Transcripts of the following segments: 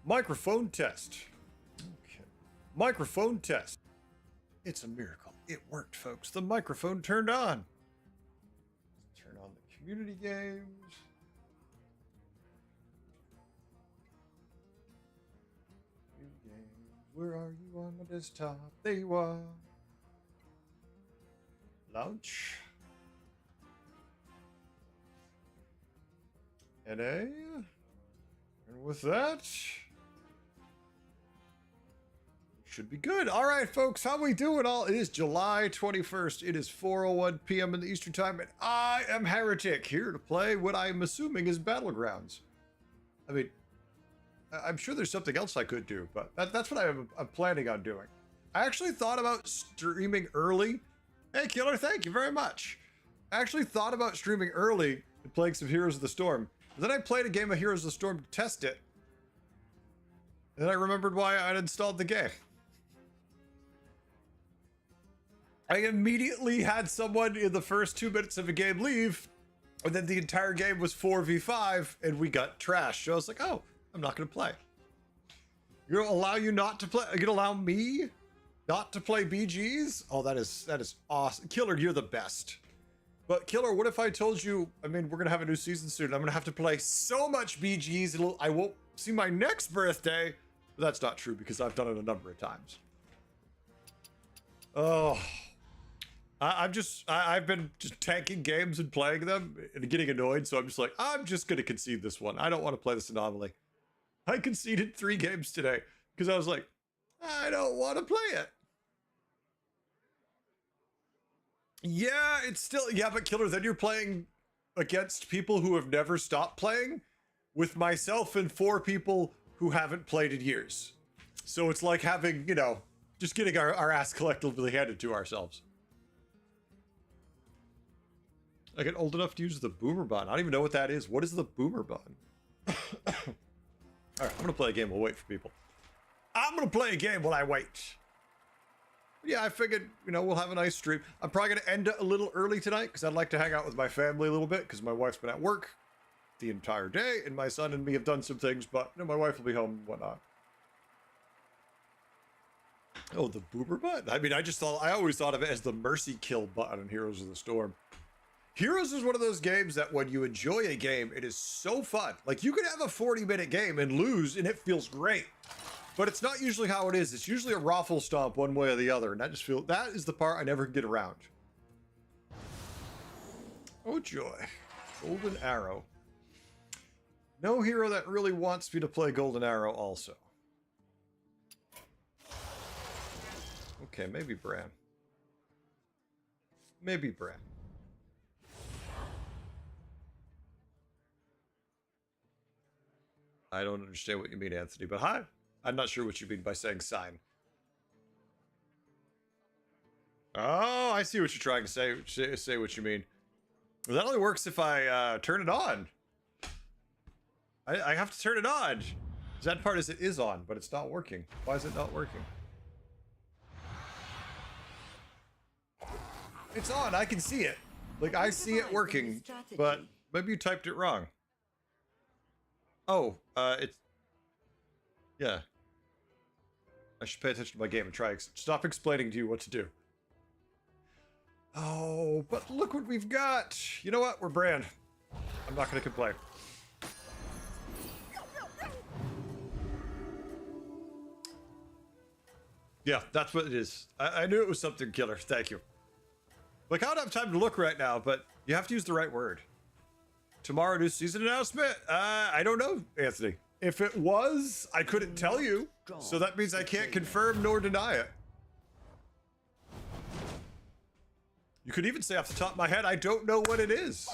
Microphone test. Okay. Microphone test. It's a miracle. It worked, folks. The microphone turned on. Let's turn on the community games. Where are you on my desktop? There you are. Launch. NA. And with that, should be good. All right, folks, how we doing all? It is July 21st. It is 4:01 p.m. in the Eastern Time, and I am Heretic, here to play what I'm assuming is Battlegrounds. I mean, I'm sure there's something else I could do, but that's what I'm planning on doing. I actually thought about streaming early. Hey, Killer, thank you very much. I actually thought about streaming early and playing some Heroes of the Storm. But then I played a game of Heroes of the Storm to test it. And then I remembered why I'd installed the game. I immediately had someone in the first 2 minutes of a game leave, and then the entire game was 4v5, and we got trashed. So I was like, oh, I'm not going to play. You're going to allow you not to play? You're going to allow me not to play BGs? Oh, that is awesome. Killer, you're the best. But Killer, what if I told you, I mean, we're going to have a new season soon. I'm going to have to play so much BGs, I won't see my next birthday. But that's not true because I've done it a number of times. Oh, I've been just tanking games and playing them and getting annoyed. So I'm just like, I'm just going to concede this one. I don't want to play this anomaly. I conceded 3 games today because I was like, I don't want to play it. Yeah, it's still, yeah, but Killer, then you're playing against people who have never stopped playing with myself and 4 people who haven't played in years. So it's like having, you know, just getting our ass collectively handed to ourselves. I get old enough to use the boomer button. I don't even know what that is. What is the boomer button? All right, I'm going to play a game. We'll wait for people. I'm going to play a game while I wait. Yeah, I figured, you know, we'll have a nice stream. I'm probably going to end it a little early tonight because I'd like to hang out with my family a little bit because my wife's been at work the entire day and my son and me have done some things, but you know, my wife will be home and whatnot. Oh, the boomer button? I mean, I always thought of it as the mercy kill button in Heroes of the Storm. Heroes is one of those games that when you enjoy a game, it is so fun. Like, you could have a 40-minute game and lose and it feels great. But it's not usually how it is. It's usually a raffle stomp one way or the other. And that is the part I never get around. Oh joy. Golden Arrow. No hero that really wants me to play Golden Arrow also. Okay, maybe Bran. Maybe Bran. I don't understand what you mean, Anthony, but hi. I'm not sure what you mean by saying sign. Oh, I see what you're trying to say what you mean. Well, that only works if I turn it on. I have to turn it on. That part is it is on, but it's not working. Why is it not working? It's on. I can see it. Like, I see it working, but maybe you typed it wrong. Oh, it's... Yeah. I should pay attention to my game and try stop explaining to you what to do. Oh, but look what we've got. You know what? We're Bran. I'm not going to complain. Yeah, that's what it is. I knew it was something killer. Thank you. Like, I don't have time to look right now, but you have to use the right word. Tomorrow, new season announcement? I don't know, Anthony. If it was, I couldn't tell you. So that means I can't confirm nor deny it. You could even say off the top of my head, I don't know what it is.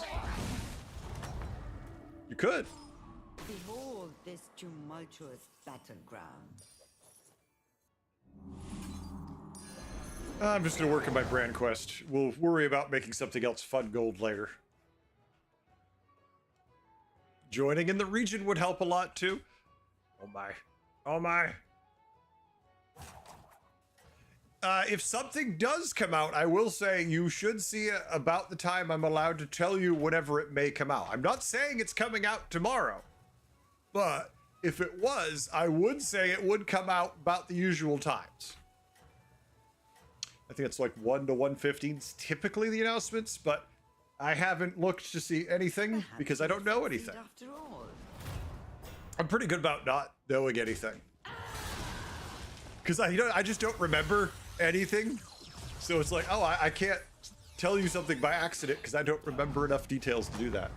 You could. Behold this tumultuous battleground. I'm just going to work on my brand quest. We'll worry about making something else fun gold later. Joining in the region would help a lot too. Oh my. Oh my. If something does come out, I will say you should see it about the time I'm allowed to tell you whenever it may come out. I'm not saying it's coming out tomorrow, but if it was, I would say it would come out about the usual times. I think it's like 1 to 1:15 is typically the announcements, but I haven't looked to see anything because I don't know anything. After all. I'm pretty good about not knowing anything. Because I just don't remember anything. So it's like, oh, I can't tell you something by accident because I don't remember enough details to do that.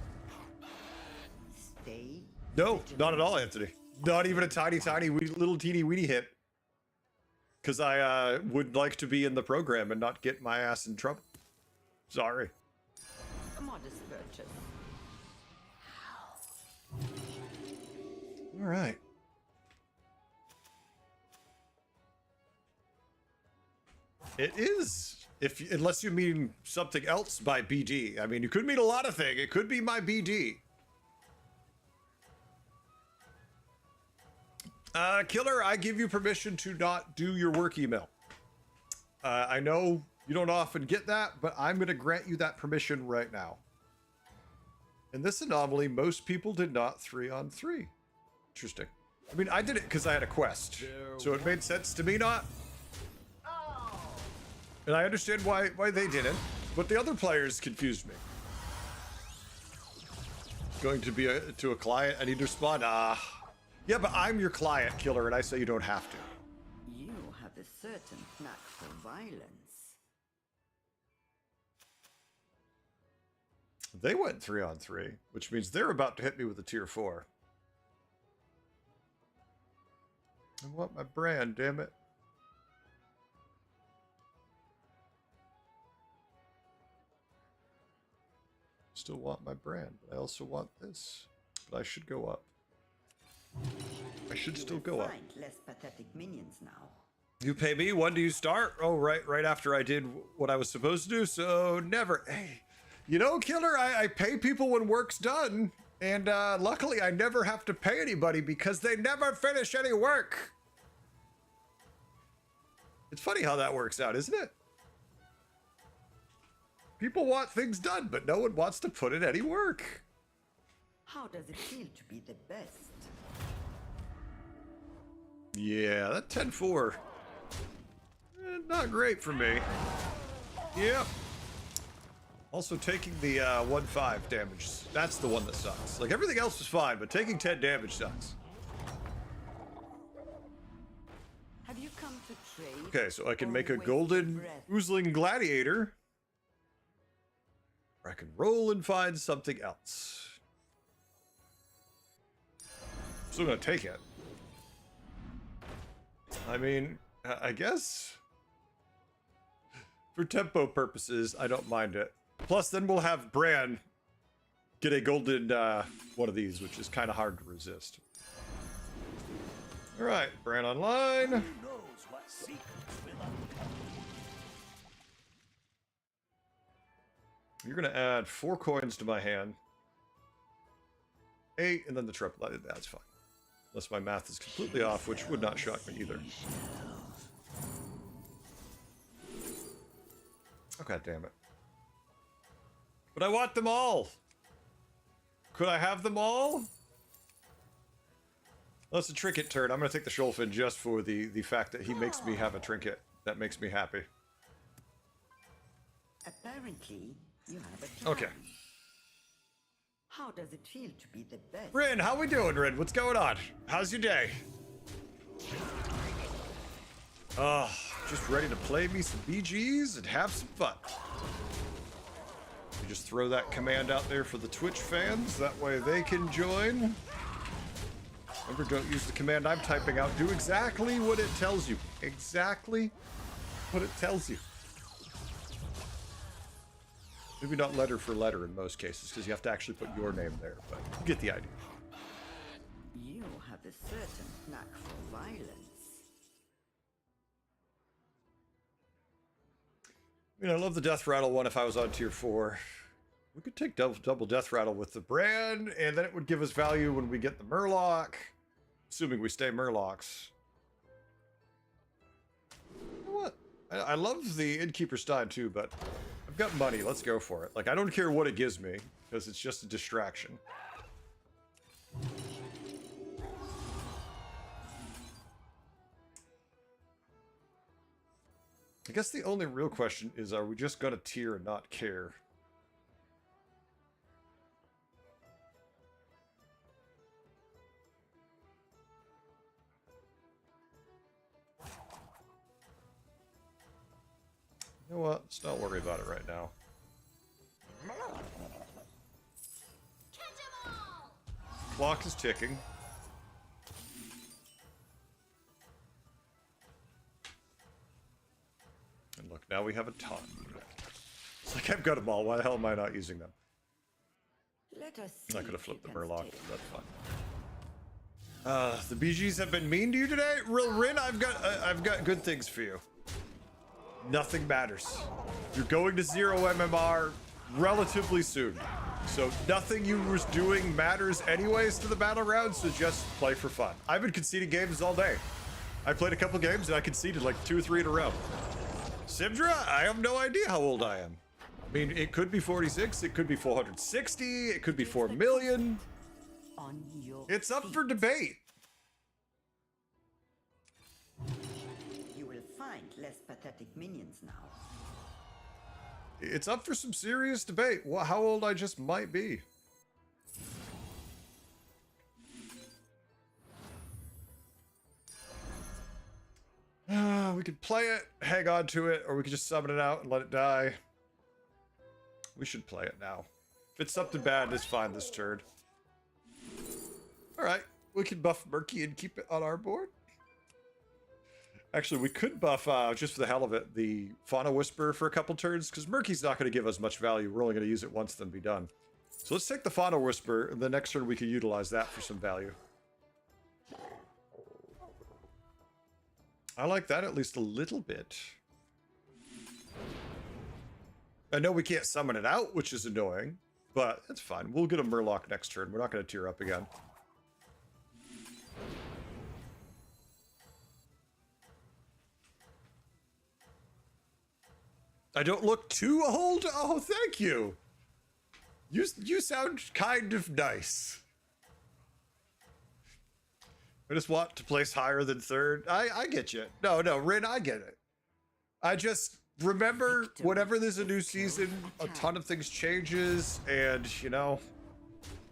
Stay. No, not at all, Anthony. Not even a tiny, little teeny weeny hint. Because I would like to be in the program and not get my ass in trouble. Sorry. A modest purchase. All right. It is. Unless you mean something else by BD. I mean, you could mean a lot of things. It could be my BD. Killer, I give you permission to not do your work email. I know you don't often get that, but I'm going to grant you that permission right now. In this anomaly, most people did not 3-on-3. Interesting. I mean, I did it because I had a quest, so it made sense to me not. And I understand why they didn't, but the other players confused me. Going to be to a client, I need to respond. Yeah, but I'm your client, Killer, and I say you don't have to. You have a certain knack for violence. They went 3-on-3, which means they're about to hit me with a tier 4. I want my brand, damn it. Still want my brand, but I also want this. But I should go up. I should still go up. Find less pathetic minions now. You pay me? When do you start? Oh, right after I did what I was supposed to do. So never. Hey, you know, Killer, I pay people when work's done. And luckily, I never have to pay anybody because they never finish any work. It's funny how that works out, isn't it? People want things done, but no one wants to put in any work. How does it feel to be the best? Yeah, that 10-4. Not great for me. Yep. Also taking the 1-5 damage. That's the one that sucks. Like, everything else is fine, but taking 10 damage sucks. Have you come to trade? Okay, so I can or make a waste golden breath? oozling gladiator. Or I can roll and find something else. I'm still gonna take it. I mean, I guess for tempo purposes, I don't mind it. Plus, then we'll have Bran get a golden one of these, which is kind of hard to resist. All right, Bran online. You're gonna add 4 coins to my hand. 8, and then the triple. That's fine. Unless my math is completely off, which would not shock me either. Oh, God damn it. But I want them all! Could I have them all? Well, it's a trinket turn. I'm going to take the Sholfin just for the fact that he makes me have a trinket. That makes me happy. Apparently, you have a plan. Okay. How does it feel to be the best? Rin, how we doing, Rin? What's going on? How's your day? Oh, just ready to play me some BGs and have some fun. You just throw that command out there for the Twitch fans. That way they can join. Remember, don't use the command I'm typing out. Do exactly what it tells you. Exactly what it tells you. Maybe not letter for letter in most cases, because you have to actually put your name there, but you get the idea. You have a certain knack for violence. I mean, I love the Death Rattle one if I was on tier 4. We could take double Death Rattle with the brand, and then it would give us value when we get the Murloc. Assuming we stay Murlocs. You know what? I love the Innkeeper Stein too, but I've got money. Let's go for it. Like, I don't care what it gives me, because it's just a distraction. I guess the only real question is, are we just gonna tier and not care? You know what? Let's not worry about it right now. Clock is ticking. And look, now we have a ton. It's like I've got them all. Why the hell am I not using them? Let us I'm not see gonna if you flip the can Murloc. stay. That's fun. The BGs have been mean to you today? Rin, I've got good things for you. Nothing matters. You're going to 0 MMR relatively soon. So nothing you was doing matters anyways to the Battlegrounds, so just play for fun. I've been conceding games all day. I played a couple games and I conceded like 2 or 3 in a row. Simdra, I have no idea how old I am. I mean, it could be 46, it could be 460, it could be 4 million. On your It's up feet. for debate. You will find less pathetic minions now. It's up for some serious debate. How old I just might be. We could play it, hang on to it, or we could just summon it out and let it die. We should play it now. If it's something bad, it's fine this turn. Alright, we can buff Murky and keep it on our board. Actually, we could buff, just for the hell of it, the Fauna Whisperer for a couple turns, because Murky's not going to give us much value. We're only going to use it once, then be done. So let's take the Fauna Whisperer, and the next turn we can utilize that for some value. I like that at least a little bit. I know we can't summon it out, which is annoying, but that's fine. We'll get a Murloc next turn. We're not going to tier up again. I don't look too old? Oh, thank you. You sound kind of nice. I just want to place higher than third. I get you. No, Rin, I get it. I just remember whenever there's a new season, a ton of things changes, and, you know,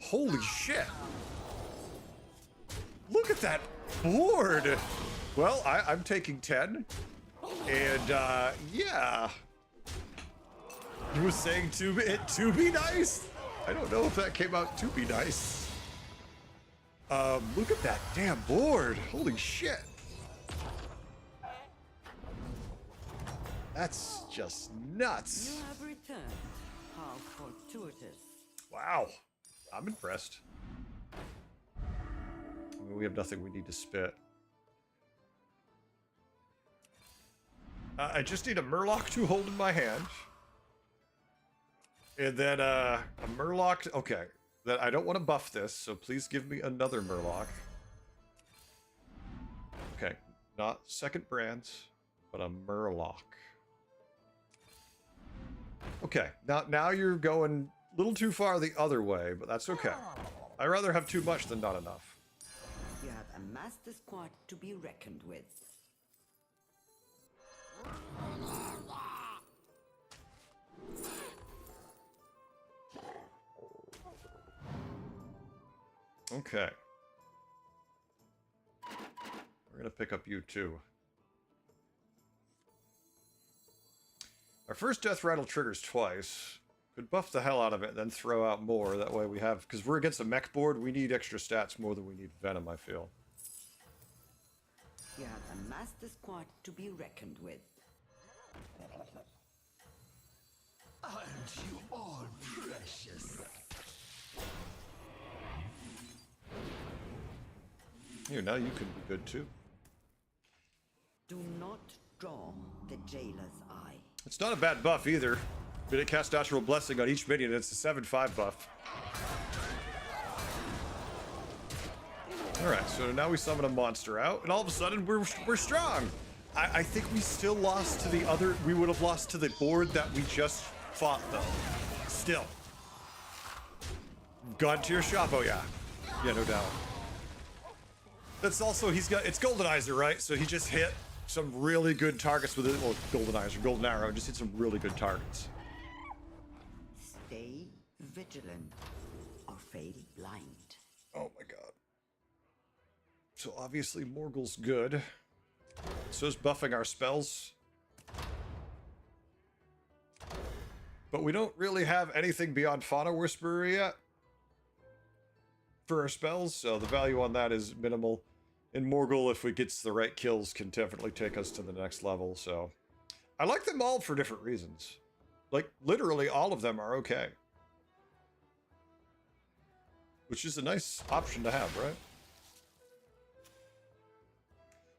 holy shit. Look at that board. Well, I'm taking 10. And, yeah. You were saying to be nice? I don't know if that came out to be nice. Look at that damn board. Holy shit. That's just nuts. You have returned. How fortuitous. Wow. I'm impressed. I mean, we have nothing we need to spit. I just need a Murloc to hold in my hand. And then a Murloc. Okay. Then I don't want to buff this, so please give me another Murloc. Okay. Not second brands, but a Murloc. Okay. Now you're going a little too far the other way, but that's okay. I'd rather have too much than not enough. You have amassed a squad to be reckoned with. Okay. We're gonna pick up you too. Our first death rattle triggers twice. Could buff the hell out of it, then throw out more. That way we have, because we're against a mech board, we need extra stats more than we need venom, I feel. You have amassed a squad to be reckoned with. Aren't you all precious? Here, now you can be good too. Do not draw the jailer's eye. It's not a bad buff either. But it casts Natural Blessing on each minion. It's a 7/5 buff. Alright, so now we summon a monster out, and all of a sudden we're strong. I think we still lost to the other. We would have lost to the board that we just fought, though. Still. Gone to your shop, oh yeah. Yeah, no doubt. That's also, he's got, it's Goldenizer, right? So he just hit some really good targets with it. Well, golden eyes or golden arrow. Just hit some really good targets. Stay vigilant or fade blind. Oh my god. So obviously Morgul's good. So is buffing our spells. But we don't really have anything beyond Fauna Whisperer yet for our spells, so the value on that is minimal. And Morgul, if we gets the right kills, can definitely take us to the next level, so... I like them all for different reasons. Like, literally all of them are okay. Which is a nice option to have, right?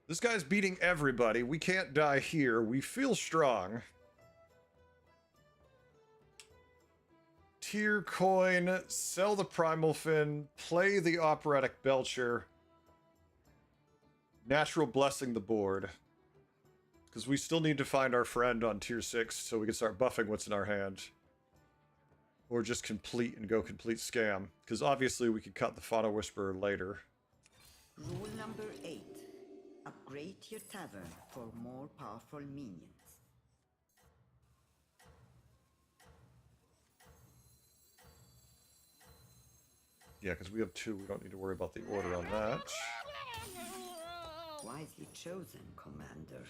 This guy's beating everybody. We can't die here. We feel strong. Tier coin, sell the Primal Fin, play the Operatic Belcher, Natural Blessing the board. Because we still need to find our friend on tier 6 so we can start buffing what's in our hand. Or just complete and go complete scam. Because obviously we can cut the Fauna Whisperer later. Rule number 8. Upgrade your tavern for more powerful minions. Yeah, because we have 2. We don't need to worry about the order on that. Wisely chosen, Commander.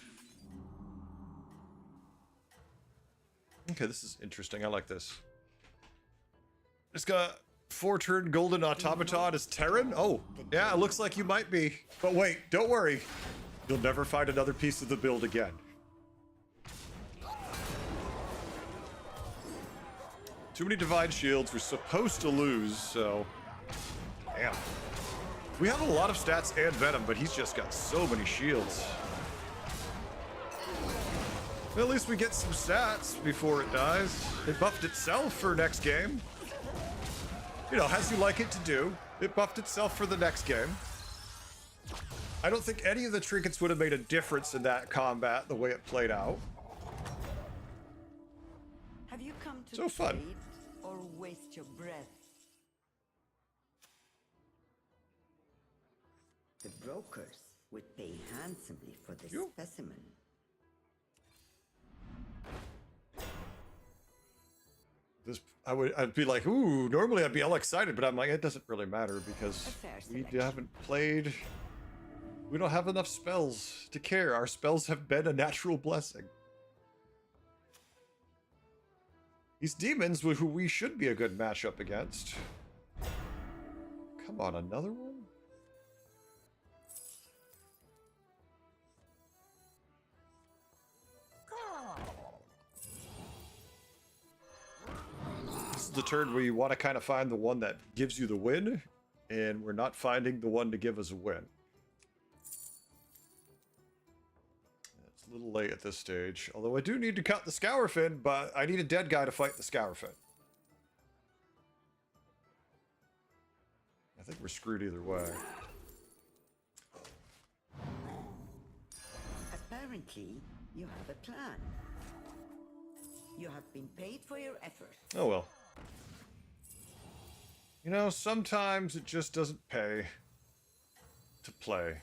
Okay, this is interesting. I like this. It's got 4-turn Golden Automaton as Terran? Oh, yeah, it looks like you might be. But wait, don't worry. You'll never find another piece of the build again. Too many Divine Shields. We're supposed to lose, so... Damn. We have a lot of stats and Venom, but he's just got so many shields. Well, at least we get some stats before it dies. It buffed itself for next game. You know, as you like it to do. It buffed itself for the next game. I don't think any of the trinkets would have made a difference in that combat, the way it played out. Have you come to So fun. trade or waste your breath? The brokers would pay handsomely for this specimen. This, I'd be like, ooh, normally I'd be all excited, but I'm like, it doesn't really matter because we haven't played. We don't have enough spells to care. Our spells have been a natural blessing. These demons, who we should be a good matchup against. Come on, another one? This is the turn where you want to kind of find the one that gives you the win, and we're not finding the one to give us a win. It's a little late at this stage, although I do need to cut the Scourfin, but I need a dead guy to fight the Scourfin. I think we're screwed either way. Apparently, you have a plan. You have been paid for your effort. Oh well. You know, sometimes it just doesn't pay to play.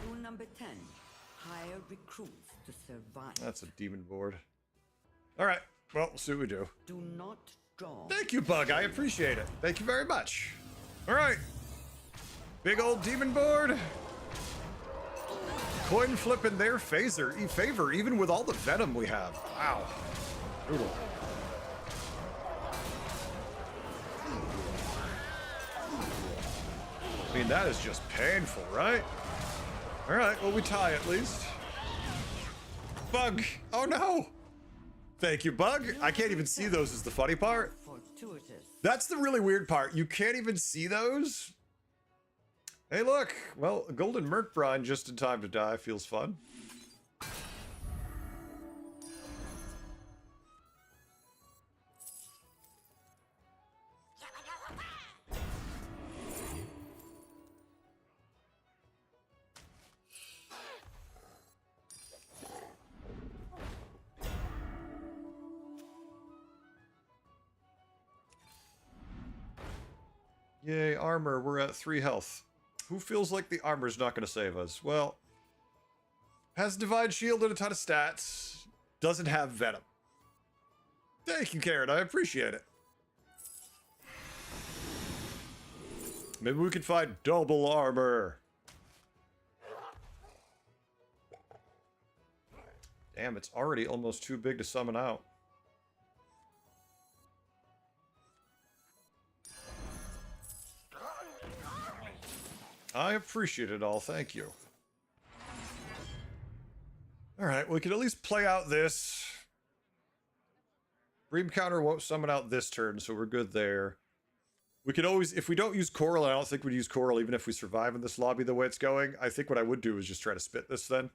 Rule number 10. Hire recruits to survive. That's a demon board. Alright, well, we'll see what we do. Do not draw. Thank you, Bug. I appreciate it. Thank you very much. Alright. Big old demon board. Coin flip in their favor, even with all the venom we have. Wow. Brutal. I mean, that is just painful, right? Alright, well, we tie at least. Bug! Oh no! Thank you, Bug. I can't even see those is the funny part. Fortuitous. That's the really weird part. You can't even see those. Hey, look. Well, a golden Merc Brine just in time to die feels fun. Yay, armor. We're at 3 health. Who feels like the armor's not going to save us? Well, has Divine Shield and a ton of stats. Doesn't have Venom. Thank you, Karen. I appreciate it. Maybe we can find double armor. Damn, it's already almost too big to summon out. I appreciate it all, thank you. Alright, we can at least play out this. Bream counter won't summon out this turn, so we're good there. We could always, if we don't use Coral, I don't think we'd use Coral even if we survive in this lobby the way it's going. I think what I would do is just try to spit this then.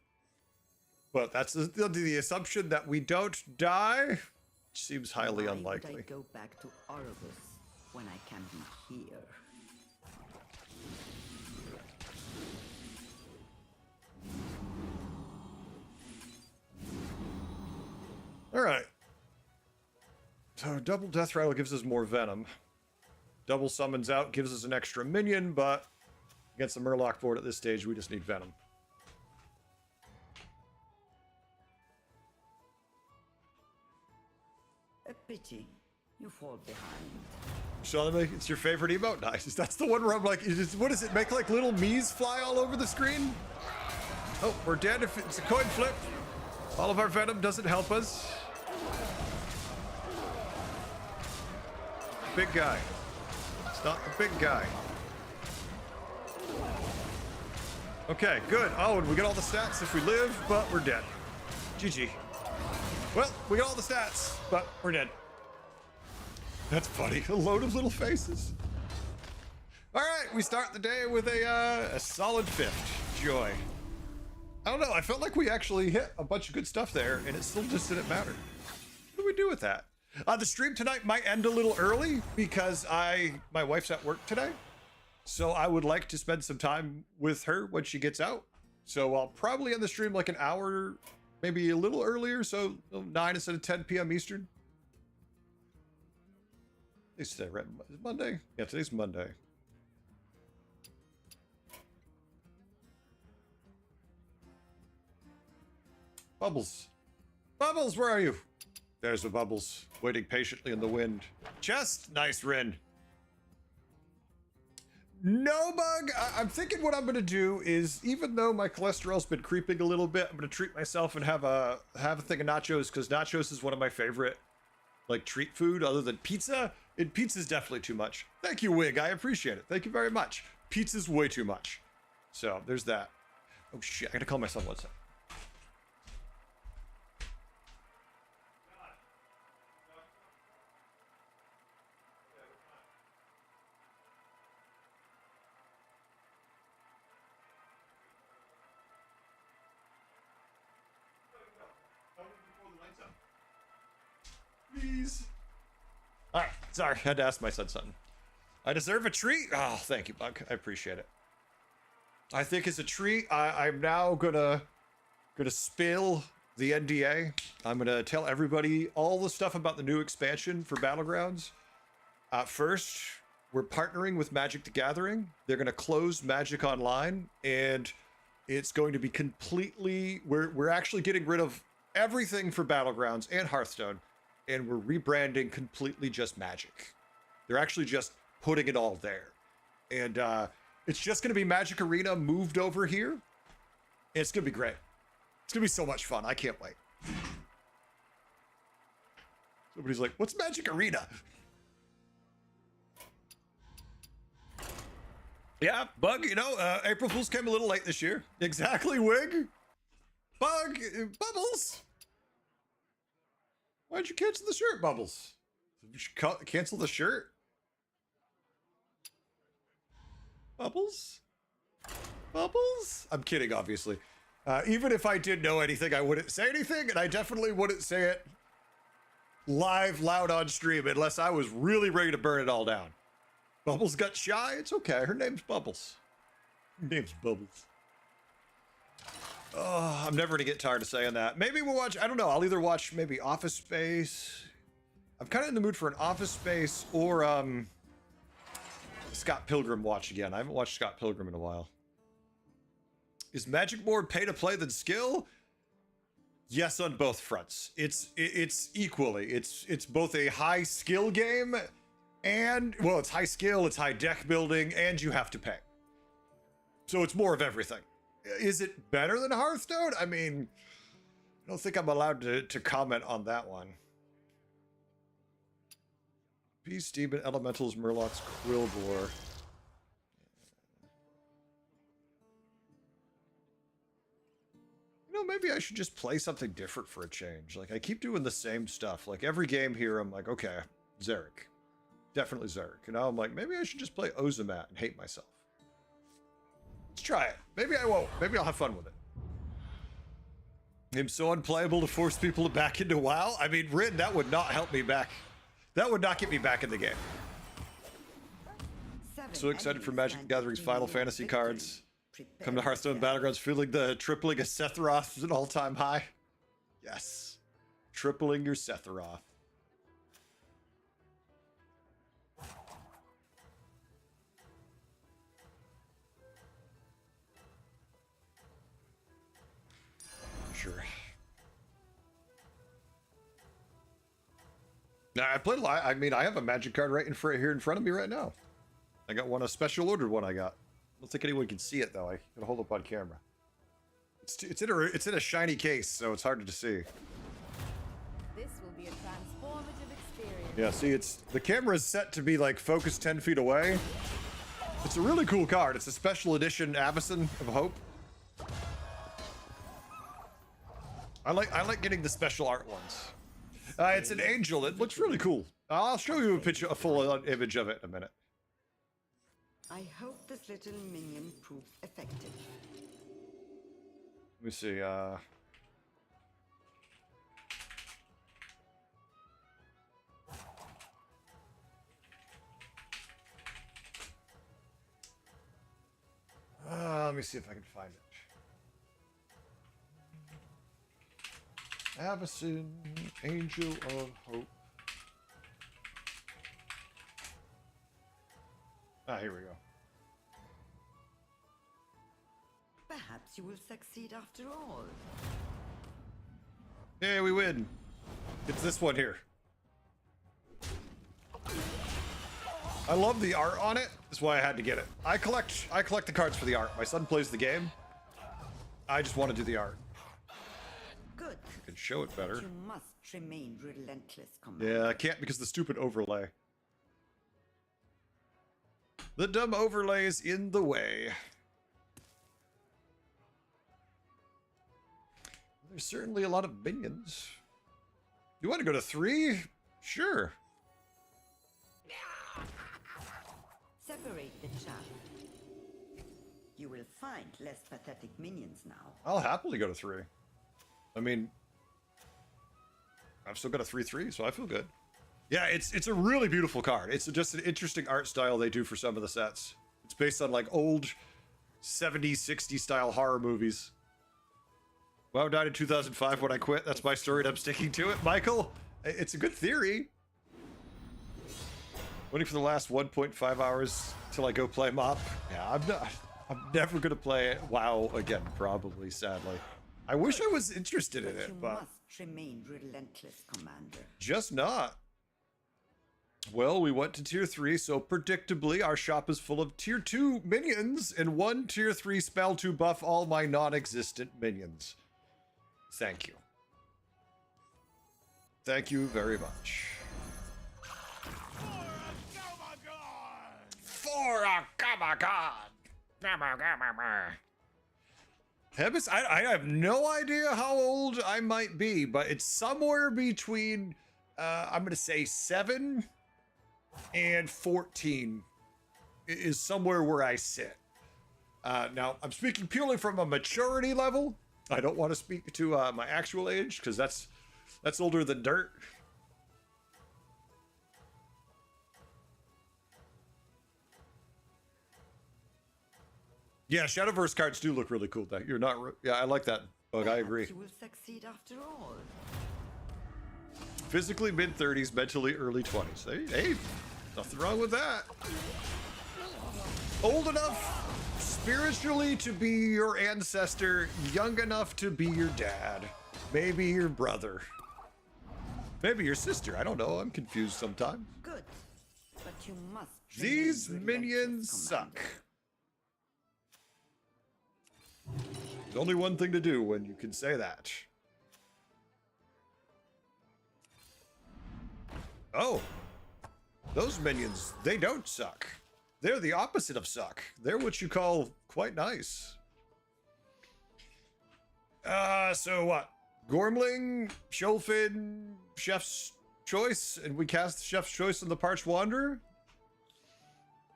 But that's the assumption that we don't die, which seems highly unlikely. Why would I go back to Orbis when I can be here? Alright. So double Death Rattle gives us more Venom. Double Summons Out gives us an extra minion, but against the Murloc board at this stage, we just need Venom. A pity. You fall behind. Shauna, it's your favorite emote? Nice. That's the one where I'm like, what does it make, like little me's fly all over the screen? Oh, we're dead if it's a coin flip. All of our Venom doesn't help us. Big guy. It's not the big guy. Okay, good. Oh, and we get all the stats if we live, but we're dead. GG. Well, we got all the stats, but we're dead. That's funny. A load of little faces. All right, we start the day with a solid 5th. Joy. I don't know. I felt like we actually hit a bunch of good stuff there, and it still just didn't matter. What do we do with that? The stream tonight might end a little early because my wife's at work today. So I would like to spend some time with her when she gets out. So I'll probably end the stream like an hour, maybe a little earlier. So 9 instead of 10 p.m. Eastern. Today's today, right? Is it Monday? Yeah, today's Monday. Bubbles. Bubbles, where are you? There's the Bubbles, waiting patiently in the wind. Chest, nice Rin. No bug. I'm thinking what I'm gonna do is, even though my cholesterol's been creeping a little bit, I'm gonna treat myself and have a thing of nachos, because nachos is one of my favorite like treat food other than pizza. And pizza's definitely too much. Thank you, Wig. I appreciate it. Thank you very much. Pizza's way too much. So there's that. Oh shit! I gotta call my son. One second. Please. All right, sorry, had to ask my son something. I deserve a treat. Oh, thank you, Bug. I appreciate it. I think as a treat, I'm now gonna spill the NDA. I'm gonna tell everybody all the stuff about the new expansion for Battlegrounds. First, we're partnering with Magic the Gathering. They're gonna close Magic Online, and it's going to be completely. We're actually getting rid of everything for Battlegrounds and Hearthstone. And we're rebranding completely just Magic. They're actually just putting it all there. And it's just going to be Magic Arena moved over here. And it's going to be great. It's going to be so much fun. I can't wait. Somebody's like, what's Magic Arena? Yeah, Bug, you know, April Fool's came a little late this year. Exactly, Wig. Bug, Bubbles. Why'd you cancel the shirt, Bubbles? You should cancel the shirt? Bubbles? Bubbles? I'm kidding, obviously. Even if I did know anything, I wouldn't say anything, and I definitely wouldn't say it live, loud on stream, unless I was really ready to burn it all down. Bubbles got shy? It's okay. Her name's Bubbles. Her name's Bubbles. Oh, I'm never gonna get tired of saying that. Maybe we'll watch, I don't know, I'll either watch maybe Office Space. I'm kind of in the mood for an Office Space or Scott Pilgrim watch again. I haven't watched Scott Pilgrim in a while. Is Magic more pay to play than skill? Yes, on both fronts. It's equally. It's both a high skill game and, well, it's high skill, it's high deck building, and you have to pay. So it's more of everything. Is it better than Hearthstone? I mean, I don't think I'm allowed to comment on that one. Beast, Demon, Elementals, Murlocs, Quilboar. You know, maybe I should just play something different for a change. Like, I keep doing the same stuff. Like, every game here, I'm like, okay, Xeric. Definitely Xeric. And now I'm like, maybe I should just play Ozomat and hate myself. Let's try it. Maybe I won't. Maybe I'll have fun with it. I'm so unplayable to force people back into WoW. I mean, Rin, that would not help me back. That would not get me back in the game. So excited for Magic the Gathering's Final Fantasy cards. Come to Hearthstone Battlegrounds feeling the tripling of Sephiroth is an all-time high. Yes. Tripling your Sephiroth. Sure. Now, I played a lot. I mean, I have a Magic card right here in front of me right now. I got one, a special ordered one I got. I don't think anyone can see it, though. I can hold up on camera. It's in a shiny case, so it's hard to see. This will be a transformative experience. Yeah, see, the camera is set to be, like, focused 10 feet away. It's a really cool card. It's a special edition Avacyn of Hope. I like getting the special art ones. It's an angel. It looks really cool. I'll show you a full image of it in a minute. I hope this little minion proves effective. Let me see. Let me see if I can find it. Avacyn, Angel of Hope. Ah, here we go. Perhaps you will succeed after all. Hey, we win. It's this one here. I love the art on it. That's why I had to get it. I collect the cards for the art. My son plays the game. I just want to do the art. Good. I can show it better. You must remain relentless, Commander. Yeah, I can't because the stupid overlay. The dumb overlay is in the way. There's certainly a lot of minions. You want to go to 3? Sure. Separate the chaff. You will find less pathetic minions now. I'll happily go to 3. I mean, I've still got a 3/3, so I feel good. Yeah, it's a really beautiful card. It's just an interesting art style they do for some of the sets. It's based on like old 70s, 60s style horror movies. WoW died in 2005 when I quit. That's my story and I'm sticking to it. Michael, it's a good theory. Waiting for the last 1.5 hours till I go play MoP. Yeah, I'm never gonna play WoW again, probably, sadly. I wish I was interested in it, but you must remain relentless, Commander. Just not. Well, we went to tier 3, so predictably our shop is full of tier 2 minions and 1 tier 3 spell to buff all my non-existent minions. Thank you. Thank you very much. For a Gamagon! Hebus, I have no idea how old I might be, but it's somewhere between, I'm going to say 7 and 14 is somewhere where I sit. Now, I'm speaking purely from a maturity level. I don't want to speak to my actual age, because that's older than dirt. Yeah, Shadowverse cards do look really cool. You're not. Yeah, I like that, Bug. I agree. You will succeed after all. Physically mid-30s, mentally early 20s. Hey, nothing wrong with that. Old enough spiritually to be your ancestor, young enough to be your dad. Maybe your brother. Maybe your sister. I don't know. I'm confused sometimes. Good. But you must. These remember minions Lecter's suck. command. There's only one thing to do when you can say that. Oh. Those minions, they don't suck. They're the opposite of suck. They're what you call quite nice. So what? Gormling, Sholfin, Chef's Choice, and we cast Chef's Choice on the Parched Wanderer?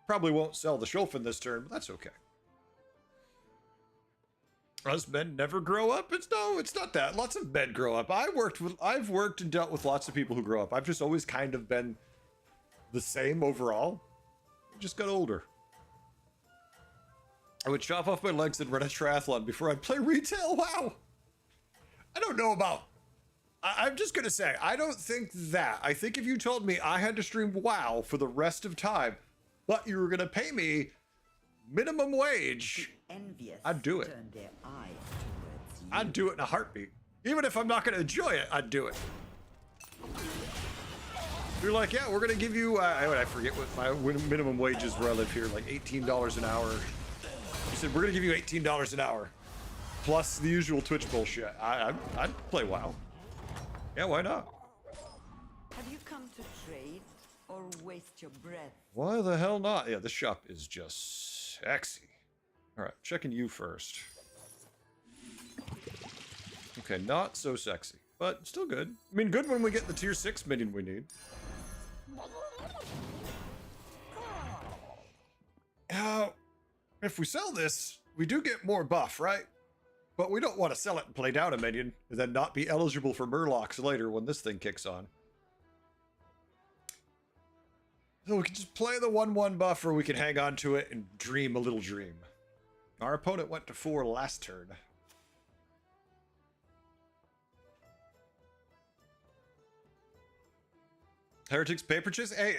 Probably won't sell the Sholfin this turn, but that's okay. Us men never grow up? It's not that. Lots of men grow up. I've worked and dealt with lots of people who grow up. I've just always kind of been the same overall. I just got older. I would chop off my legs and run a triathlon before I'd play retail. Wow. I don't know about... I'm just going to say, I don't think that. I think if you told me I had to stream WoW for the rest of time, but you were going to pay me minimum wage, Envious I'd do it. turn their eyes towards you. I'd do it in a heartbeat. Even if I'm not going to enjoy it, I'd do it. You're like, yeah, we're going to give you, I forget what my minimum wage is where I live here, like $18 an hour. You said, we're going to give you $18 an hour. Plus the usual Twitch bullshit. I'd play WoW. Yeah, why not? Have you come to trade or waste your breath? Why the hell not? Yeah, this shop is just sexy. All right, checking you first. Okay, not so sexy, but still good. I mean, good when we get the tier 6 minion we need. Now, if we sell this, we do get more buff, right? But we don't want to sell it and play down a minion and then not be eligible for Murlocs later when this thing kicks on. So we can just play the 1/1 buff, or we can hang on to it and dream a little dream. Our opponent went to 4 last turn. Heretics Paper Chase? Hey,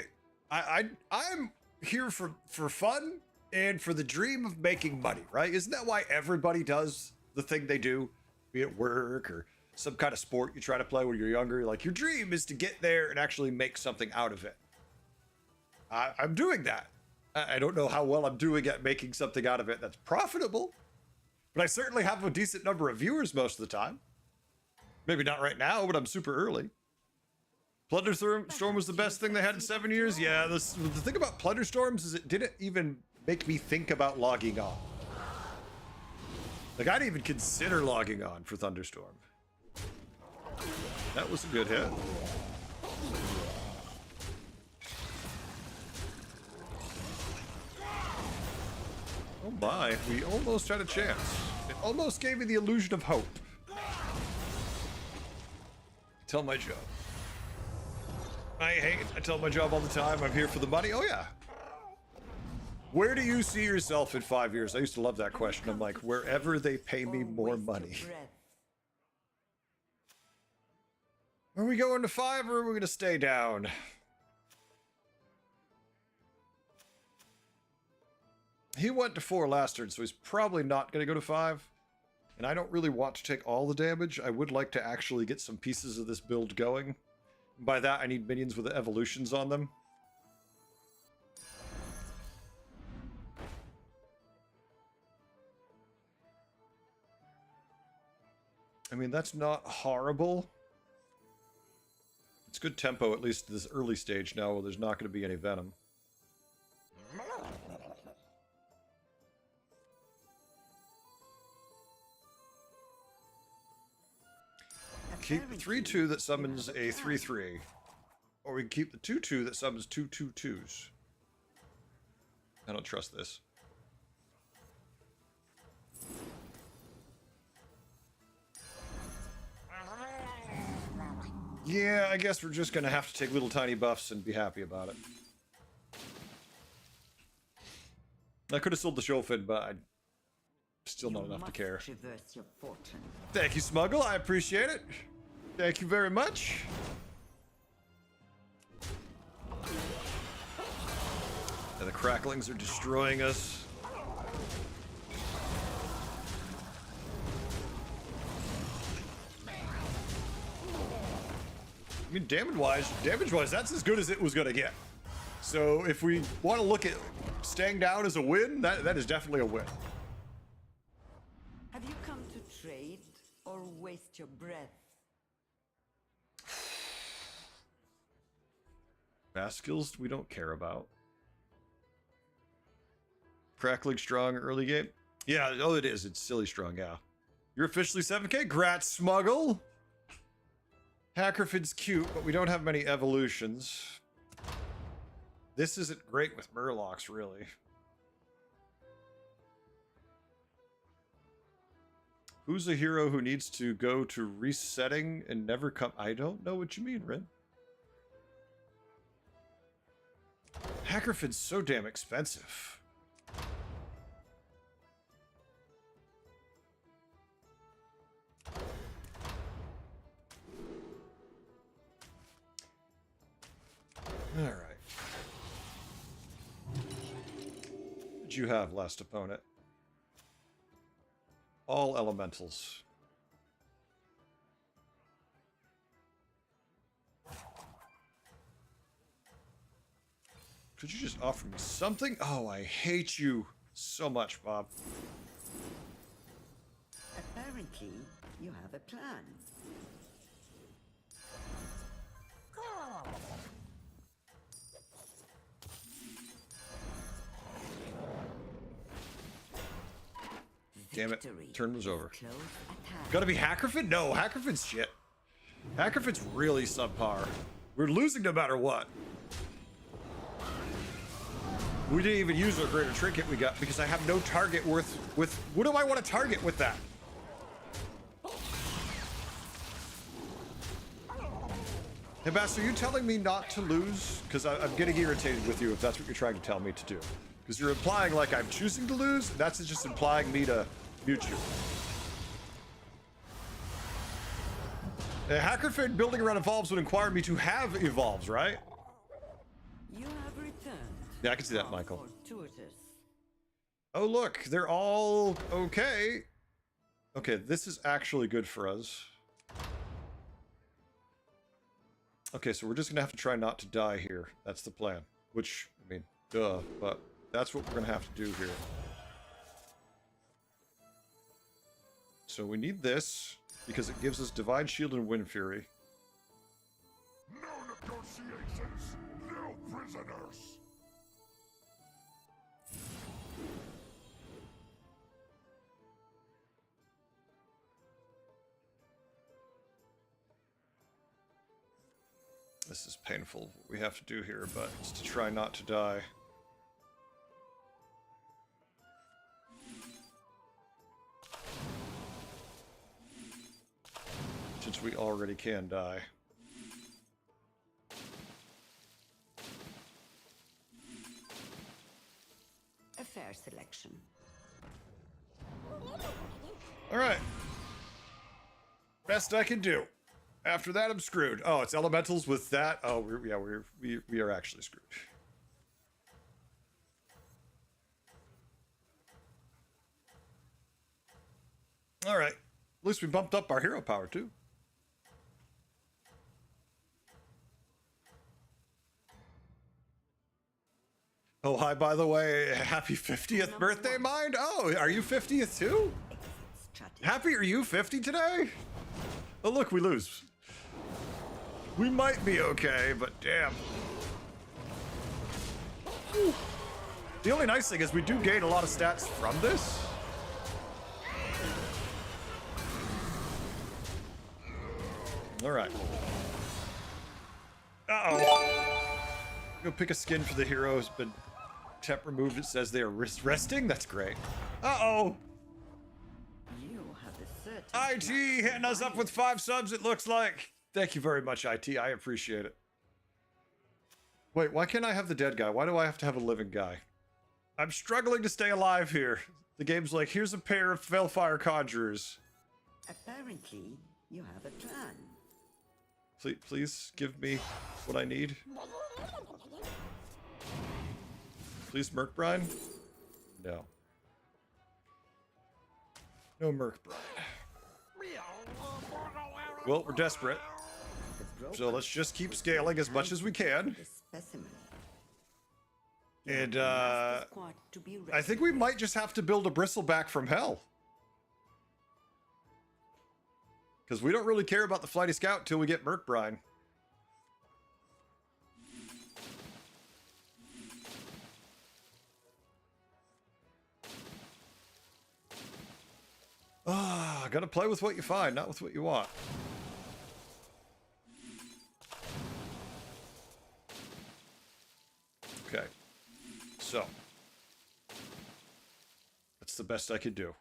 I'm here for fun and for the dream of making money, right? Isn't that why everybody does the thing they do? Be it work or some kind of sport you try to play when you're younger. Like, your dream is to get there and actually make something out of it. I'm doing that. I don't know how well I'm doing at making something out of it that's profitable, but I certainly have a decent number of viewers most of the time. Maybe not right now, but I'm super early. Plunder Storm was the best thing they had in 7 years. Yeah, the thing about Plunder Storms is it didn't even make me think about logging on. Like, I didn't even consider logging on for Thunderstorm. That was a good hit. Oh my, we almost had a chance. It almost gave me the illusion of hope. Tell my job. I tell my job all the time, I'm here for the money. Oh yeah. Where do you see yourself in 5 years? I used to love that question. I'm like, wherever they pay me more money. Are we going to 5 or are we going to stay down? He went to 4 last turn, so he's probably not going to go to 5. And I don't really want to take all the damage. I would like to actually get some pieces of this build going. By that, I need minions with evolutions on them. I mean, that's not horrible. It's good tempo, at least this early stage now, where there's not going to be any venom. Keep the 3/2 that summons a 3/3. Or we can keep the 2/2 that summons 2 2/2s. I don't trust this. Yeah, I guess we're just gonna have to take little tiny buffs and be happy about it. I could have sold the Sholfin, but I still not enough to care. Traverse your fortune. Thank you, Smuggle. I appreciate it. Thank you very much. And the cracklings are destroying us. I mean, damage-wise, that's as good as it was gonna get. So if we want to look at staying down as a win, that is definitely a win. Have you come to trade or waste your breath? Fast skills we don't care about. Crackling strong early game. Yeah, oh it is. It's silly strong, yeah. You're officially 7K. Grat Smuggle. Hackerfid's cute, but we don't have many evolutions. This isn't great with Murlocs, really. Who's a hero who needs to go to resetting and never come? I don't know what you mean, Ren. Hackerfid's so damn expensive. All right. What did you have, last opponent? All elementals. Could you just offer me something? Oh, I hate you so much, Bob. Apparently, you have a plan. Damn it. Victory Turn was is over. close at hand. Gotta be Hackerfid? No, Hackerfid's shit. Hackerfid's really subpar. We're losing no matter what. We didn't even use our greater trinket we got because I have no target with what do I want to target with that? Hey, Bass, are you telling me not to lose? Because I'm getting irritated with you if that's what you're trying to tell me to do. Because you're implying like I'm choosing to lose, and that's just implying me to mute you. Hackerfid building around evolves would require me to have evolves, right? You have returned. Yeah, I can see that, How Michael. fortuitous. Oh, look, they're all okay. Okay, this is actually good for us. Okay, so we're just gonna have to try not to die here. That's the plan. Which, I mean, duh, but that's what we're gonna have to do here. So we need this because it gives us Divine Shield and Wind Fury. No negotiations, no prisoners. This is painful, what we have to do here, but it's to try not to die. Since we already can die. A fair selection. All right. Best I can do. After that, I'm screwed. Oh, it's elementals with that. Oh, we are actually screwed. All right. At least we bumped up our hero power too. Oh, hi, by the way. Happy 50th birthday, Mind. Oh, are you 50th too? Strategy. Happy are you 50 today? Oh, look, we lose. We might be okay, but damn. Whew. The only nice thing is we do gain a lot of stats from this. All right. Uh-oh. Go pick a skin for the hero who's been temp removed. It says they are resting. That's great. Uh-oh. You have a certain IT hitting us up with 5 subs, it looks like. Thank you very much, IT. I appreciate it. Wait, why can't I have the dead guy? Why do I have to have a living guy? I'm struggling to stay alive here. The game's like, here's a pair of Felfire Conjurers. Apparently, you have a plan. Please give me what I need. Please, Murkbrine? No. No Murkbrine. Well, we're desperate. So let's just keep scaling as much as we can. The specimen. And, Master squad to be I think we might just have to build a bristleback from hell. Because we don't really care about the Flighty Scout till we get Murkbrine. Ah, gotta play with what you find, not with what you want. Okay. So. That's the best I could do.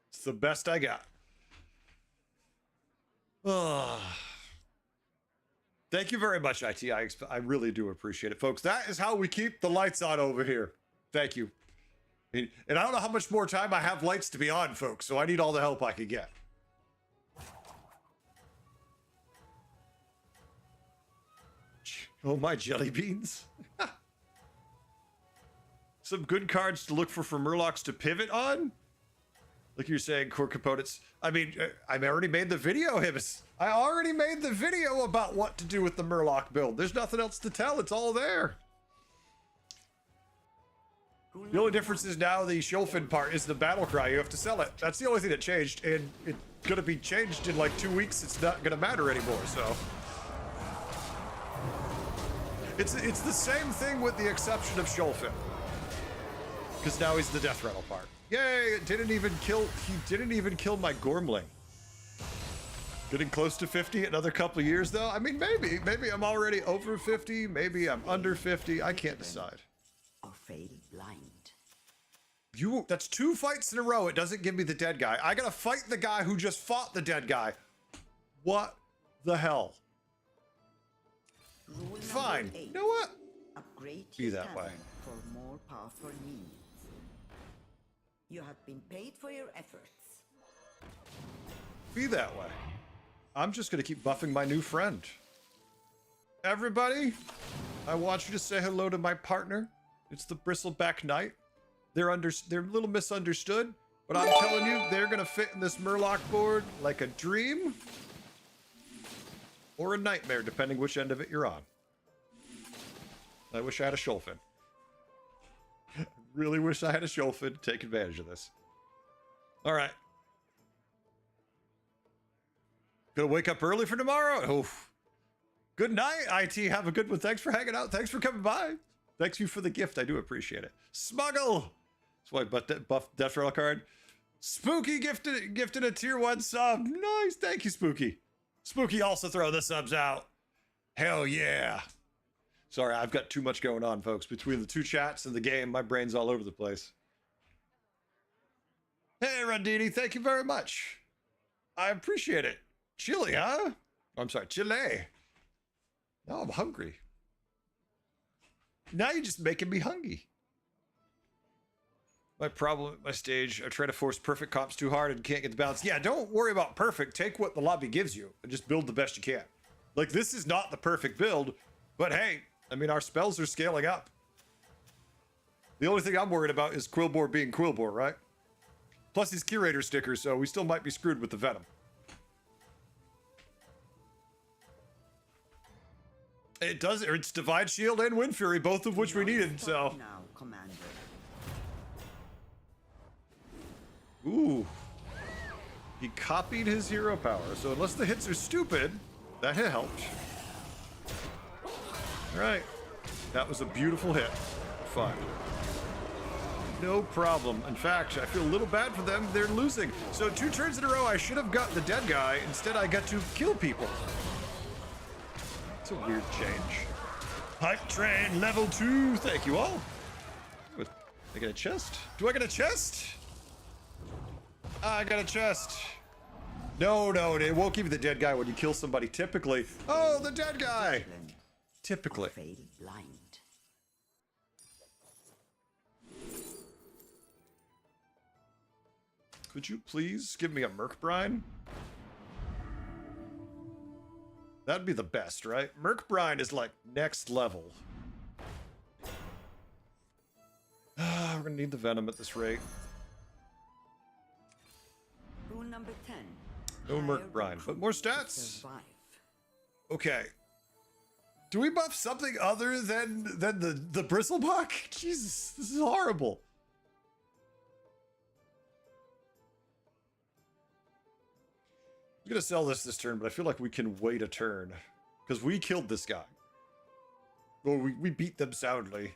It's the best I got. Thank you very much, IT. I really do appreciate it, folks. That is how we keep the lights on over here. Thank you. And I don't know how much more time I have lights to be on, folks, so I need all the help I can get. Oh, my jelly beans. Some good cards to look for Murlocs to pivot on? Like you're saying, core components. I mean, I've already made the video, Hibis. I already made the video about what to do with the Murloc build. There's nothing else to tell. It's all there. The only difference is now the Shulfin part is the battle cry. You have to sell it. That's the only thing that changed, and it's going to be changed in like 2 weeks. It's not going to matter anymore, so. It's the same thing with the exception of Shulfin. Because now he's the death rattle part. Yay, it didn't even kill, he didn't even kill my Gormling. Getting close to 50, another couple of years though? I mean, maybe I'm already over 50, maybe I'm under 50, I can't decide. or fail blind. That's 2 fights in a row, it doesn't give me the dead guy. I gotta fight the guy who just fought the dead guy. What the hell? Rule Fine, number 8. you know what? Upgrade Be your that way. tavern for more powerful needs. You have been paid for your efforts. Be that way. I'm just gonna keep buffing my new friend. Everybody, I want you to say hello to my partner. It's the Bristleback Knight. They're a little misunderstood, but I'm telling you, they're gonna fit in this Murloc board like a dream or a nightmare, depending which end of it you're on. I wish I had a Shulfin. Really wish I had a Shulfin to take advantage of this. All right. Gonna wake up early for tomorrow? Oof. Good night, IT. Have a good one. Thanks for hanging out. Thanks for coming by. Thanks you for the gift. I do appreciate it. Smuggle. That's why buff Death Rattle card. Spooky gifted a tier 1 sub. Nice. Thank you, Spooky. Spooky also throw the subs out. Hell yeah. Sorry, I've got too much going on, folks. Between the 2 chats and the game, my brain's all over the place. Hey, Rondini, thank you very much. I appreciate it. Chili, huh? I'm sorry, Chile. Now I'm hungry. Now you're just making me hungry. My problem at my stage, I try to force perfect comps too hard and can't get the balance. Yeah, don't worry about perfect. Take what the lobby gives you and just build the best you can. Like, this is not the perfect build, but hey, I mean, our spells are scaling up. The only thing I'm worried about is Quilboar being Quilboar, right? Plus he's Curator sticker, so we still might be screwed with the Venom. It does, it's Divine Shield and Wind Fury, both of which we needed, so. Now, Commander. Ooh. He copied his hero power, so unless the hits are stupid, that hit helped. Alright. That was a beautiful hit. Fine. No problem. In fact, I feel a little bad for them. They're losing. So 2 turns in a row, I should have got the dead guy. Instead, I got to kill people. It's a weird change. Hype train level 2. Thank you all. What? I get a chest? Do I get a chest? I got a chest. No, it won't give you the dead guy when you kill somebody typically. Oh, the dead guy. Typically. Fail blind. Could you please give me a Murkbrine? That'd be the best, right? Murkbrine is like next level. We're gonna need the venom at this rate. Rule number 10. No Hire Merc Brine, but more recruits to stats. survive. Okay. Do we buff something other than the Bristlebuck? Jesus, this is horrible. I'm gonna sell this turn, but I feel like we can wait a turn. Because we killed this guy. Well, we beat them soundly.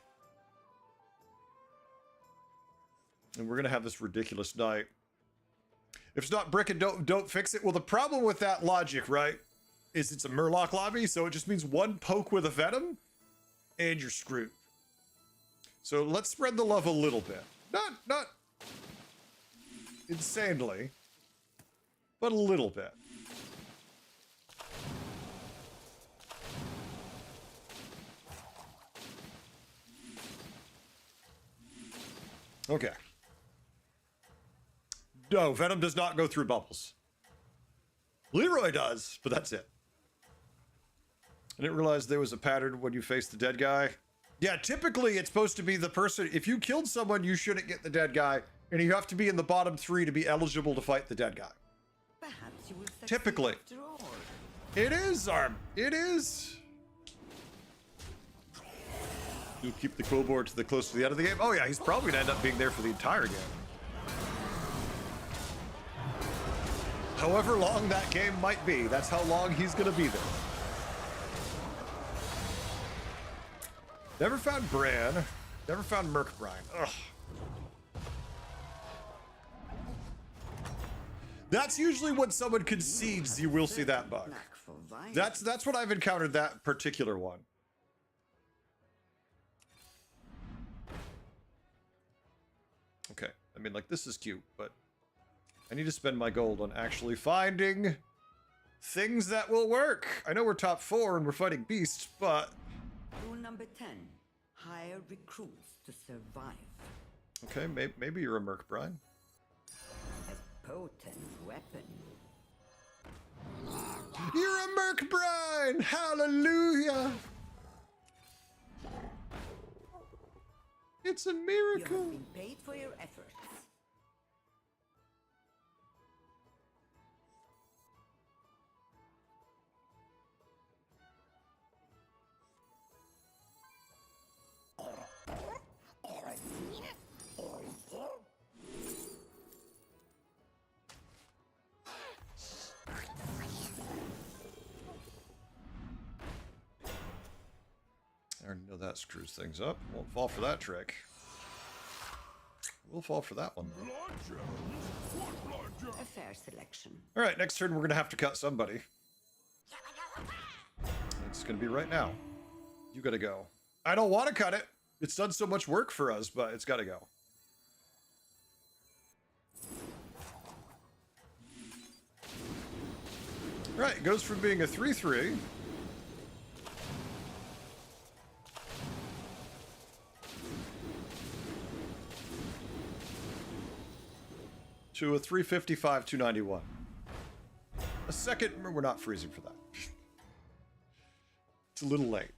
And we're gonna have this ridiculous night. If it's not brick and don't fix it. Well, the problem with that logic, right, is it's a Murloc lobby, so it just means one poke with a venom, and you're screwed. So let's spread the love a little bit. Not insanely, but a little bit. Okay. No, Venom does not go through bubbles. Leroy does, but that's it. I didn't realize there was a pattern when you face the dead guy. Yeah, typically it's supposed to be the person, if you killed someone, you shouldn't get the dead guy, and you have to be in the bottom 3 to be eligible to fight the dead guy. Perhaps you will succeed Typically. after all. It is, Arm. It is. You keep the Quillboard to the close to the end of the game? Oh yeah, he's probably gonna end up being there for the entire game. However long that game might be, that's how long he's gonna be there. Never found Bran. Never found Merc Brine. Ugh. That's usually when someone concedes you will see that bug. Knack for violence. That's what I've encountered, that particular one. Okay, I mean, like, this is cute, but I need to spend my gold on actually finding things that will work. I know we're top 4 and we're fighting beasts, but... Rule number 10. Hire recruits to survive. Okay, maybe you're a Merc Brine. A potent weapon. You're a Merc Brine! Hallelujah! It's a You miracle! have been paid for your efforts. I already know that screws things up. Won't fall for that trick. We'll fall for that one. Blood gems? What blood gems? A fair selection. All right, next turn we're going to have to cut somebody. It's going to be right now. You got to go. I don't want to cut it. It's done so much work for us, but it's got to go. Right, it goes from being a 3-3 to a 355, 291. A second, we're not freezing for that. It's a little late.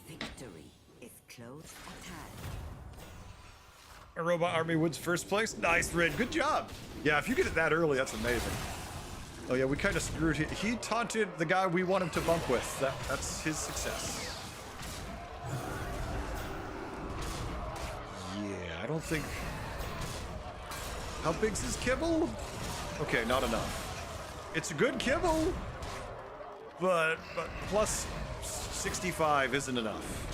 Victory is close at hand. A robot army wins first place. Nice, Red. Good job. Yeah, if you get it that early, that's amazing. Oh yeah, we kind of screwed him. He taunted the guy we want him to bump with. That's his success. Yeah, I don't think... How big's his kibble? Okay, not enough. It's a good kibble, but plus 65 isn't enough.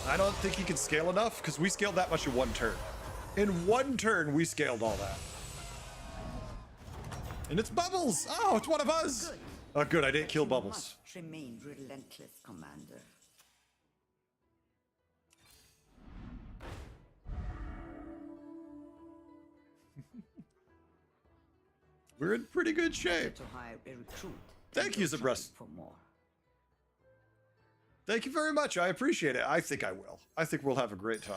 I don't think he can scale enough, because we scaled that much in one turn. In one turn, we scaled all that. And it's Bubbles! Oh, it's one of us! Good. Oh, good, I didn't kill You Bubbles. must remain relentless, Commander. We're in pretty good shape. To hire a recruit. Thank and you, go Zabrus. shopping for more. Thank you very much, I appreciate it. I think I will. I think we'll have a great time.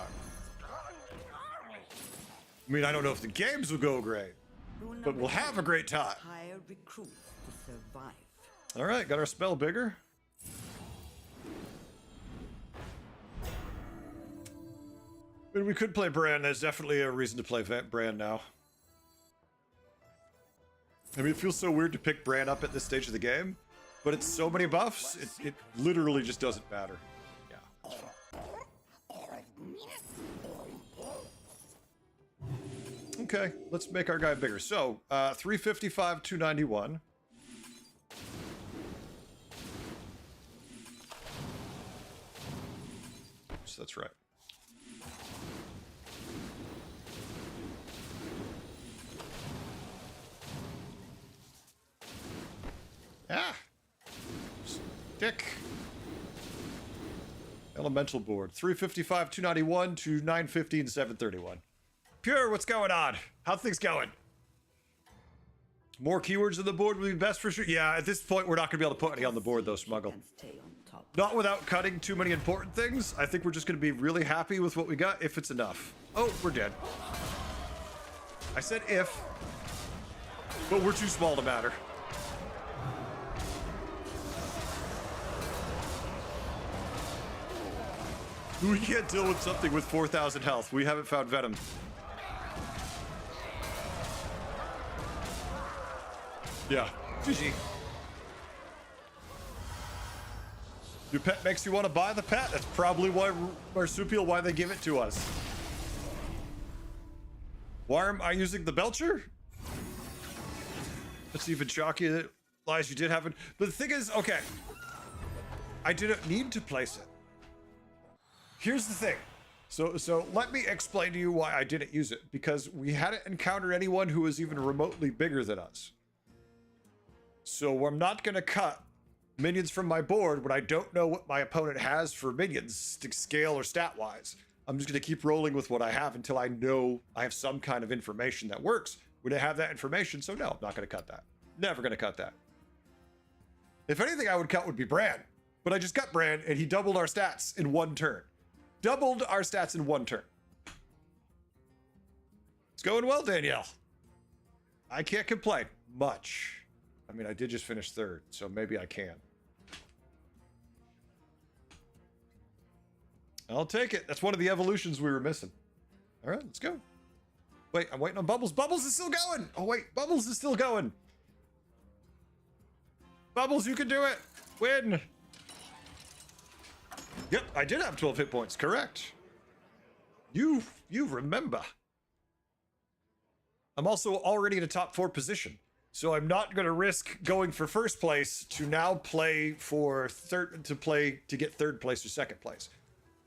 I mean, I don't know if the games will go great, Rule but number we'll have a 10. great time. Hire recruits to survive. All right, got our spell bigger. I mean, we could play Bran. There's definitely a reason to play Bran now. I mean, it feels so weird to pick Bran up at this stage of the game, but it's so many buffs, it literally just doesn't matter. Yeah. That's fine. Okay, let's make our guy bigger. So, 355, 291. So that's right. Ah! Stick. Elemental board. 355, 291 to 950 and 731. Pure, what's going on? How things going? More keywords on the board would be best for sure. Yeah, at this point, we're not going to be able to put any on the board, though, Smuggle. And stay on top. Not without cutting too many important things. I think we're just going to be really happy with what we got, if it's enough. Oh, we're dead. I said if, but we're too small to matter. We can't deal with something with 4,000 health. We haven't found Venom. Yeah. GG. Your pet makes you want to buy the pet. That's probably why Marsupial, why they give it to us. Why am I using the Belcher? That's even shocking that lies you did have it. But the thing is, okay. I didn't need to place it. Here's the thing. So let me explain to you why I didn't use it. Because we hadn't encountered anyone who was even remotely bigger than us. So I'm not going to cut minions from my board when I don't know what my opponent has for minions, scale or stat-wise. I'm just going to keep rolling with what I have until I know I have some kind of information that works. When I have that information, so no, I'm not going to cut that. Never going to cut that. If anything I would cut would be Bran. But I just cut Bran, and he doubled our stats in one turn. Doubled our stats in one turn. It's going well, Danielle. I can't complain much. I mean, I did just finish third, so maybe I can. I'll take it. That's one of the evolutions we were missing. All right, let's go. Wait, I'm waiting on Bubbles. Bubbles is still going. Oh, wait, Bubbles is still going. Bubbles, you can do it. Win. Yep, I did have 12 hit points. Correct. You remember. I'm also already in a top 4 position. So I'm not going to risk going for first place to now play for to get third place or second place.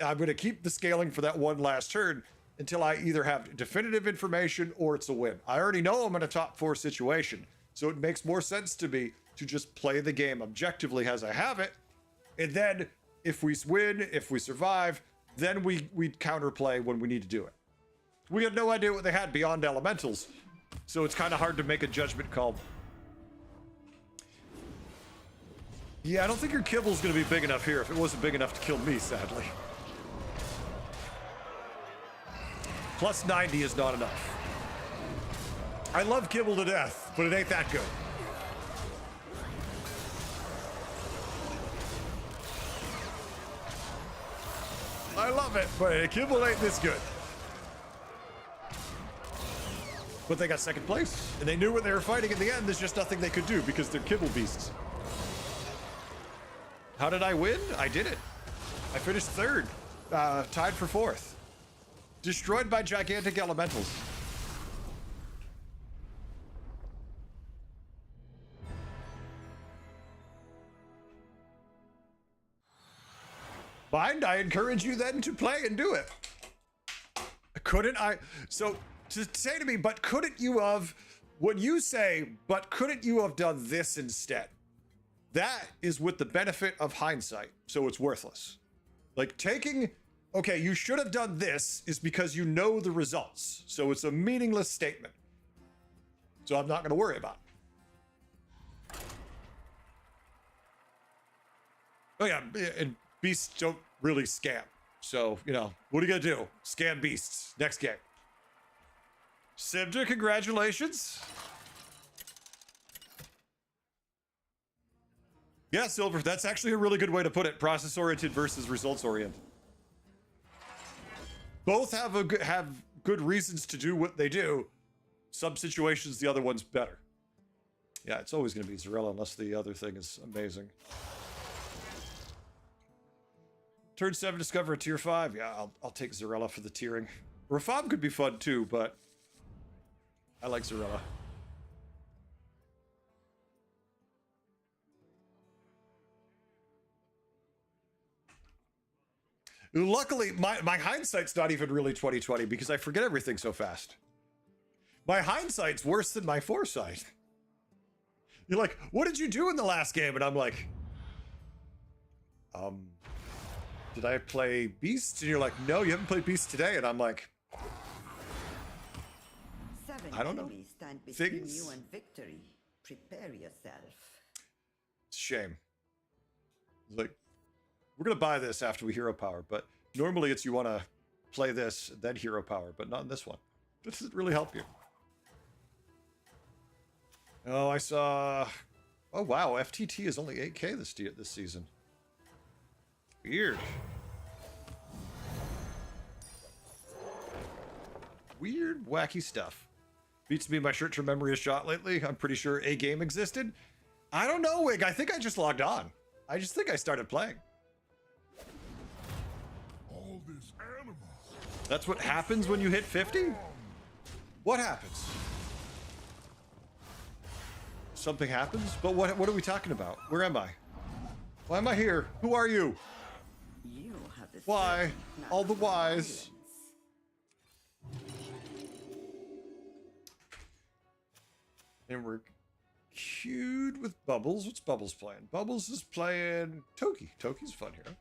I'm going to keep the scaling for that one last turn until I either have definitive information or it's a win. I already know I'm in a top 4 situation, so it makes more sense to me to just play the game objectively as I have it. And then if we win, if we survive, then we counterplay when we need to do it. We had no idea what they had beyond elementals. So it's kind of hard to make a judgment call. Yeah, I don't think your kibble's going to be big enough here if it wasn't big enough to kill me, sadly. Plus 90 is not enough. I love kibble to death, but it ain't that good. I love it, but kibble ain't this good. But they got second place, and they knew what they were fighting in the end. There's just nothing they could do because they're kibble beasts. How did I win? I did it. I finished third, tied for fourth. Destroyed by gigantic elementals. Fine, I encourage you then to play and do it. Couldn't I? So to say to me, but couldn't you have, when you say, but couldn't you have done this instead? That is with the benefit of hindsight, so it's worthless. Like taking, okay, you should have done this is because you know the results. So it's a meaningless statement. So I'm not going to worry about it. Oh yeah, and beasts don't really scam. So, you know, what are you going to do? Scam beasts. Next game. Sibda, congratulations. Yeah, Silver, that's actually a really good way to put it. Process-oriented versus results-oriented. Both have good reasons to do what they do. Some situations, the other one's better. Yeah, it's always going to be Zarella unless the other thing is amazing. Turn 7, discover a tier 5. Yeah, I'll take Zarella for the tiering. Rafam could be fun too, but I like Zarella. Luckily, my hindsight's not even really 2020 because I forget everything so fast. My hindsight's worse than my foresight. You're like, what did you do in the last game? And I'm like, did I play Beast? And you're like, no, you haven't played Beast today. And I'm like, 7 I don't know. enemies stand between Things? you and victory. Prepare yourself. it's a shame. Like, we're going to buy this after we hero power, but normally it's you want to play this, then hero power, but not in this one. This doesn't really help you. Oh, I saw... Oh, wow. FTT is only 8K this season. Weird. Weird, wacky stuff. Beats me my short-term memory is shot lately. I'm pretty sure a game existed. I don't know, Wig. I think I just logged on. I just think I started playing. All this animal. That's what happens when you hit 50? What happens? Something happens? But what are we talking about? Where am I? Why am I here? Who are you? You have the Why? strength, All the not whys. violence. And we're queued with Bubbles. What's Bubbles playing? Bubbles is playing Toki. Toki's fun here.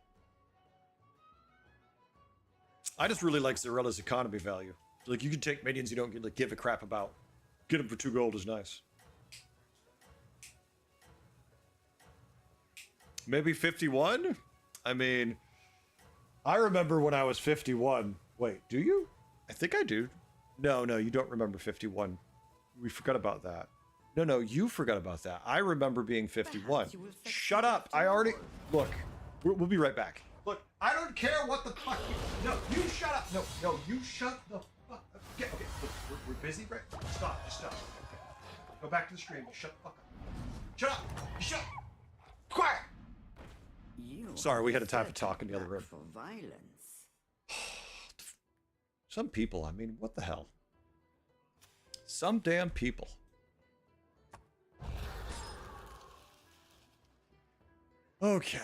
I just really like Zarella's economy value. Like, you can take minions you don't give a crap about. Get them for 2 gold is nice. Maybe 51? I mean, I remember when I was 51. Wait, do you? I think I do. No, you don't remember 51. We forgot about that. No, you forgot about that. I remember being 51. Perhaps you will succeed Shut up. after I already... all. Look, we'll be right back. Look, I don't care what the fuck you... No, you shut up. No, you shut the fuck up. Okay, look, we're busy, right? Stop, just stop. Okay. Go back to the stream. Shut the fuck up. Shut up. Shut up. Quiet. You Sorry, have we the had a time to certain talk in the other knack room. For violence. Some people, I mean, what the hell? Some damn people. Okay.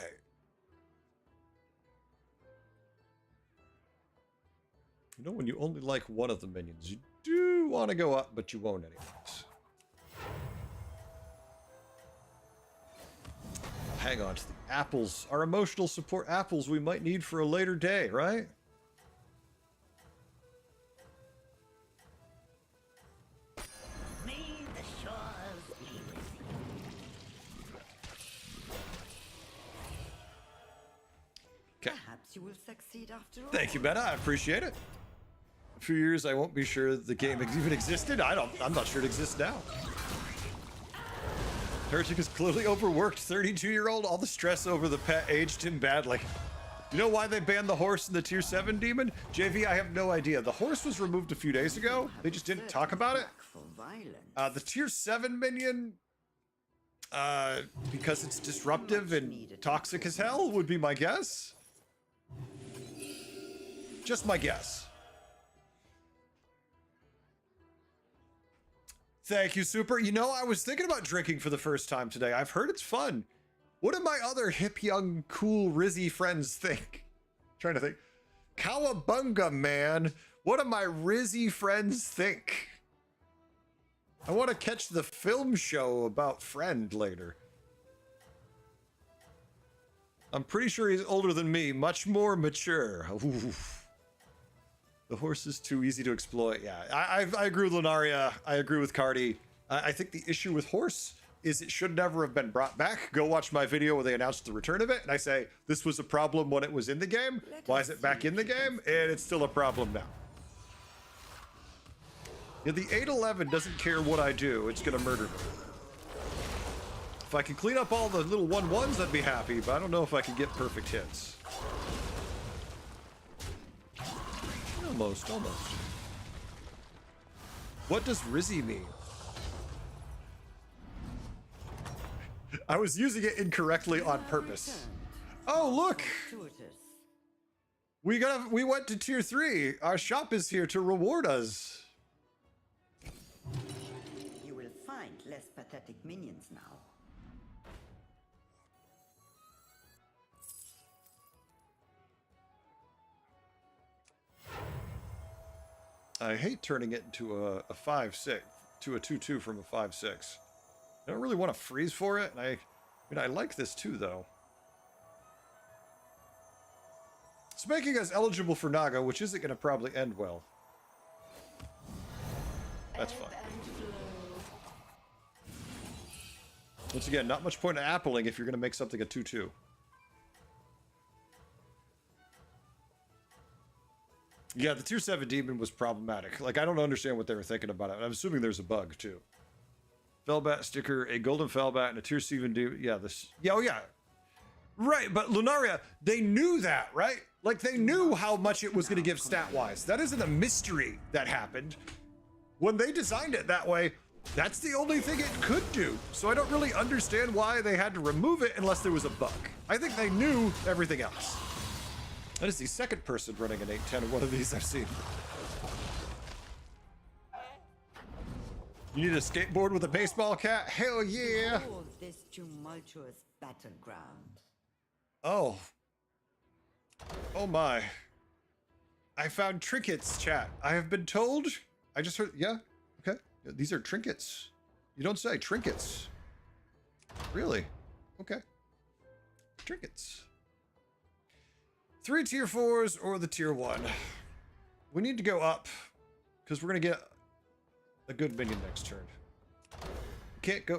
You know, when you only like one of the minions, you do want to go up, but you won't anyways. Hang on to the apples. Our emotional support apples we might need for a later day, right? May the shores be with you. Okay. Perhaps you will succeed after all. Thank you, Meta. I appreciate it. A few years, I won't be sure the game even existed. I'm not sure it exists now. Heretic is clearly overworked. 32-year-old. All the stress over the pet aged him badly. You know why they banned the horse in the tier 7 demon? JV, I have no idea. The horse was removed a few days ago. They just didn't talk about it. For violence. The tier 7 minion, because it's disruptive and toxic as hell, would be my guess. Just my guess. Thank you, Super. You know, I was thinking about drinking for the first time today. I've heard it's fun. What do my other hip, young, cool, Rizzy friends think? Trying to think. Cowabunga, man. What do my Rizzy friends think? I want to catch the film show about Friend later. I'm pretty sure he's older than me, much more mature. Oof. The horse is too easy to exploit. Yeah, I agree with Lunaria. I agree with Cardi. I think the issue with horse is it should never have been brought back. Go watch my video where they announced the return of it, and I say this was a problem when it was in the game. Why is it back in the game? And it's still a problem now. Yeah, the 811 doesn't care what I do. It's gonna murder me. If I can clean up all the little 1-1s, I'd be happy, but I don't know if I can get perfect hits. Almost, almost. What does Rizzy mean? I was using it incorrectly on purpose. Oh, look! Tutors. We went to tier 3. Our shop is here to reward us. You will find less pathetic minions now. I hate turning it into a 5-6 to a 2-2 from a 5-6. I don't really want to freeze for it, and I like this too, though. It's making us eligible for Naga, which isn't going to probably end well. That's fine. Once again, not much point in appling if you're going to make something a 2-2. Yeah, the tier 7 demon was problematic. Like, I don't understand what they were thinking about it. I'm assuming there's a bug, too. Felbat sticker, a golden Felbat, and a tier 7 demon. Yeah, this... Yeah, oh, yeah. Right, but Lunaria, they knew that, right? Like, they knew how much it was going to give stat-wise. That isn't a mystery that happened. When they designed it that way, that's the only thing it could do. So I don't really understand why they had to remove it unless there was a bug. I think they knew everything else. That is the second person running an 8-10 of one of these I've seen. You need a skateboard with a baseball cap? Hell yeah! Behold this tumultuous battleground. Oh. Oh my. I found trinkets, chat. I have been told. I just heard. Yeah. Okay. These are trinkets. You don't say trinkets. Really? Okay. Trinkets. 3 tier 4s or the tier 1. We need to go up because we're going to get a good minion next turn.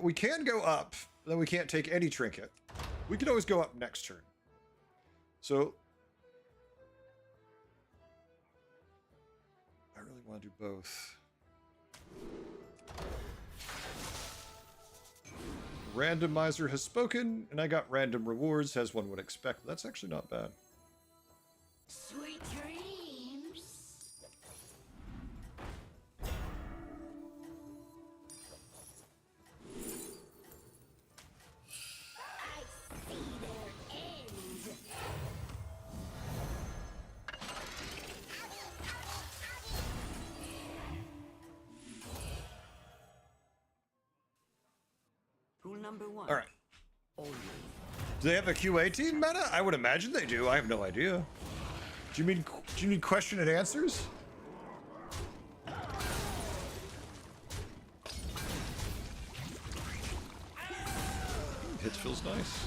We can go up, but then we can't take any trinket. We can always go up next turn. So I really want to do both. Randomizer has spoken, and I got random rewards, as one would expect. That's actually not bad. Sweet dreams. Rule number 1. All right. Always. Do they have a Q18 meta? I would imagine they do. I have no idea. Do you need question and answers? Hits feels nice.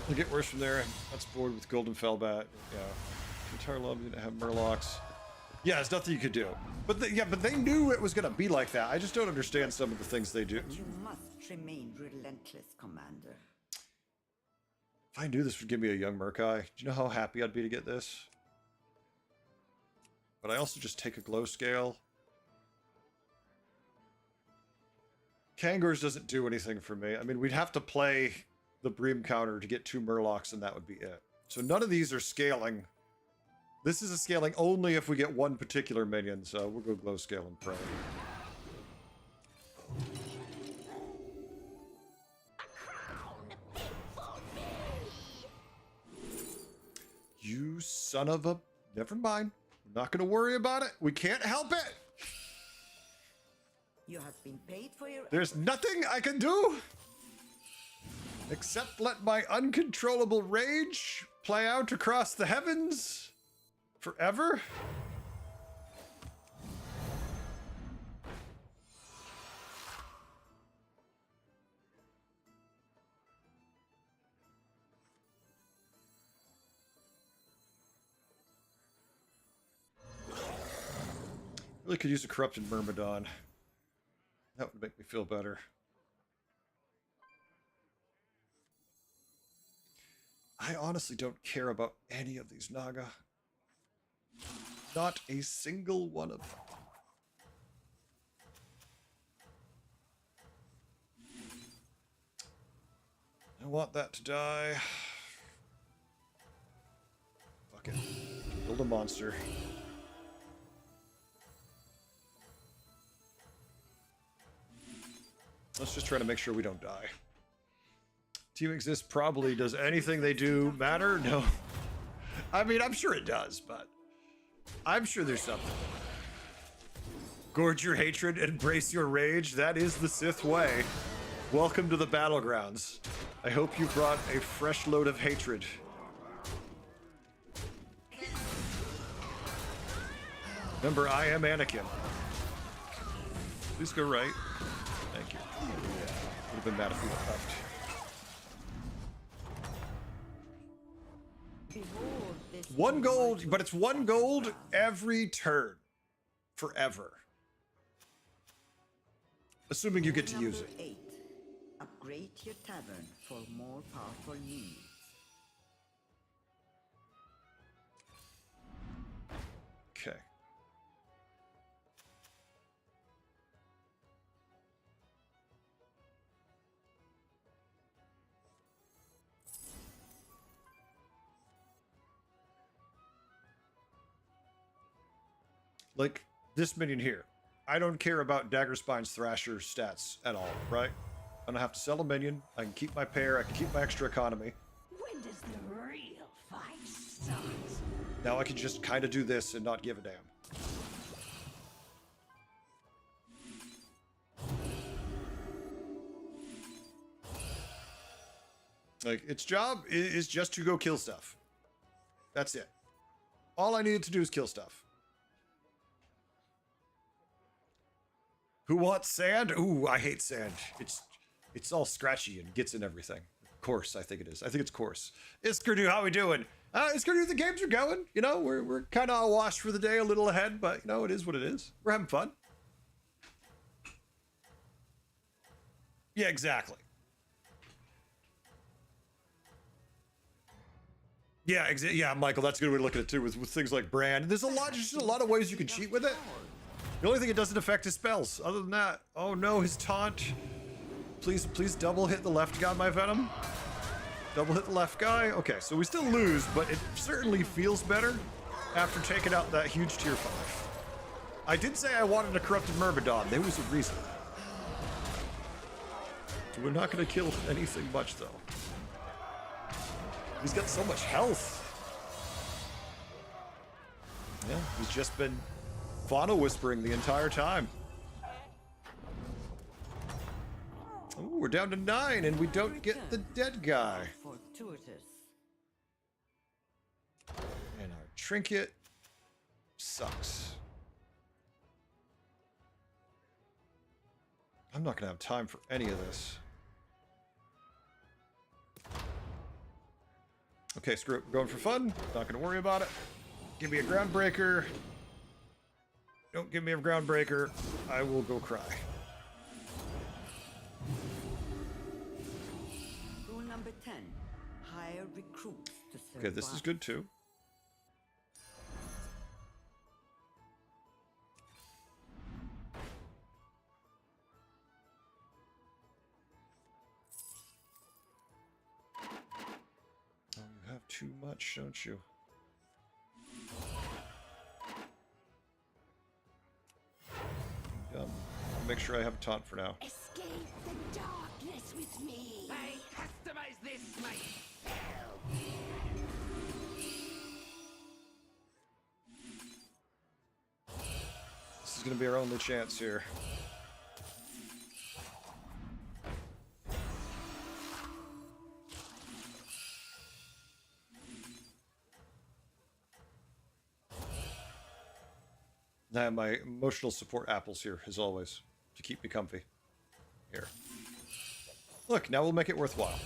It'll get worse from there. That's bored with Golden Felbat. Yeah. Entire lobby to have Murlocs. Yeah, there's nothing you could do. But but they knew it was gonna be like that. I just don't understand some of the things they do. You must remain relentless, Commander. If I knew this would give me a young Murkai, do you know how happy I'd be to get this? But I also just take a glow scale. Kangors doesn't do anything for me. I mean, we'd have to play the Bream counter to get 2 Murlocs, and that would be it. So none of these are scaling. This is a scaling only if we get one particular minion, so we'll go glow scale and pray. You son of a... Never mind. We're not going to worry about it. We can't help it. You have been paid for your... There's nothing I can do except let my uncontrollable rage play out across the heavens forever. Really could use a corrupted Myrmidon. That would make me feel better. I honestly don't care about any of these Naga. Not a single one of them. I want that to die. Fuck it. Build a monster. Let's just try to make sure we don't die. Team Exist probably does anything they do matter? No. I mean, I'm sure it does, but I'm sure there's something. Gorge your hatred, embrace your rage. That is the Sith way. Welcome to the battlegrounds. I hope you brought a fresh load of hatred. Remember, I am Anakin. Please go right. Thank you. Would have been bad if we went left. Behold this 1 gold, mighty but it's 1 gold every turn. Forever. Assuming you get to use it. Number 8. Upgrade your tavern for more powerful needs. Okay. Like this minion here. I don't care about Daggerspine's Thrasher stats at all, right? I don't have to sell a minion. I can keep my pair. I can keep my extra economy. When does the real fight start? Now I can just kind of do this and not give a damn. Like, its job is just to go kill stuff. That's it. All I needed to do is kill stuff. Who wants sand? Ooh, I hate sand. It's all scratchy and gets in everything. Coarse, I think it is. I think it's coarse. Iskardu, how we doing? Iskardu, the games are going. You know, we're kind of washed for the day, a little ahead, but you know, it is what it is. We're having fun. Yeah, exactly. Yeah, yeah, Michael, that's a good way to look at it too, with things like brand. There's just a lot of ways you can cheat with it. The only thing it doesn't affect his spells. Other than that, oh no, his taunt. Please double hit the left guy, my Venom. Double hit the left guy. Okay, so we still lose, but it certainly feels better after taking out that huge tier 5. I did say I wanted a corrupted Myrmidon. There was a reason. So we're not going to kill anything much, though. He's got so much health. Yeah, he's just been fauna whispering the entire time. Ooh, we're down to 9 and we don't get the dead guy. Fortuitous. And our trinket sucks. I'm not gonna have time for any of this. Okay, screw it. We're going for fun. Not gonna worry about it. Give me a groundbreaker. Don't give me a groundbreaker. I will go cry. Rule number 10. Hire recruits to serve. Okay, this is good too. Oh, you have too much, don't you? I'll make sure I have a taunt for now. Escape the darkness with me. I customize this myself. This is gonna be our only chance here. I have my emotional support apples here, as always, to keep me comfy. Here. Look, now we'll make it worthwhile.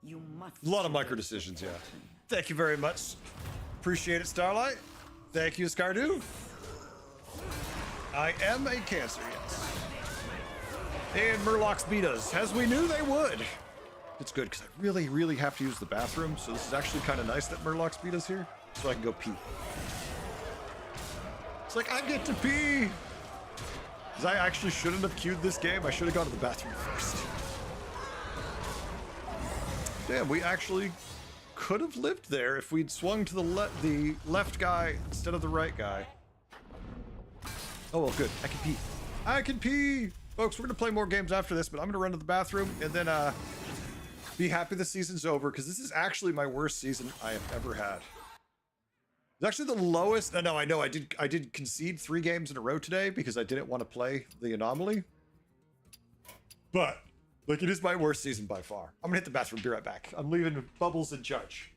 You must. A lot of micro decisions, yeah. Thank you very much. Appreciate it, Starlight. Thank you, Skardu. I am a Cancer, yes. And Murlocs beat us, as we knew they would. It's good, because I really, really have to use the bathroom, so this is actually kind of nice that Murlocs beat us here, so I can go pee. It's like, I get to pee! Because I actually shouldn't have queued this game. I should have gone to the bathroom first. Damn, we actually could have lived there if we'd swung to the left guy instead of the right guy. Oh, well, good. I can pee. I can pee! Folks, we're going to play more games after this, but I'm going to run to the bathroom and then be happy the season's over, because this is actually my worst season I have ever had. It's actually the lowest. No, I know. I did concede 3 games in a row today because I didn't want to play the anomaly. But, like, it is my worst season by far. I'm going to hit the bathroom. Be right back. I'm leaving Bubbles in charge.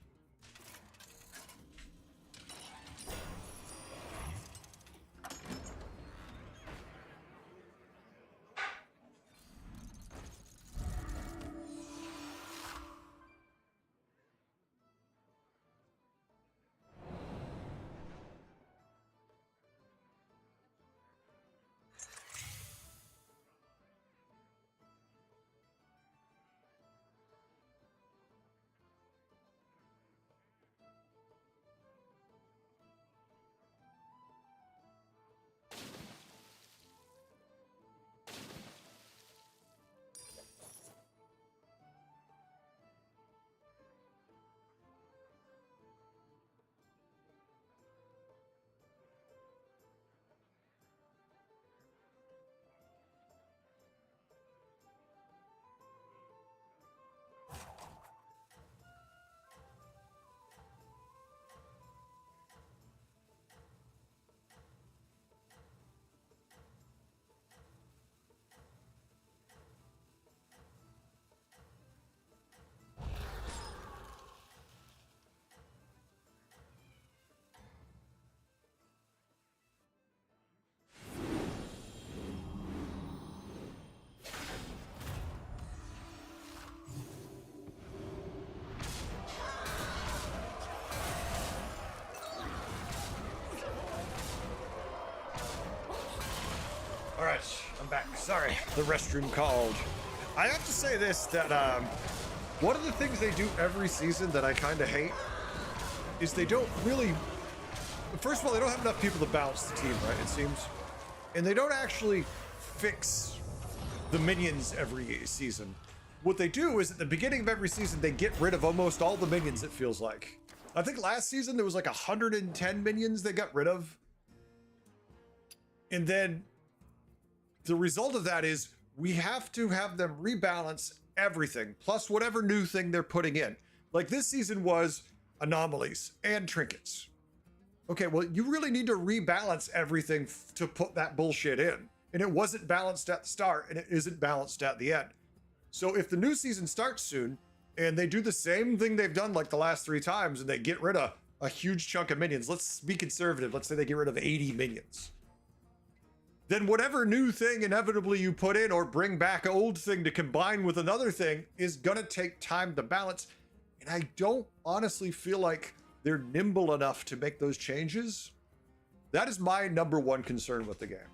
All right, I'm back. Sorry, the restroom called. I have to say this, that one of the things they do every season that I kind of hate is they don't really... First of all, they don't have enough people to balance the team, right, it seems. And they don't actually fix the minions every season. What they do is at the beginning of every season, they get rid of almost all the minions, it feels like. I think last season there was like 110 minions they got rid of. And then the result of that is we have to have them rebalance everything, plus whatever new thing they're putting in. Like this season was anomalies and trinkets. Okay, well, you really need to rebalance everything to put that bullshit in. And it wasn't balanced at the start, and it isn't balanced at the end. So if the new season starts soon, and they do the same thing they've done like the last 3 times, and they get rid of a huge chunk of minions, let's be conservative, let's say they get rid of 80 minions. Then whatever new thing inevitably you put in or bring back an old thing to combine with another thing is gonna take time to balance. And I don't honestly feel like they're nimble enough to make those changes. That is my #1 concern with the game.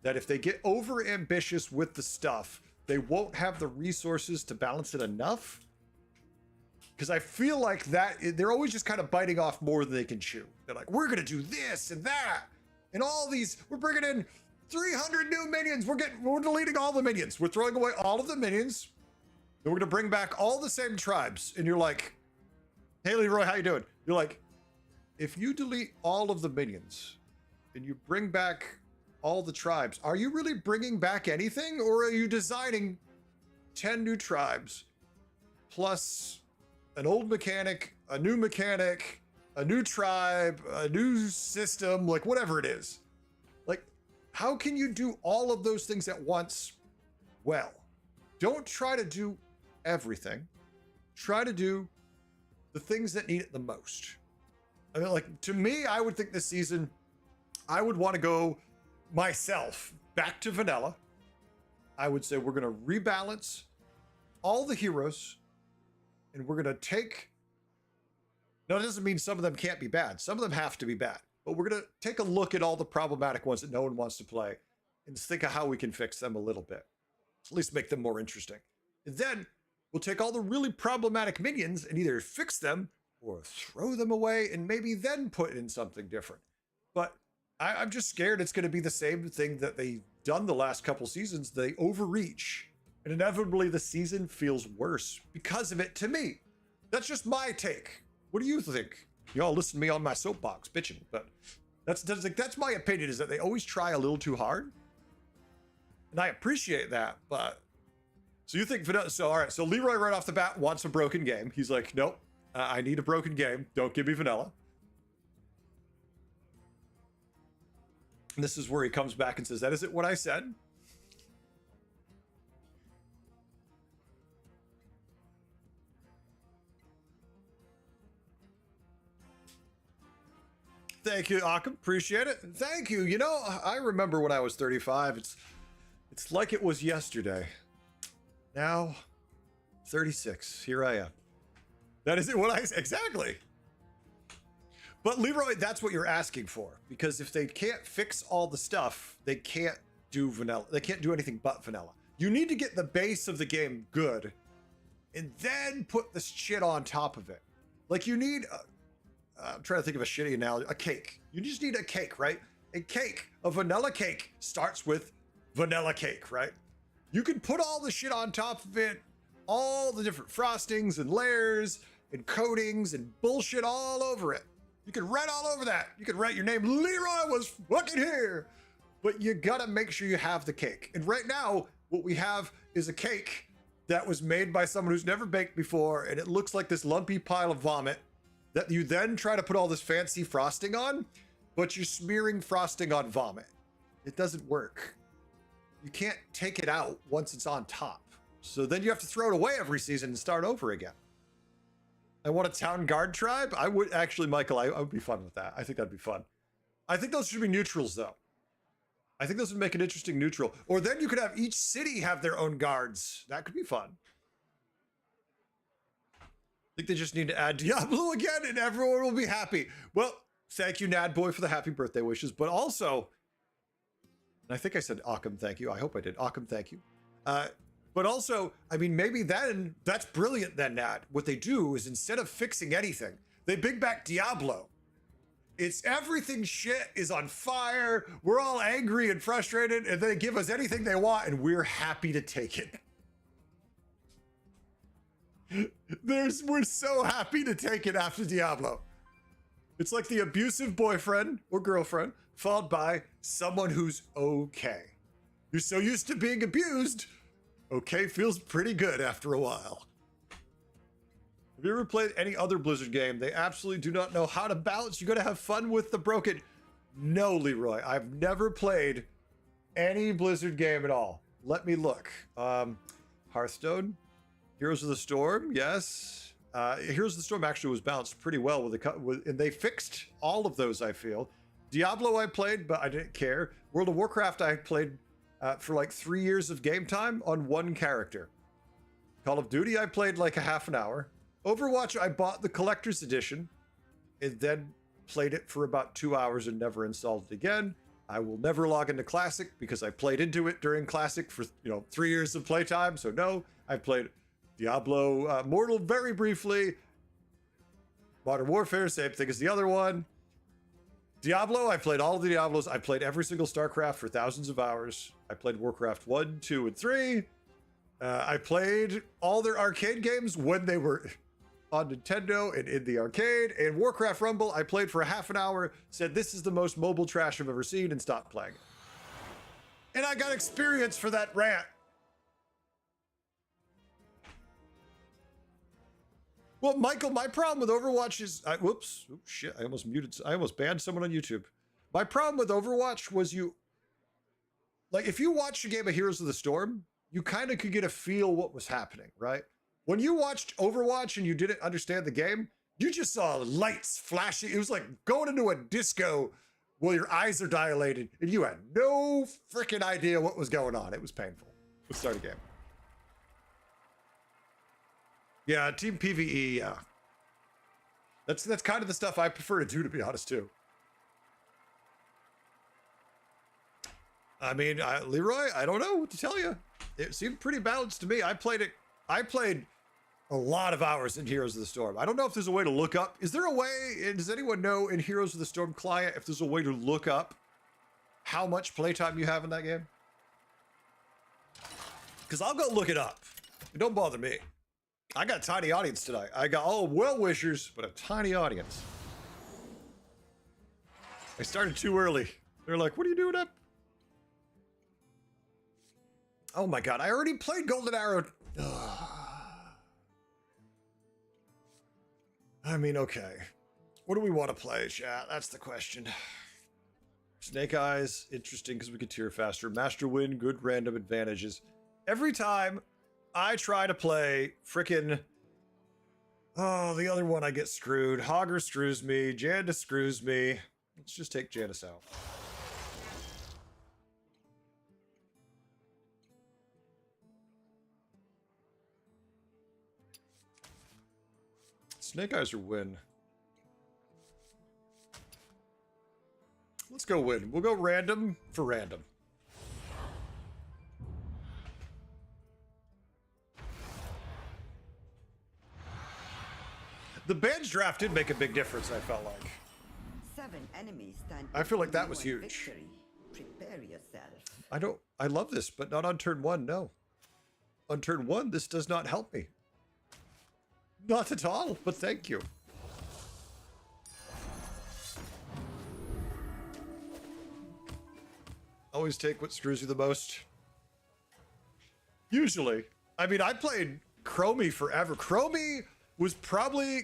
That if they get over ambitious with the stuff, they won't have the resources to balance it enough. Because I feel like that they're always just kind of biting off more than they can chew. They're like, we're gonna do this and that, and all these, we're bringing in 300 new minions. We're deleting all the minions. We're throwing away all of the minions. Then we're gonna bring back all the same tribes. And you're like, hey Leroy, how you doing? You're like, if you delete all of the minions and you bring back all the tribes, are you really bringing back anything? Or are you designing 10 new tribes plus an old mechanic, a new tribe, a new system, like whatever it is? Like, how can you do all of those things at once? Well, don't try to do everything. Try to do the things that need it the most. I mean, like, to me, I would think this season, I would want to go myself back to vanilla. I would say we're going to rebalance all the heroes, and we're going to take... Now, it doesn't mean some of them can't be bad. Some of them have to be bad. But we're going to take a look at all the problematic ones that no one wants to play and think of how we can fix them a little bit. At least make them more interesting. And then we'll take all the really problematic minions and either fix them or throw them away and maybe then put in something different. But I'm just scared it's going to be the same thing that they've done the last couple seasons. They overreach, and inevitably the season feels worse because of it to me. That's just my take. What do you think? Y'all listen to me on my soapbox bitching, but That's my opinion, is that they always try a little too hard. And I appreciate that, but so you think vanilla? So all right, so Leroy right off the bat wants a broken game. He's like, nope, I need a broken game. Don't give me vanilla. And this is where he comes back and says, that isn't what I said. Thank you, Occam. Appreciate it. Thank you. You know, I remember when I was 35. It's like it was yesterday. Now, 36. Here I am. That isn't what I said. Exactly. But Leroy, that's what you're asking for. Because if they can't fix all the stuff, they can't do vanilla. They can't do anything but vanilla. You need to get the base of the game good and then put the shit on top of it. Like you need... I'm trying to think of a shitty analogy. A cake. You just need a cake, right? A cake, a vanilla cake starts with vanilla cake, right? You can put all the shit on top of it, all the different frostings and layers and coatings and bullshit all over it. You can write all over that. You can write your name, Leroy was fucking here. But you gotta make sure you have the cake. And right now, what we have is a cake that was made by someone who's never baked before, and it looks like this lumpy pile of vomit that you then try to put all this fancy frosting on, but you're smearing frosting on vomit. It doesn't work. You can't take it out once it's on top. So then you have to throw it away every season and start over again. I want a town guard tribe? I would actually, Michael, I would be fun with that. I think that'd be fun. I think those should be neutrals though. I think those would make an interesting neutral. Or then you could have each city have their own guards. That could be fun. I think they just need to add Diablo again and everyone will be happy. Well, thank you, Nad Boy, for the happy birthday wishes. But also, and I think I said Occam, thank you. I hope I did. Occam, thank you. But also, I mean, maybe then that's brilliant then, Nad. What they do is instead of fixing anything, they bring back Diablo. It's everything shit is on fire. We're all angry and frustrated, and they give us anything they want, and we're happy to take it. We're so happy to take it after Diablo. It's like the abusive boyfriend or girlfriend followed by someone who's okay. You're so used to being abused, okay feels pretty good after a while. Have you ever played any other Blizzard game? They absolutely do not know how to balance. You gotta have fun with the broken. No, Leroy, I've never played any Blizzard game at all. Let me look. Hearthstone, Heroes of the Storm, yes. Heroes of the Storm actually was balanced pretty well and they fixed all of those, I feel. Diablo I played, but I didn't care. World of Warcraft I played for like 3 years of game time on one character. Call of Duty I played like a half an hour. Overwatch I bought the collector's edition and then played it for about 2 hours and never installed it again. I will never log into Classic because I played into it during Classic for 3 years of playtime. So no, I played Diablo Immortal very briefly. Modern Warfare, same thing as the other one. Diablo, I played all of the Diablos. I played every single StarCraft for thousands of hours. I played Warcraft 1, 2, and 3. I played all their arcade games when they were on Nintendo and in the arcade. And Warcraft Rumble, I played for a half an hour, said this is the most mobile trash I've ever seen, and stopped playing it. And I got experience for that rant. Well, Michael, my problem with Overwatch is, whoops, shit, I almost banned someone on YouTube. My problem with Overwatch was if you watched a game of Heroes of the Storm, you kind of could get a feel what was happening, right? When you watched Overwatch and you didn't understand the game, you just saw lights flashing. It was like going into a disco while your eyes are dilated and you had no freaking idea what was going on. It was painful. Let's start a game. Yeah, Team PvE, yeah. That's kind of the stuff I prefer to do, to be honest, too. I mean, Leroy, I don't know what to tell you. It seemed pretty balanced to me. I played a lot of hours in Heroes of the Storm. I don't know if there's a way to look up. Is there a way, does anyone know in Heroes of the Storm client if there's a way to look up how much playtime you have in that game? Because I'll go look it up. It don't bother me. I got a tiny audience tonight. I got all well-wishers, but a tiny audience. I started too early. They're like, what are you doing up? Oh my god, I already played Golden Arrow. Ugh. I mean, okay. What do we want to play, chat? That's the question. Snake Eyes, interesting because we could tier faster. Master Wind, good random advantages. Every time I try to play frickin'... Oh, the other one I get screwed. Hogger screws me. Jandis screws me. Let's just take Jandis out. Snake Eyes or Win? Let's go Win. We'll go random for random. The bench draft did make a big difference, I felt like. 7 enemies stand. I feel like that between was you and huge. victory. Prepare yourself. I love this, but not on turn 1, no. On turn 1, this does not help me. Not at all, but thank you. Always take what screws you the most. Usually. I mean, I played Chromie forever. Chromie was probably...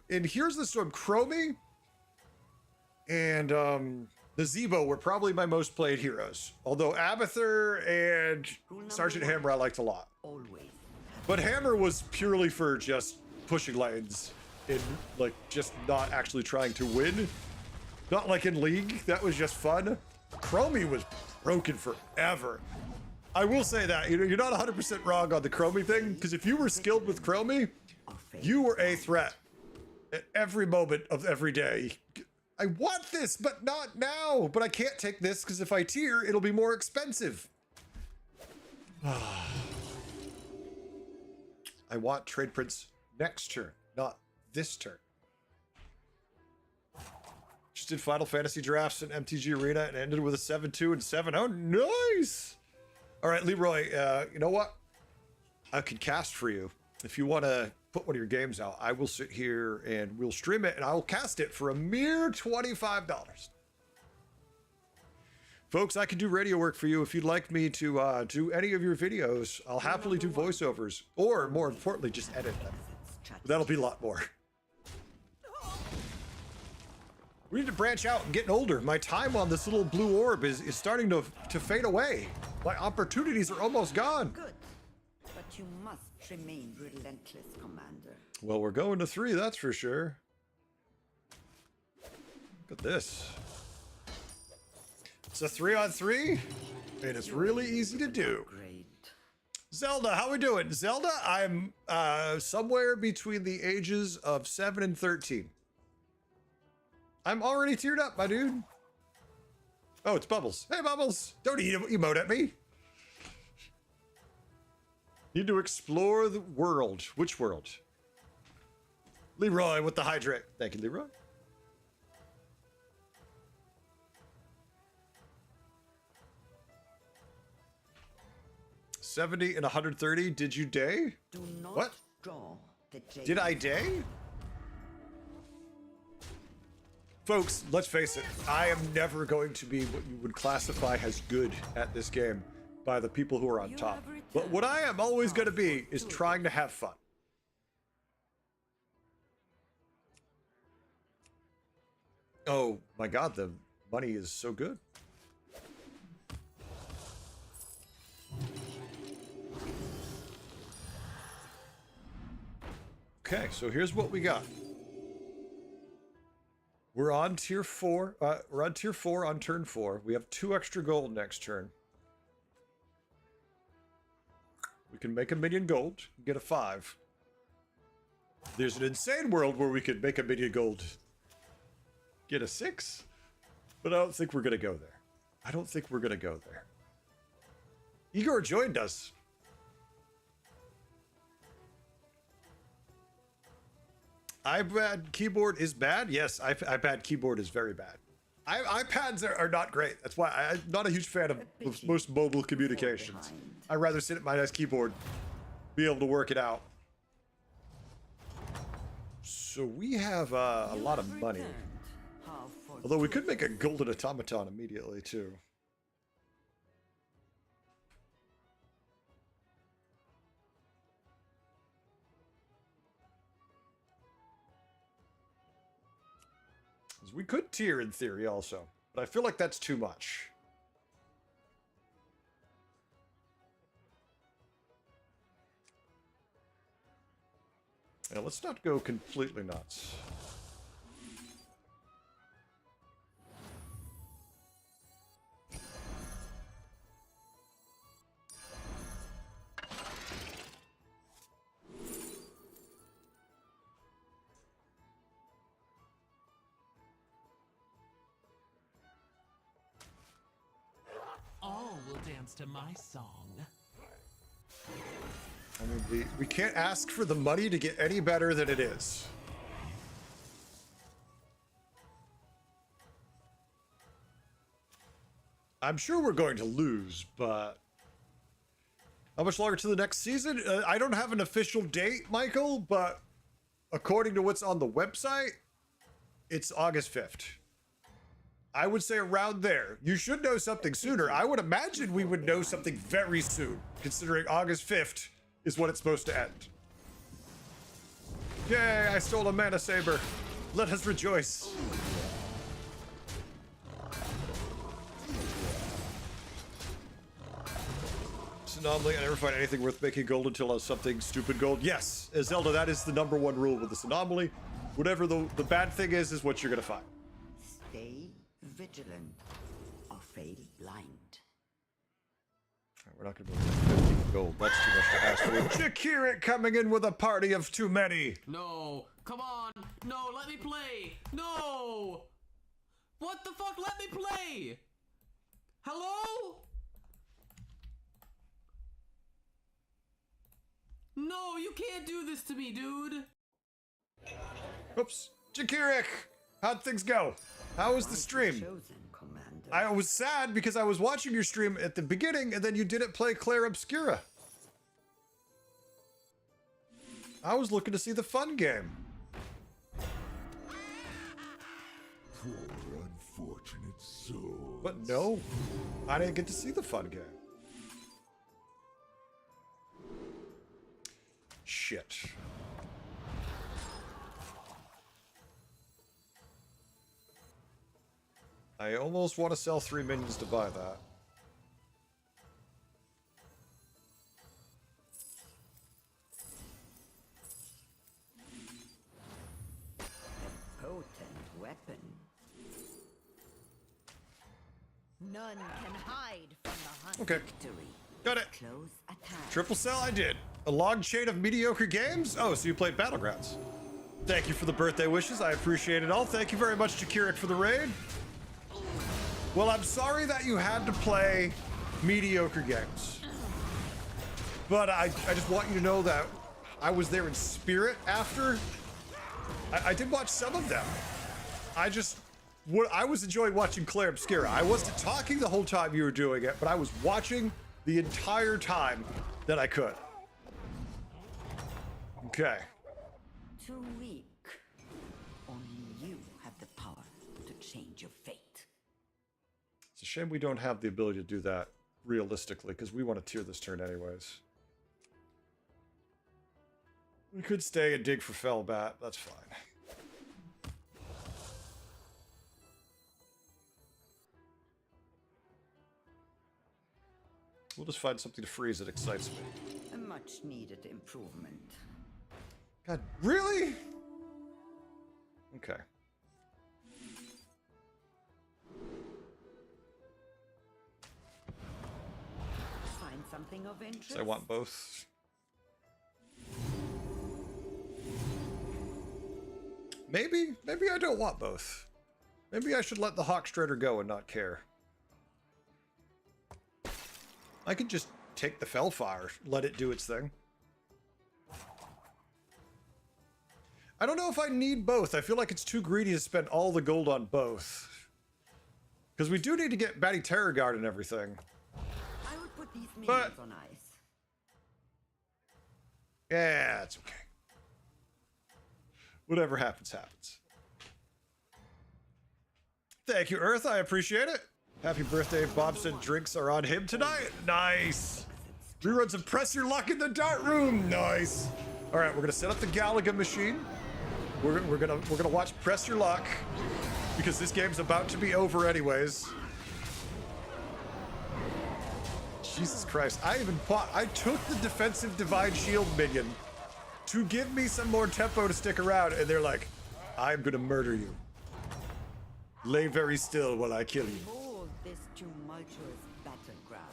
and here's the storm. Chromie and the Zebo were probably my most played heroes. Although Abathur and Sergeant Hammer I liked a lot. Always. But Hammer was purely for just pushing lanes and like just not actually trying to win. Not like in League. That was just fun. Chromie was broken forever. I will say that, you know, you're not 100% wrong on the Chromie thing, because if you were skilled with Chromie, you were a threat at every moment of every day. I want this, but not now. But I can't take this because if I tier, it'll be more expensive. I want Trade Prince next turn, not this turn. Just did Final Fantasy drafts in MTG Arena and ended with a 7-2 and 7-0. Nice! All right, Leroy, you know what? I can cast for you. If you want to put one of your games out, I will sit here and we'll stream it and I will cast it for a mere $25. Folks, I can do radio work for you. If you'd like me to do any of your videos, I'll happily do voiceovers, or more importantly, just edit them. But that'll be a lot more. We need to branch out and getting older. My time on this little blue orb is starting to fade away. My opportunities are almost gone. Good. But you must remain relentless, Commander. Well, we're going to 3, that's for sure. Look at this. It's a 3-on-3, and it's really easy to do. Great. Zelda, how we doing? Zelda, I'm somewhere between the ages of 7 and 13. I'm already tiered up, my dude. Oh, it's Bubbles. Hey, Bubbles. Don't emote at me. Need to explore the world. Which world? Leroy with the hydrate. Thank you, Leroy. $70 and 130. Did you day? Do not What? draw the jade. Did I day? Folks, let's face it, I am never going to be what you would classify as good at this game by the people who are on top. But what I am always going to be is trying to have fun. Oh my god, the money is so good. Okay, so here's what we got. We're on tier 4. We're on tier 4 on turn 4. We have 2 extra gold next turn. We can make a minion gold, get a 5. There's an insane world where we could make a minion gold, get a 6. But I don't think we're going to go there. I don't think we're going to go there. Igor joined us. iPad keyboard is bad? Yes, iPad keyboard is very bad. iPads are not great. That's why I'm not a huge fan of most mobile communications. I'd rather sit at my nice keyboard, be able to work it out. So we have a lot of money. How Although we could make a golden automaton immediately, too. We could tier in theory also, but I feel like that's too much. Yeah, let's not go completely nuts. All will dance to my song. I mean, we can't ask for the money to get any better than it is. I'm sure we're going to lose, but how much longer to the next season? I don't have an official date, Michael, but according to what's on the website, it's August 5th. I would say around there. You should know something sooner. I would imagine we would know something very soon, considering August 5th is when it's supposed to end. Yay, I stole a mana saber. Let us rejoice. This anomaly, I never find anything worth making gold until I have something stupid gold. Yes, Zelda, that is the #1 rule with this anomaly. Whatever the bad thing is what you're gonna find. Stay vigilant or fail blind. We're not going to be able to get 50 gold. That's too much to ask for. Jakirik coming in with a party of too many. No, come on. No, let me play. No. What the fuck? Let me play. Hello? No, you can't do this to me, dude. Oops. Jakirik, how'd things go? How was the stream? Chosen, Commander. I was sad because I was watching your stream at the beginning and then you didn't play Claire Obscura. I was looking to see the fun game. Poor unfortunate soul. But no, I didn't get to see the fun game. Shit. I almost want to sell 3 minions to buy that. A potent weapon. None can hide from the hunt. Okay, Victory. got it. Close attack. Triple sell, I did. A long chain of mediocre games? Oh, so you played Battlegrounds. Thank you for the birthday wishes. I appreciate it all. Thank you very much, Jakirik, for the raid. Well, I'm sorry that you had to play mediocre games. But I just want you to know that I was there in spirit after. I did watch some of them. I was enjoying watching Claire Obscura. I wasn't talking the whole time you were doing it, but I was watching the entire time that I could. Okay. Too weak. Only you have the power to change your fate. It's a shame we don't have the ability to do that realistically, because we want to tier this turn anyways. We could stay and dig for Fellbat. That's fine. We'll just find something to freeze that excites me. A much needed improvement. God, really? Okay. Find something of interest. So I want both. Maybe I don't want both. Maybe I should let the Hawkstrider go and not care. I could just take the Fellfire, let it do its thing. I don't know if I need both. I feel like it's too greedy to spend all the gold on both. Because we do need to get Batty Terror Guard and everything. I would put these minions on ice. Yeah, it's okay. Whatever happens, happens. Thank you, Earth. I appreciate it. Happy birthday. Bob said drinks are on him tonight. Nice. Reruns of Press Your Luck in the Dart Room. Nice. All right, we're gonna set up the Galaga machine. We're gonna watch Press Your Luck because this game's about to be over anyways. Jesus Christ! I took the defensive Divine Shield minion to give me some more tempo to stick around, and they're like, "I'm gonna murder you. Lay very still while I kill you." Behold this tumultuous battleground.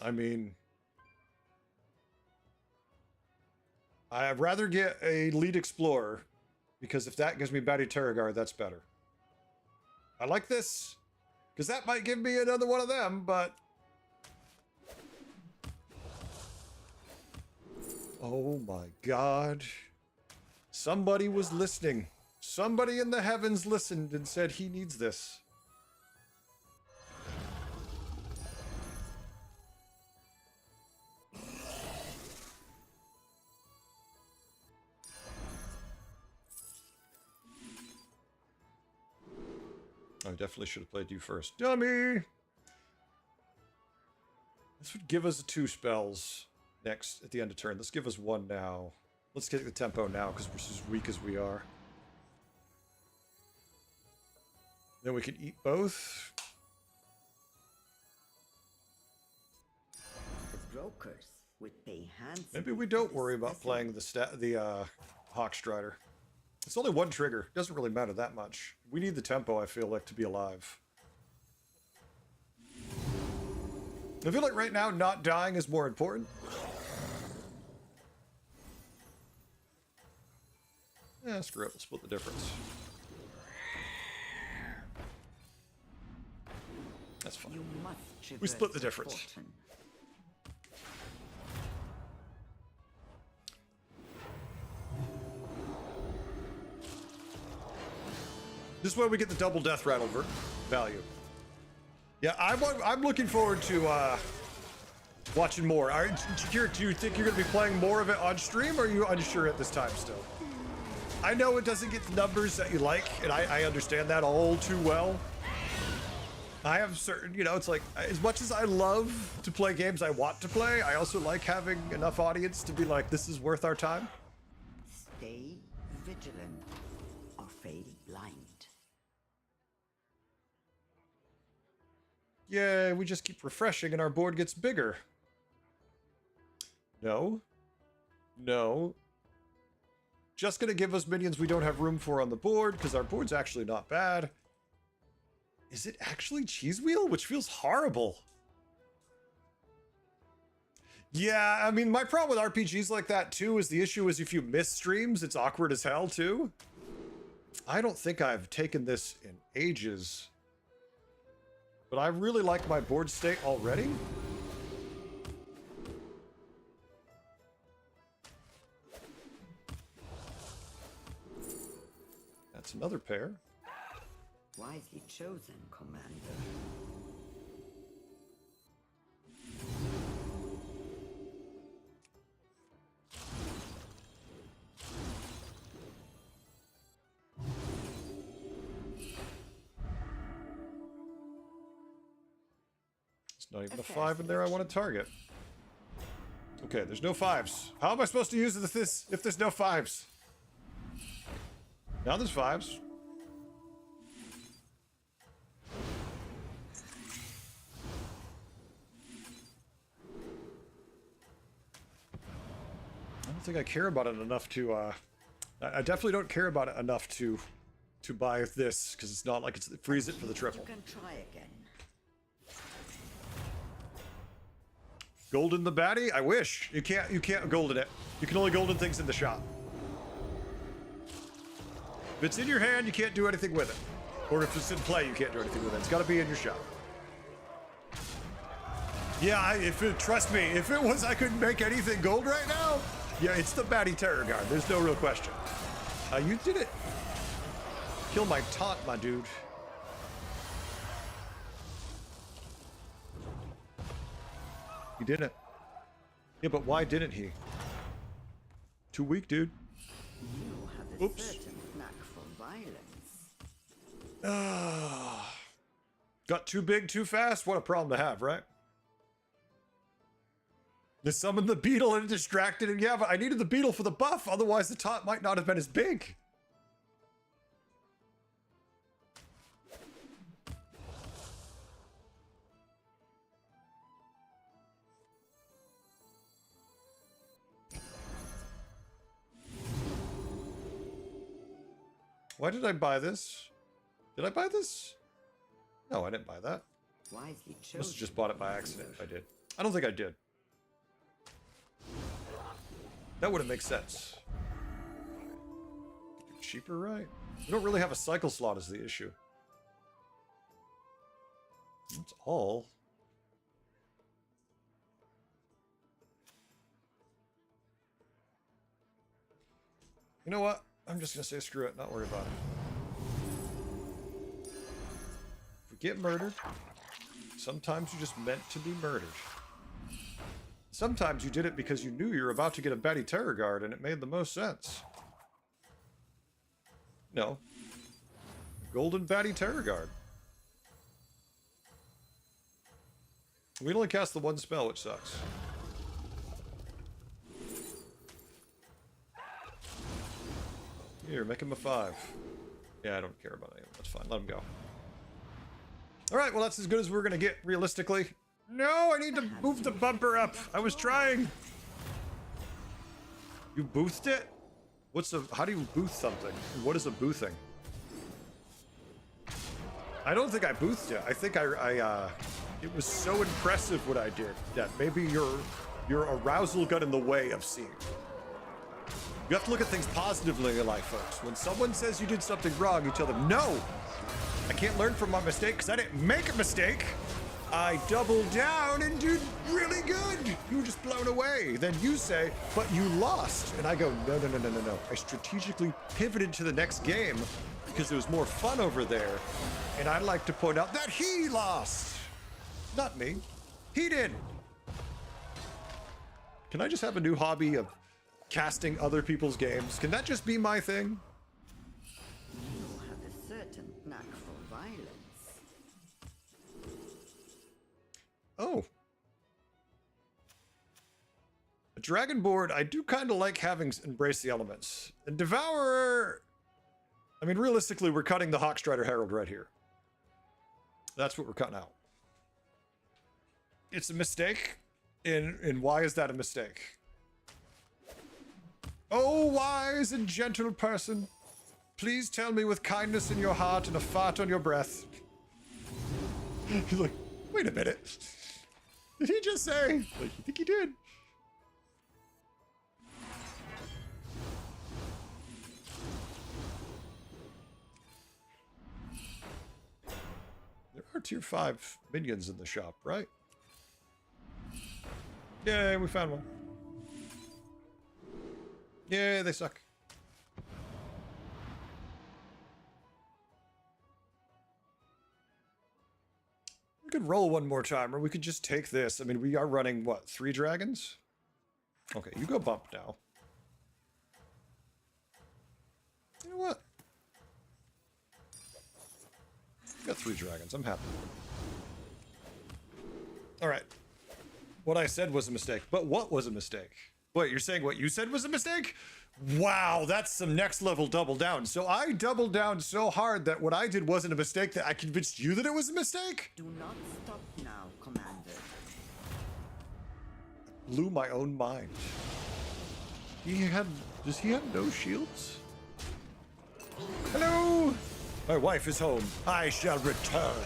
I mean, I'd rather get a lead explorer because if that gives me Batty Terragard, that's better. I like this because that might give me another one of them, but oh my God, somebody was listening. Somebody in the heavens listened and said he needs this. I definitely should have played you first. Dummy! This would give us 2 spells next at the end of turn. Let's give us 1 now. Let's get the tempo now because we're as weak as we are. Then we can eat both. The brokers would pay handsomely. Maybe we don't worry about playing the Hawkstrider. It's only 1 trigger. Doesn't really matter that much. We need the tempo, I feel like, to be alive. I feel like right now, not dying is more important. Yeah, screw it. We'll split the difference. That's fine. You must We split the difference. fortune. This is where we get the double death rattle value. Yeah, I'm looking forward to watching more. Do you think you're going to be playing more of it on stream, or are you unsure at this time still? I know it doesn't get the numbers that you like, and I understand that all too well. I have certain, you know, it's like, as much as I love to play games I want to play, I also like having enough audience to be like, this is worth our time. Stay vigilant or fail blind. Yeah, we just keep refreshing and our board gets bigger. No. No. Just gonna give us minions we don't have room for on the board, because our board's actually not bad. Is it actually Cheese Wheel? Which feels horrible. Yeah, I mean, my problem with RPGs like that, too, is the issue is if you miss streams, it's awkward as hell, too. I don't think I've taken this in ages. But I really like my board state already. That's another pair. Wisely chosen, Commander. It's not even a 5 in there I want to target. Okay, there's no 5s. How am I supposed to use this if there's no 5s? Now there's 5s. I don't think I care about it enough to, I definitely don't care about it enough to buy this, because it's not like it frees it for the triple. You can try again. Golden the baddie? I wish. You can't golden it. You can only golden things in the shop. If it's in your hand, you can't do anything with it. Or if it's in play, you can't do anything with it. It's got to be in your shop. Yeah, trust me, if it was I couldn't make anything gold right now, yeah, it's the Batty Terragard. There's no real question. You did it. Kill my taunt, my dude. He didn't. Yeah, but why didn't he? Too weak, dude. You have a Oops. certain knack for violence. Got too big too fast? What a problem to have, right? They summoned the beetle and distracted him. Yeah, but I needed the beetle for the buff. Otherwise, the top might not have been as big. Why did I buy this? Did I buy this? No, I didn't buy that. Wisely Must chosen. have just bought it by accident if I did. I don't think I did. That wouldn't make sense. Cheaper, right? We don't really have a cycle slot is the issue. That's all. You know what? I'm just gonna say screw it, not worry about it. If we get murdered, sometimes you're just meant to be murdered. Sometimes you did it because you knew you were about to get a Batty Terror Guard and it made the most sense. No. Golden Batty Terror Guard. We only cast the one spell, which sucks. Here, make him a 5. Yeah, I don't care about any of them. That's fine. Let him go. Alright, well, that's as good as we're going to get, realistically. No, I need to move the bumper up. I was trying. You boothed it? What's a... How do you booth something? What is a boothing? I don't think I boothed it. I think it was so impressive what I did that maybe your arousal got in the way of seeing. You have to look at things positively in life, folks. When someone says you did something wrong, you tell them, no, I can't learn from my mistake because I didn't make a mistake. I doubled down and did really good. You were just blown away. Then you say, but you lost. And I go, no. I strategically pivoted to the next game because it was more fun over there. And I'd like to point out that he lost. Not me. He did. Can I just have a new hobby of casting other people's games? Can that just be my thing? You have a certain knack for violence. Oh. A Dragonborn, I do kind of like having Embrace the Elements. And Devourer, I mean, realistically, we're cutting the Hawkstrider Herald right here. That's what we're cutting out. It's a mistake. And why is that a mistake? Oh, wise and gentle person, please tell me with kindness in your heart and a fart on your breath. He's like, wait a minute. Did he just say? Like, you think he did? There are tier 5 minions in the shop, right? Yay, we found one. Yeah, they suck. We could roll one more time, or we could just take this. I mean, we are running, what, 3 dragons? Okay, you go bump now. You know what? We got 3 dragons. I'm happy. All right. What I said was a mistake. But what was a mistake? Wait, you're saying what you said was a mistake? Wow, that's some next level double down. So I doubled down so hard that what I did wasn't a mistake, that I convinced you that it was a mistake? Do not stop now, Commander. Blew my own mind. Does he have no shields? Hello? My wife is home. I shall return.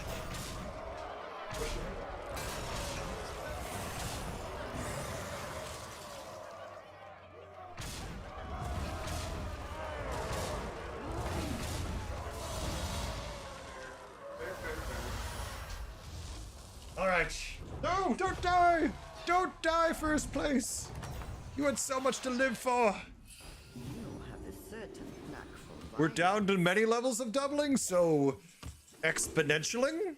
All right. No, don't die. Don't die, first place. You had so much to live for. You have a certain knack for We're violence. down to many levels of doubling, so exponentialing?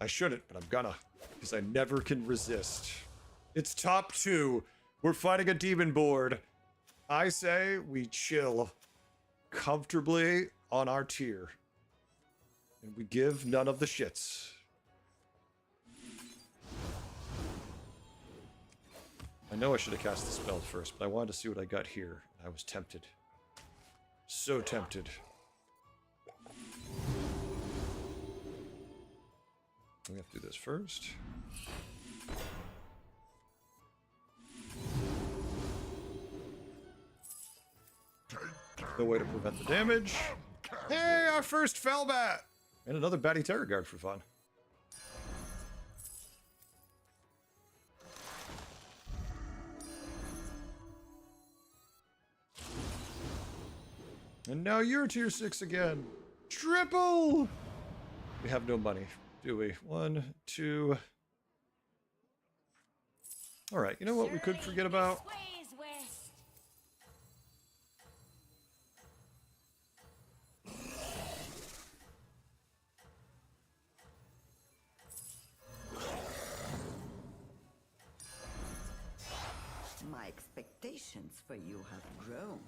I shouldn't, but I'm gonna, because I never can resist. It's top 2. We're fighting a demon board. I say we chill. comfortably on our tier. And we give none of the shits. I know I should have cast the spell first, but I wanted to see what I got here. I was tempted. So tempted. We have to do this first. No way to prevent the damage. Hey, our first Felbat! And another Batty Terror Guard for fun. And now you're tier 6 again. Triple! We have no money, do we? 1, 2. Alright, you know what we could forget about? My expectations for you have grown.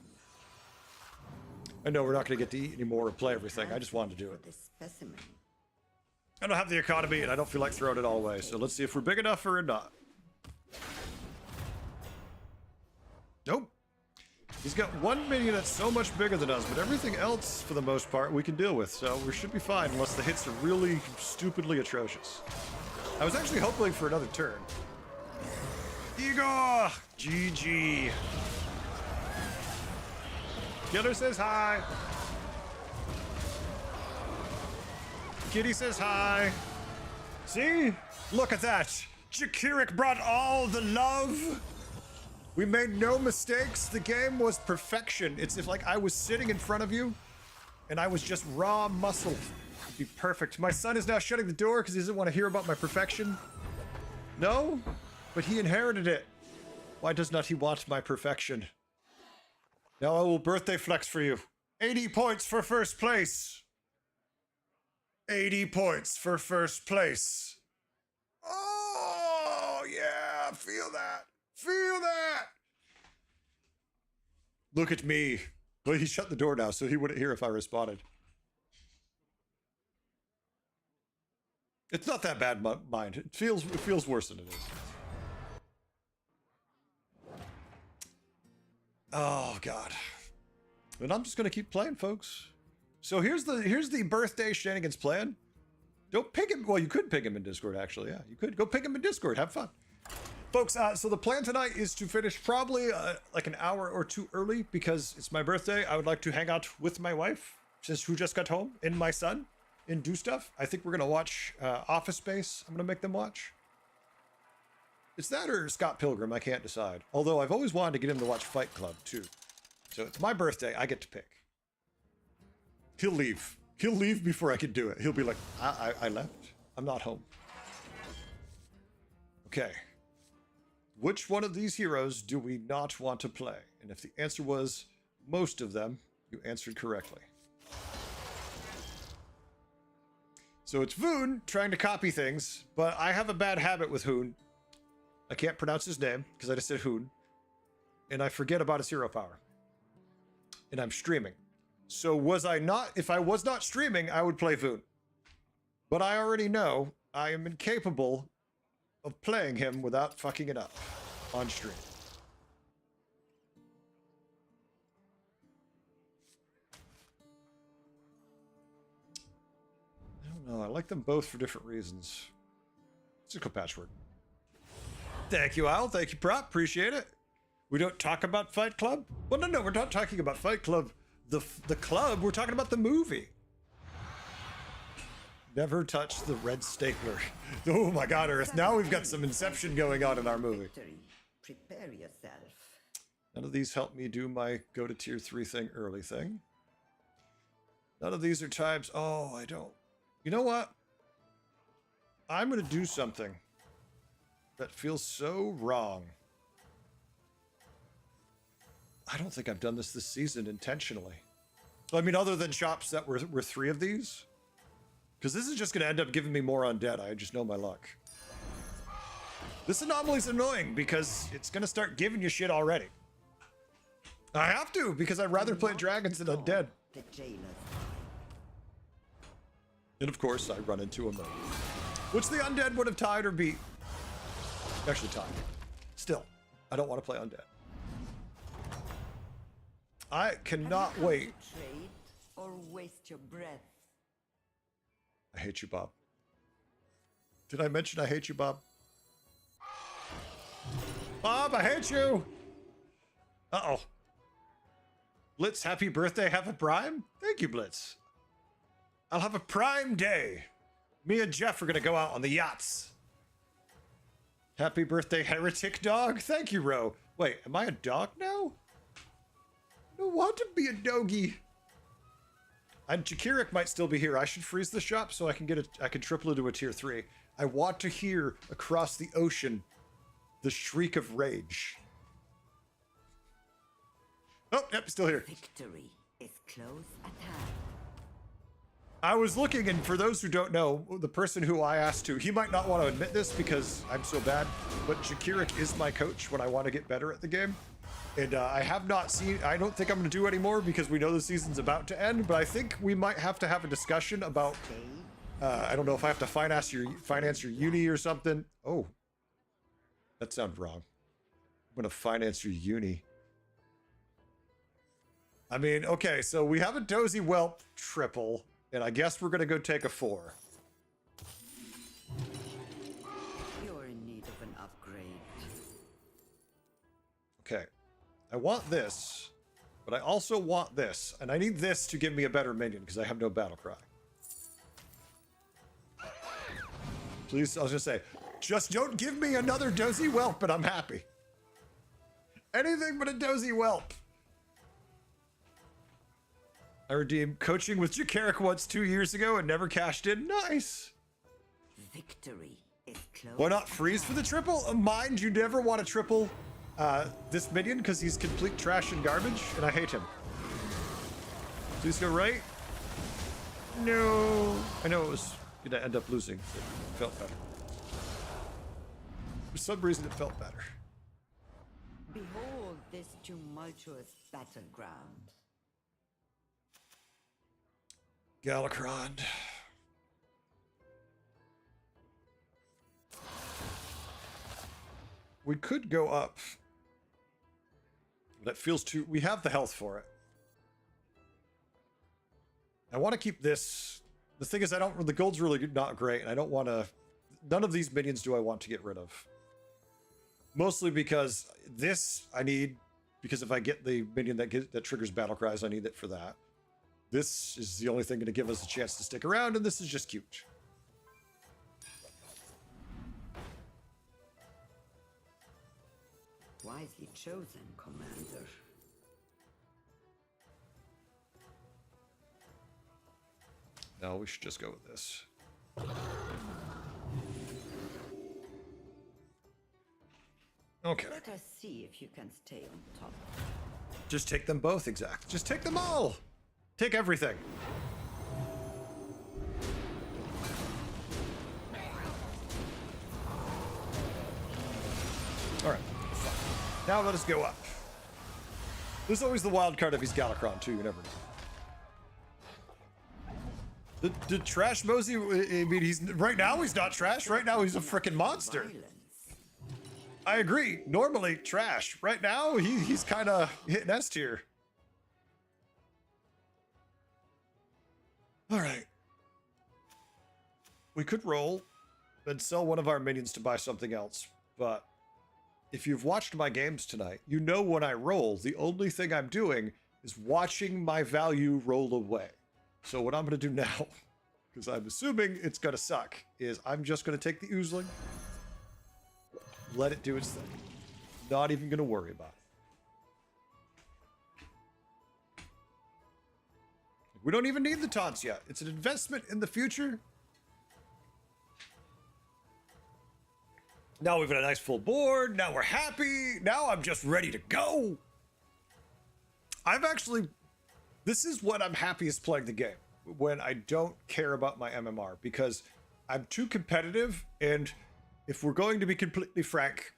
I know we're not going to get to eat anymore or play everything. I just wanted to do it. This specimen. I don't have the economy and I don't feel like throwing it all away. So let's see if we're big enough or not. Nope. He's got one minion that's so much bigger than us, but everything else, for the most part, we can deal with. So we should be fine unless the hits are really stupidly atrocious. I was actually hoping for another turn. Igor! GG. Killer says hi. Kitty says hi. See? Look at that. Jakirik brought all the love. We made no mistakes. The game was perfection. It's if like I was sitting in front of you and I was just raw muscle. It'd be perfect. My son is now shutting the door because he doesn't want to hear about my perfection. No, but he inherited it. Why does not he want my perfection? Now I will birthday flex for you. 80 points for first place. 80 points for first place. Oh, yeah. Feel that. Feel that. Look at me. Well, he shut the door now, so he wouldn't hear if I responded. It's not that bad, mind. It feels worse than it is. Oh God. And I'm just gonna keep playing, folks. So here's the birthday shenanigans plan. Don't pick him. Well, you could pick him in Discord, actually. Yeah, you could go pick him in Discord. Have fun, folks. So the plan tonight is to finish probably like an hour or two early because it's my birthday. I would like to hang out with my wife, who just got home, and my son, and do stuff. I think we're gonna watch Office Space. I'm gonna make them watch. It's that or Scott Pilgrim, I can't decide. Although I've always wanted to get him to watch Fight Club, too. So it's my birthday, I get to pick. He'll leave. He'll leave before I can do it. He'll be like, I left. I'm not home. Okay. Which one of these heroes do we not want to play? And if the answer was most of them, you answered correctly. So it's Voon trying to copy things, but I have a bad habit with Hoon. I can't pronounce his name because I just said Hoon. And I forget about his hero power. And I'm streaming. So if I was not streaming, I would play Voon. But I already know I am incapable of playing him without fucking it up on stream. I don't know. I like them both for different reasons. Let's just go Patchwork. Thank you, Al. Thank you, Prop. Appreciate it. We don't talk about Fight Club? Well, no, we're not talking about Fight Club, the club. We're talking about the movie. Never touch the red stapler. Oh my God, Earth. Now we've got some Inception going on in our movie. Victory. Prepare yourself. None of these help me do my go to tier 3 thing early thing. None of these are types. Oh, I don't. You know what? I'm going to do something that feels so wrong. I don't think I've done this season intentionally. I mean, other than shops that were 3 of these. Because this is just going to end up giving me more undead. I just know my luck. This anomaly's annoying because it's going to start giving you shit already. I have to, because I'd rather play dragons than undead. The jailers. And of course, I run into a million. Which the undead would have tied or beat. Actually tied. Still, I don't want to play undead. I cannot Have you come wait. to trade or waste your breath? I hate you, Bob. Did I mention I hate you, Bob? Bob, I hate you! Uh-oh. Blitz, happy birthday, have a prime? Thank you, Blitz. I'll have a prime day. Me and Jeff are gonna go out on the yachts. Happy birthday, heretic dog. Thank you, Ro. Wait, am I a dog now? I don't want to be a doggy. And Jakirik might still be here. I should freeze the shop so I can I can triple into a tier 3. I want to hear across the ocean the shriek of rage. Oh, yep, still here. Victory is close at hand. I was looking, and for those who don't know, the person who I asked to, he might not want to admit this because I'm so bad, but Jakirik is my coach when I want to get better at the game. And I have not seen, I don't think I'm going to do anymore because we know the season's about to end, but I think we might have to have a discussion about, I don't know if I have to finance your uni or something. Oh, that sounds wrong. I'm going to finance your uni. I mean, okay, so we have a Dozy Whelp triple, and I guess we're going to go take a 4. You're in need of an upgrade. Okay. I want this, but I also want this, and I need this to give me a better minion because I have no battle cry. Please, I was gonna say, just don't give me another Dozy Whelp, and I'm happy. Anything but a Dozy Whelp. I redeemed coaching with Jakirik once 2 years ago and never cashed in. Nice. Victory is close. Why not freeze for the triple? Mind you never want to triple this minion because he's complete trash and garbage, and I hate him. Please go right. No. I know it was going to end up losing. It felt better. For some reason, it felt better. Behold this tumultuous battleground. Galakron. We could go up. That feels too... We have the health for it. I want to keep this... The thing is, the gold's really not great, and I don't want to... None of these minions do I want to get rid of. Mostly because this I need... Because if I get the minion that triggers battle cries, I need it for that. This is the only thing going to give us a chance to stick around, and this is just cute. Wisely chosen, Commander. No, we should just go with this. Okay. Let us see if you can stay on top. Just take them both, exactly. Just take them all! Take everything. Alright. Now let us go up. There's always the wild card if he's Galakron too, you never know. The trash Mosey, I mean, right now he's not trash. Right now he's a freaking monster. Violence. I agree. Normally trash. Right now he's kind of hitting S tier. All right. We could roll and sell one of our minions to buy something else, but if you've watched my games tonight, you know when I roll, the only thing I'm doing is watching my value roll away. So what I'm going to do now, because I'm assuming it's going to suck, is I'm just going to take the Oozling, let it do its thing. Not even going to worry about it. We don't even need the taunts yet. It's an investment in the future. Now we've got a nice full board. Now we're happy. Now I'm just ready to go. This is when I'm happiest playing the game, when I don't care about my MMR, because I'm too competitive, and if we're going to be completely frank,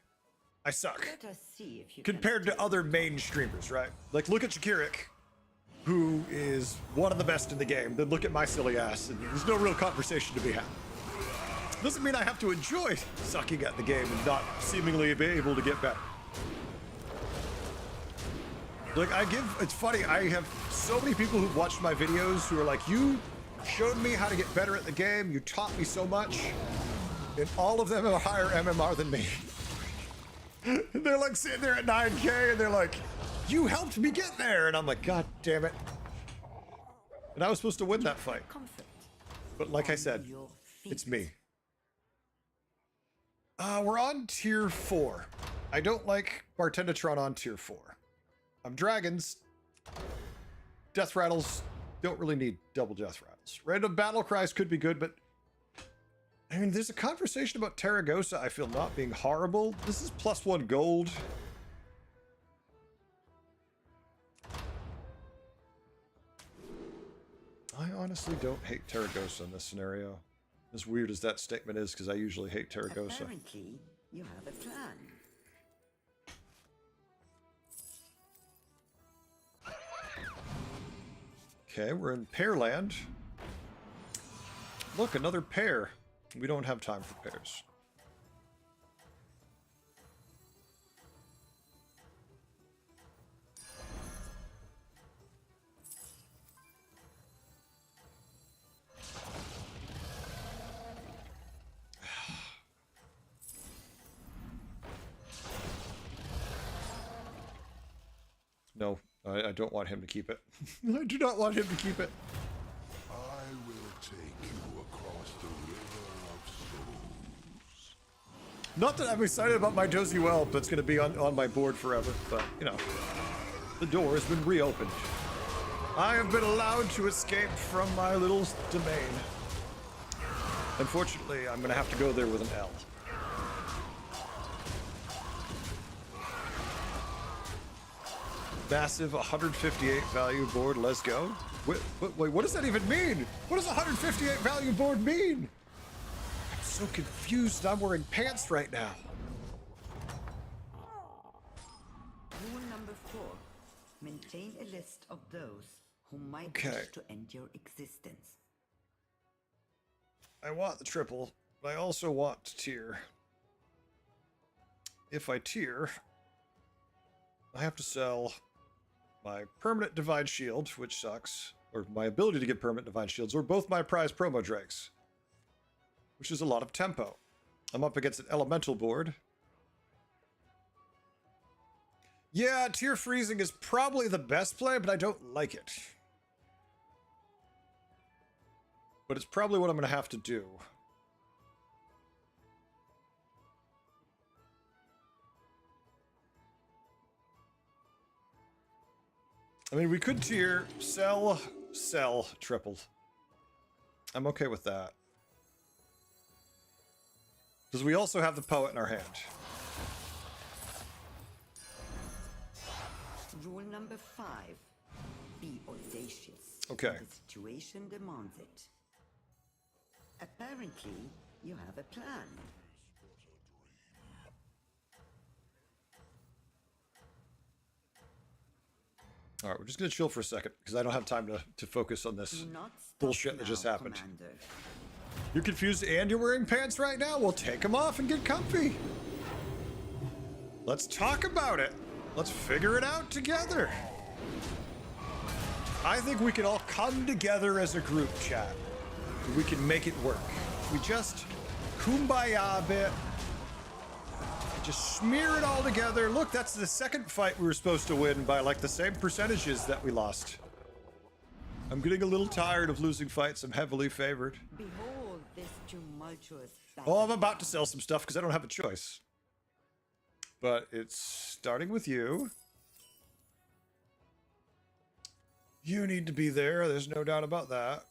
I suck. Let us see if you Compared can to other main streamers, right? Like, look at Shakirik, who is one of the best in the game. Then look at my silly ass, and there's no real conversation to be had. Doesn't mean I have to enjoy sucking at the game and not seemingly be able to get better. Like, it's funny, I have so many people who've watched my videos who are like, you showed me how to get better at the game, you taught me so much, and all of them have a higher MMR than me. They're like sitting there at 9K and they're like, you helped me get there. And I'm like, God damn it. And I was supposed to win that fight. comfort. But like I said, Your feet. it's me. We're on tier 4. I don't like Bartendatron on tier 4. I'm dragons. Death rattles don't really need double death rattles. Random battle cries could be good, but I mean, there's a conversation about Terragosa I feel not being horrible. This is +1 gold. I honestly don't hate Terragosa in this scenario. As weird as that statement is, because I usually hate Terragosa. Apparently, you have a plan. Okay, we're in Pearland. Look, another pair. We don't have time for pairs. No, I don't want him to keep it. I do not want him to keep it. I will take you across the river of souls. Not that I'm excited about my Dozy Whelp that's going to be on my board forever, but, you know, the door has been reopened. I have been allowed to escape from my little domain. Unfortunately, I'm going to have to go there with an L. Massive 158 value board, let's go. Wait, what does that even mean? What does 158 value board mean? I'm so confused, I'm wearing pants right now. Rule number 4. Maintain a list of those who might Okay. wish to end your existence. I want the triple, but I also want to tier. If I tier, I have to sell my permanent Divine Shield, which sucks, or my ability to get permanent Divine Shields, or both my prize promo drakes, which is a lot of tempo. I'm up against an elemental board. Yeah, tier freezing is probably the best play, but I don't like it. But it's probably what I'm going to have to do. I mean, we could tier, sell, tripled. I'm okay with that. Because we also have the poet in our hand. Rule number 5. Be audacious. Okay. The situation demands it. Apparently, you have a plan. All right, we're just going to chill for a second, because I don't have time to focus on this Do not stop bullshit that just now, happened. Commander. You're confused and you're wearing pants right now? Well, take them off and get comfy. Let's talk about it. Let's figure it out together. I think we can all come together as a group, chat. We can make it work. We just kumbaya a bit. Just smear it all together. Look, that's the second fight we were supposed to win by like the same percentages that we lost. I'm getting a little tired of losing fights. I'm heavily favored. Behold this tumultuous Oh, I'm battle. about to sell some stuff because I don't have a choice. But it's starting with you. You need to be there. There's no doubt about that.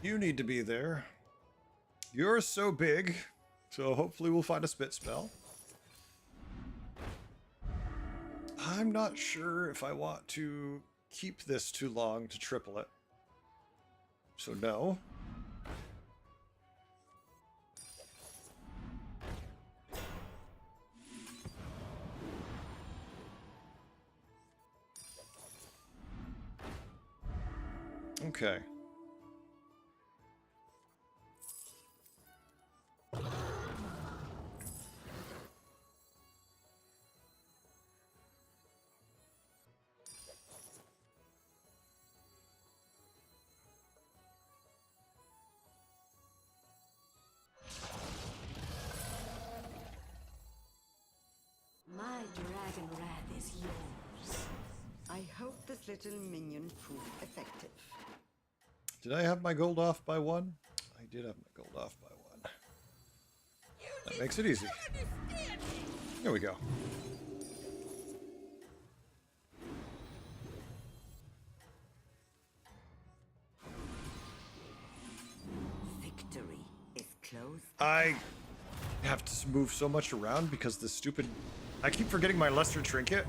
You need to be there. You're so big. So hopefully we'll find a spit spell. I'm not sure if I want to keep this too long to triple it. So no. Okay. My dragon wrath is yours. I hope this little minion proved effective. Did I have my gold off by 1? I did have my gold off by 1. That makes it easy. There we go. Victory is close. I have to move so much around because the stupid... I keep forgetting my Lesser Trinket.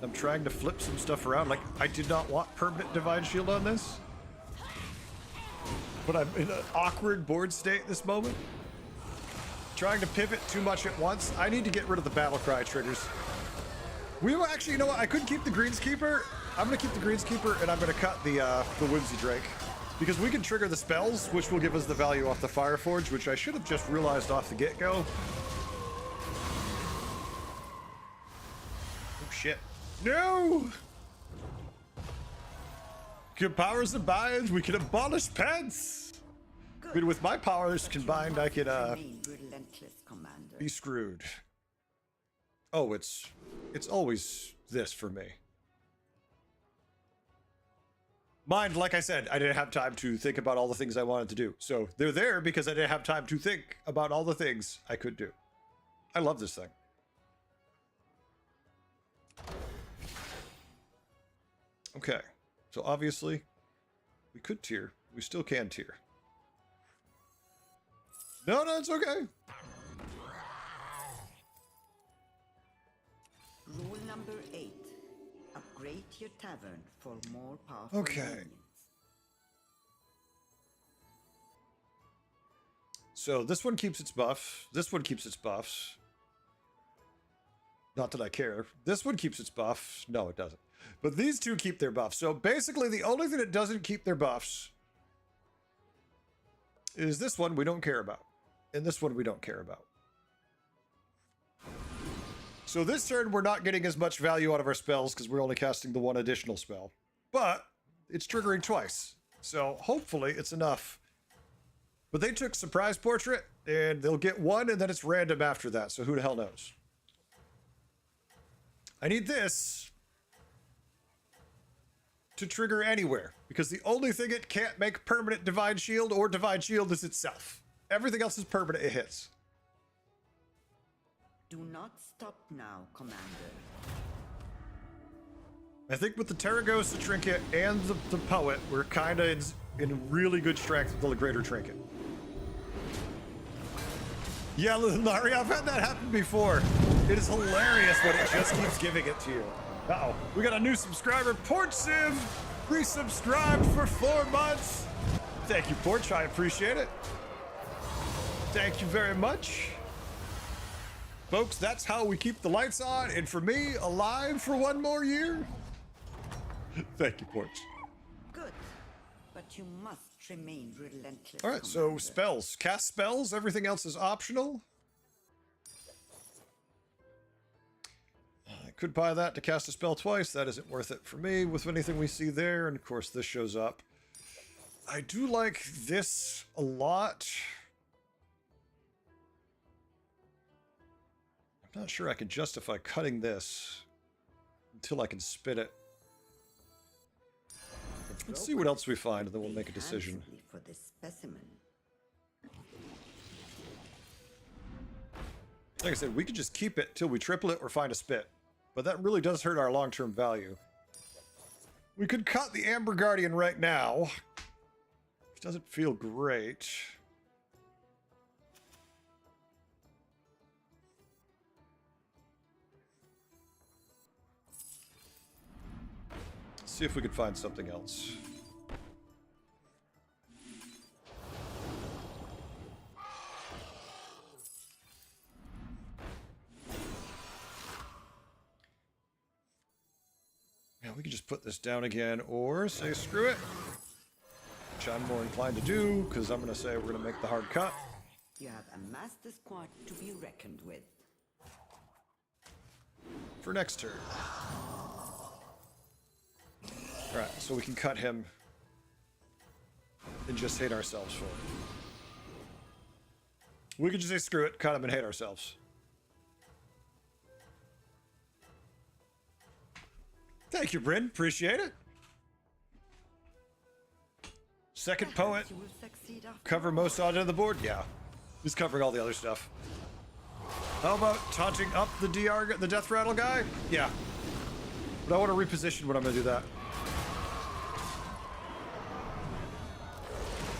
I'm trying to flip some stuff around. Like, I did not want permanent Divine Shield on this. But I'm in an awkward board state this moment. Trying to pivot too much at once. I need to get rid of the Battlecry triggers. We will actually, you know what? I could keep the Greenskeeper. I'm going to keep the Greenskeeper, and I'm going to cut the Whimsy Drake. Because we can trigger the spells, which will give us the value off the Fireforge, which I should have just realized off the get-go. Oh, shit. No! Good powers combined, we can abolish pets! I mean, with my powers combined, I could, Remain relentless, Commander. be screwed. Oh, it's always this for me. Mind, like I said, I didn't have time to think about all the things I wanted to do. So they're there because I didn't have time to think about all the things I could do. I love this thing. Okay, so obviously we could tier. We still can tier. No, it's okay. Rule number 8. Upgrade your tavern for more powerful Okay. minions. So this one keeps its buff. This one keeps its buffs. Not that I care. This one keeps its buff. No, it doesn't. But these two keep their buffs. So basically the only thing that doesn't keep their buffs is this one we don't care about. And this one we don't care about. So this turn we're not getting as much value out of our spells because we're only casting the one additional spell. But it's triggering twice. So hopefully it's enough. But they took Surprise Portrait, and they'll get one, and then it's random after that, so who the hell knows? I need this to trigger anywhere, because the only thing it can't make permanent Divine Shield or Divine Shield is itself. Everything else is permanent, it hits. Do not stop now, Commander. I think with the Terragosa Trinket and the Poet, we're kind of in really good strength with the Greater Trinket. Yeah, Larry, I've had that happen before. It is hilarious when it just keeps giving it to you. Uh-oh. We got a new subscriber, Porch Civ, resubscribed for 4 months. Thank you, Porch. I appreciate it. Thank you very much. Folks, that's how we keep the lights on, and for me, alive for 1 more year. Thank you, Porch. Good. But you must remain relentless. All right, so Commander. spells. Cast spells. Everything else is optional. I could buy that to cast a spell twice. That isn't worth it for me with anything we see there. And of course, this shows up. I do like this a lot. I'm not sure I can justify cutting this until I can spit it. Let's see what else we find, and then we'll make a decision. Handsomely for this specimen. Like I said, we could just keep it till we triple it or find a spit. But that really does hurt our long-term value. We could cut the Amber Guardian right now, which doesn't feel great. See if we can find something else. Yeah, we can just put this down again, or say screw it. which I'm more inclined to do, because I'm going to say we're going to make the hard cut. You have amassed a squad to be reckoned with. For next turn. Alright, so we can cut him and just hate ourselves for it. We could just say screw it, cut him and hate ourselves. Thank you, Bryn. Appreciate it. Second poet. You will succeed after Cover all. most odds of the board? Yeah. He's covering all the other stuff. How about taunting up the DR, the Death Rattle guy? Yeah. But I want to reposition when I'm going to do that.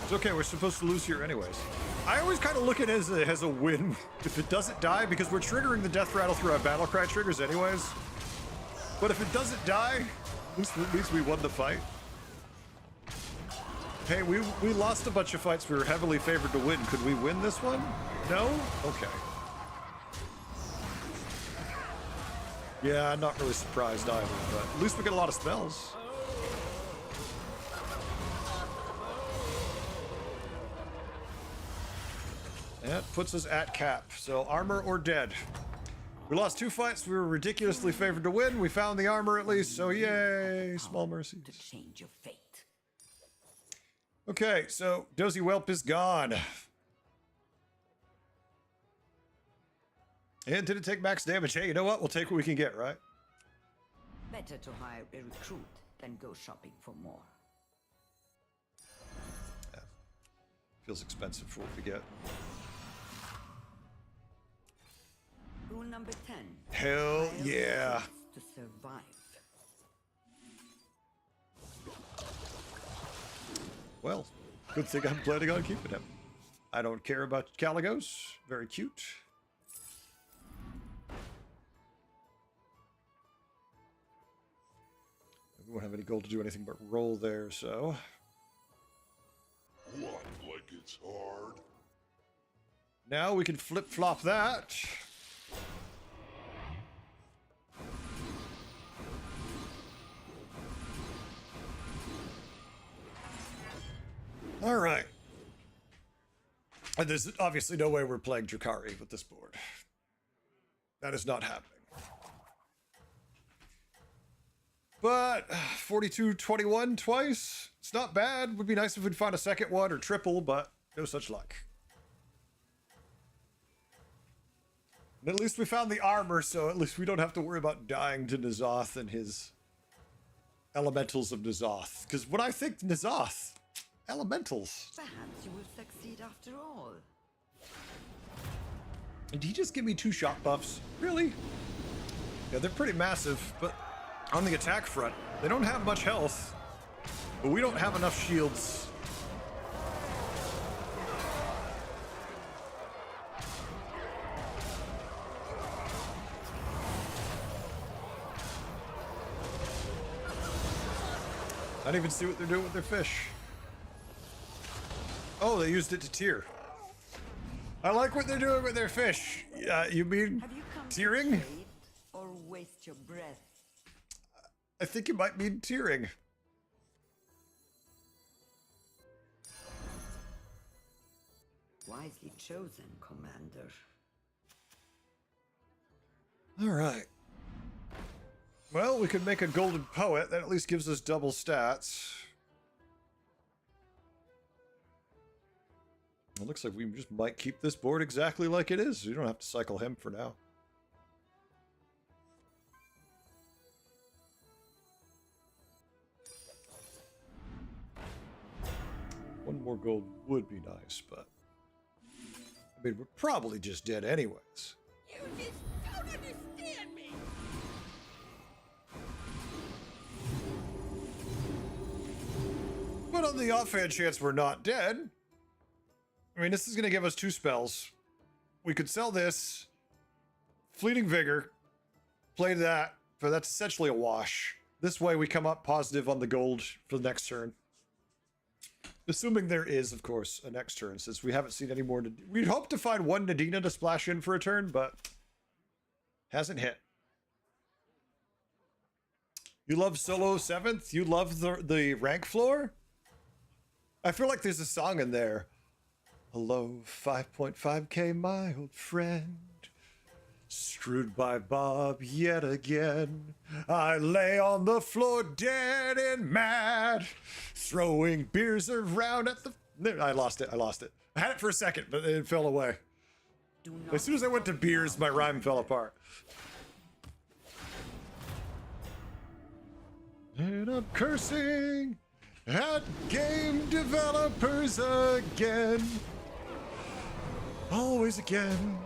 It's okay, we're supposed to lose here anyways. I always kind of look at it as a win if it doesn't die, because we're triggering the Death Rattle through our Battle Cry triggers anyways. But if it doesn't die, at least we won the fight. Hey, we lost a bunch of fights we were heavily favored to win. Could we win this one? No? Okay. Yeah, I'm not really surprised either, but at least we get a lot of spells. That puts us at cap. So armor or dead. We lost 2 fights. We were ridiculously favored to win. We found the armor at least, so yay. Small mercies. To change your fate. Okay, so Dozy Whelp is gone. And did it take max damage? Hey, you know what? We'll take what we can get, right? Better to hire a recruit than go shopping for more. Yeah. Feels expensive for what we get. Rule number 10. Hell Hire yeah. recruits to survive. Well, good thing I'm planning on keeping him. I don't care about Caligos. Very cute. We won't have any gold to do anything but roll there, so... What, like it's hard? Now we can flip-flop that. All right. And there's obviously no way we're playing Drukhari with this board. That is not happening. But 42-21 twice. It's not bad. Would be nice if we'd find a second one or triple, but no such luck. And at least we found the armor, so at least we don't have to worry about dying to N'Zoth and his elementals of N'Zoth. Because when I think N'Zoth, elementals. Perhaps you will succeed after all. Did he just give me 2 shot buffs? Really? Yeah, they're pretty massive, but on the attack front, they don't have much health. But we don't have enough shields. I don't even see what they're doing with their fish. Oh, they used it to tear. I like what they're doing with their fish. You mean Have you come tearing? to trade or waste your breath? I think it might mean tearing. Wisely chosen, Commander. All right. Well, we could make a golden poet. That at least gives us double stats. It looks like we just might keep this board exactly like it is. We don't have to cycle him for now. One more gold would be nice, but... I mean, we're probably just dead anyways. You just don't understand me! But on the offhand chance we're not dead... I mean, this is going to give us 2 spells. We could sell this. Fleeting Vigor. Play that. But that's essentially a wash. This way we come up positive on the gold for the next turn. Assuming there is, of course, a next turn, since we haven't seen any more. We'd hope to find one Nadina to splash in for a turn, but hasn't hit. You love solo 7th? You love the rank floor? I feel like there's a song in there. Hello, 5.5K, my old friend. Screwed by Bob yet again. I lay on the floor dead and mad, throwing beers around at the... I lost it. I had it for a second, but it fell away. Do not As soon as I went to beers, my rhyme fell apart. And I'm cursing at game developers again. Always again.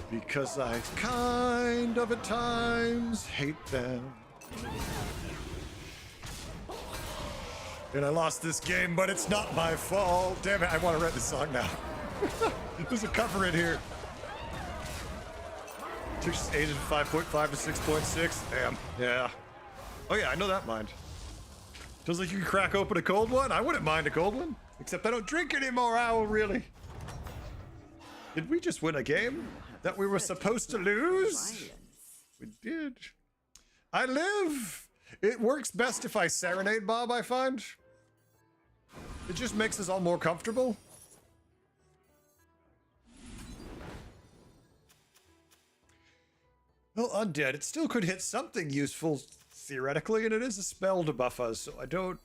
Because I kind of at times hate them. And I lost this game, but it's not my fault. Damn it, I want to write this song now. There's a cover in here. Texas aged 5.5 to 6.6. Damn. Yeah. Oh yeah, I know that mind. Feels like you can crack open a cold one. I wouldn't mind a cold one. Except I don't drink anymore, Owl, really. Did we just win a game that we were supposed to lose? We did. I live. It works best if I serenade Bob, I find. It just makes us all more comfortable. Well, undead, it still could hit something useful, theoretically, and it is a spell to buff us, so I don't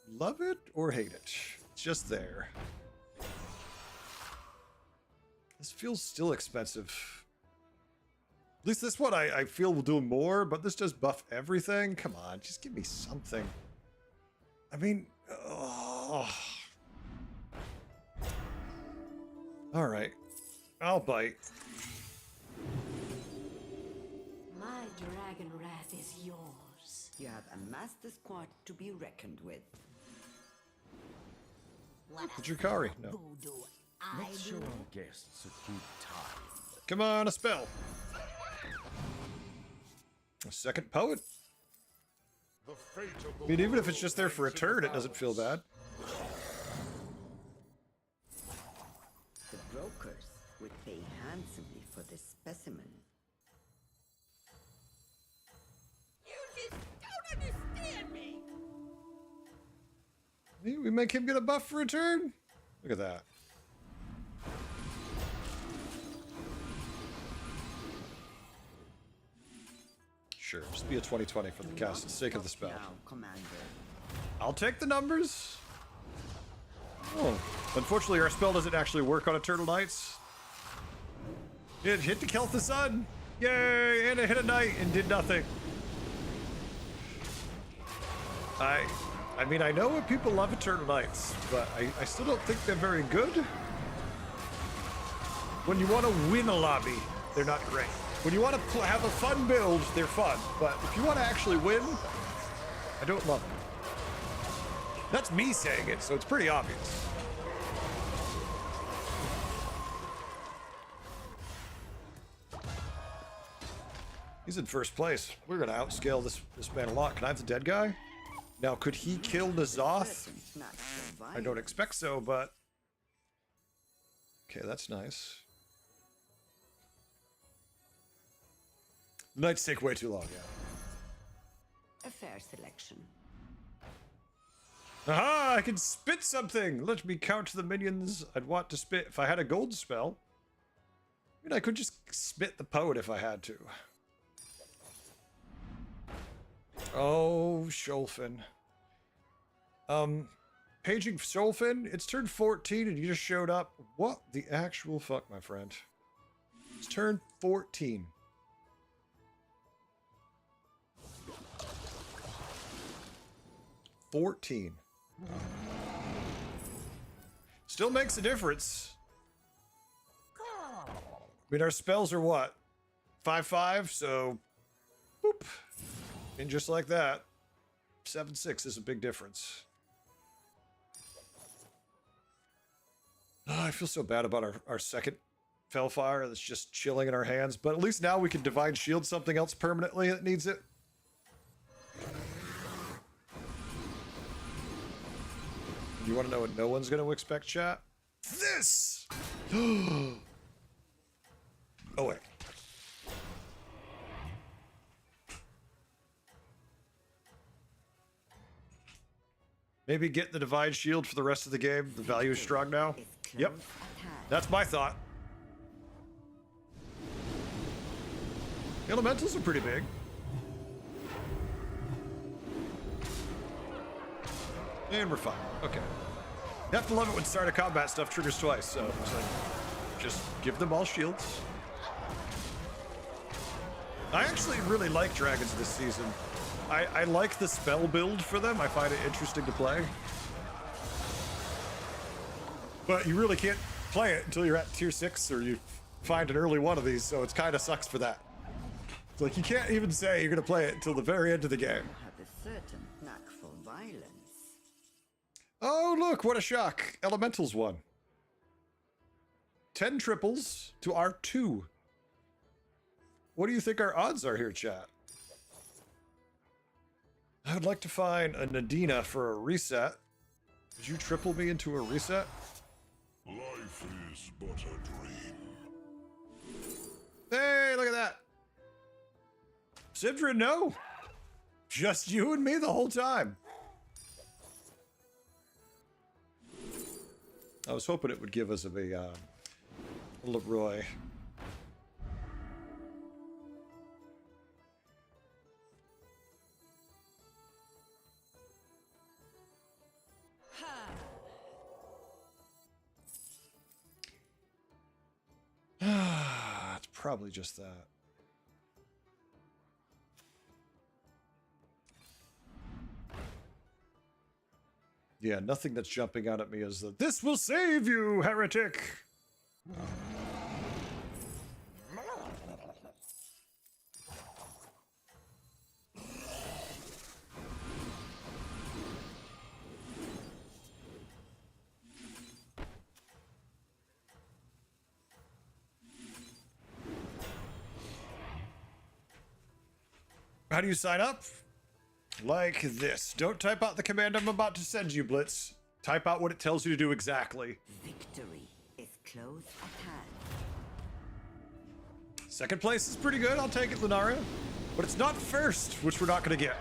love it or hate it. It's just there. This feels still expensive. At least this one I feel will do more, but this does buff everything. Come on, just give me something. I mean, oh. All right, I'll bite. My dragon wrath is yours. You have amassed a squad to be reckoned with. What Drakari, no. voodoo I do? Guests a good time. Come on, a spell. A second poet. The fate of the I mean, even if it's just there for a turn, it doesn't feel bad. The brokers would pay handsomely for this specimen. You just don't understand me! We make him get a buff for a turn? Look at that. Sure, just be a 20/20 for the cast, for the sake of the spell. Now, Commander. I'll take the numbers. Oh, unfortunately, our spell doesn't actually work on Eternal Knights. It hit the Kelth the Sun. Yay! And it hit a knight and did nothing. I mean, I know what people love Eternal Knights, but I still don't think they're very good. When you want to win a lobby, they're not great. When you want to have a fun build, they're fun. But if you want to actually win, I don't love them. That's me saying it, so it's pretty obvious. He's in first place. We're going to outscale this man a lot. Can I have the dead guy? Now, could he kill N'Zoth? It's not so I don't violent. expect so, but... Okay, that's nice. The knights take way too long, yeah. A fair selection. Aha! I can spit something! Let me count the minions I'd want to spit if I had a gold spell. I mean, I could just spit the poet if I had to. Oh, Sholfin. Paging Sholfin, it's turned 14 and you just showed up. What the actual fuck, my friend? It's turned 14. Still makes a difference. I mean, our spells are what? 5/5, so boop. And just like that, 7/6 is a big difference. Oh, I feel so bad about our second Felfire that's just chilling in our hands, but at least now we can Divine Shield something else permanently that needs it. You want to know what no one's going to expect, chat? This! Oh, wait. Maybe get the Divine Shield for the rest of the game. The value is strong now. Is close Yep. at hand. That's my thought. Elementals are pretty big. And we're fine. Okay. You have to love it when start of combat stuff triggers twice, so it's like, just give them all shields. I actually really like dragons this season. I like the spell build for them. I find it interesting to play. But you really can't play it until you're at tier 6 or you find an early one of these, so it's kind of sucks for that. It's like you can't even say you're going to play it until the very end of the game. Have a certain knack for violence. Oh, look, what a shock. Elementals won. 10 triples to our 2. What do you think our odds are here, chat? I would like to find a Nadina for a reset. Did you triple me into a reset? Life is but a dream. Hey, look at that. Sidra, no. Just you and me the whole time. I was hoping it would give us a Leroy. It's probably just that. Yeah, nothing that's jumping out at me is that this will save you, heretic. How do you sign up? Like this. Don't type out the command I'm about to send you, Blitz. Type out what it tells you to do exactly. Victory is close at hand. Second place is pretty good. I'll take it, Lunaria. But it's not first, which we're not going to get.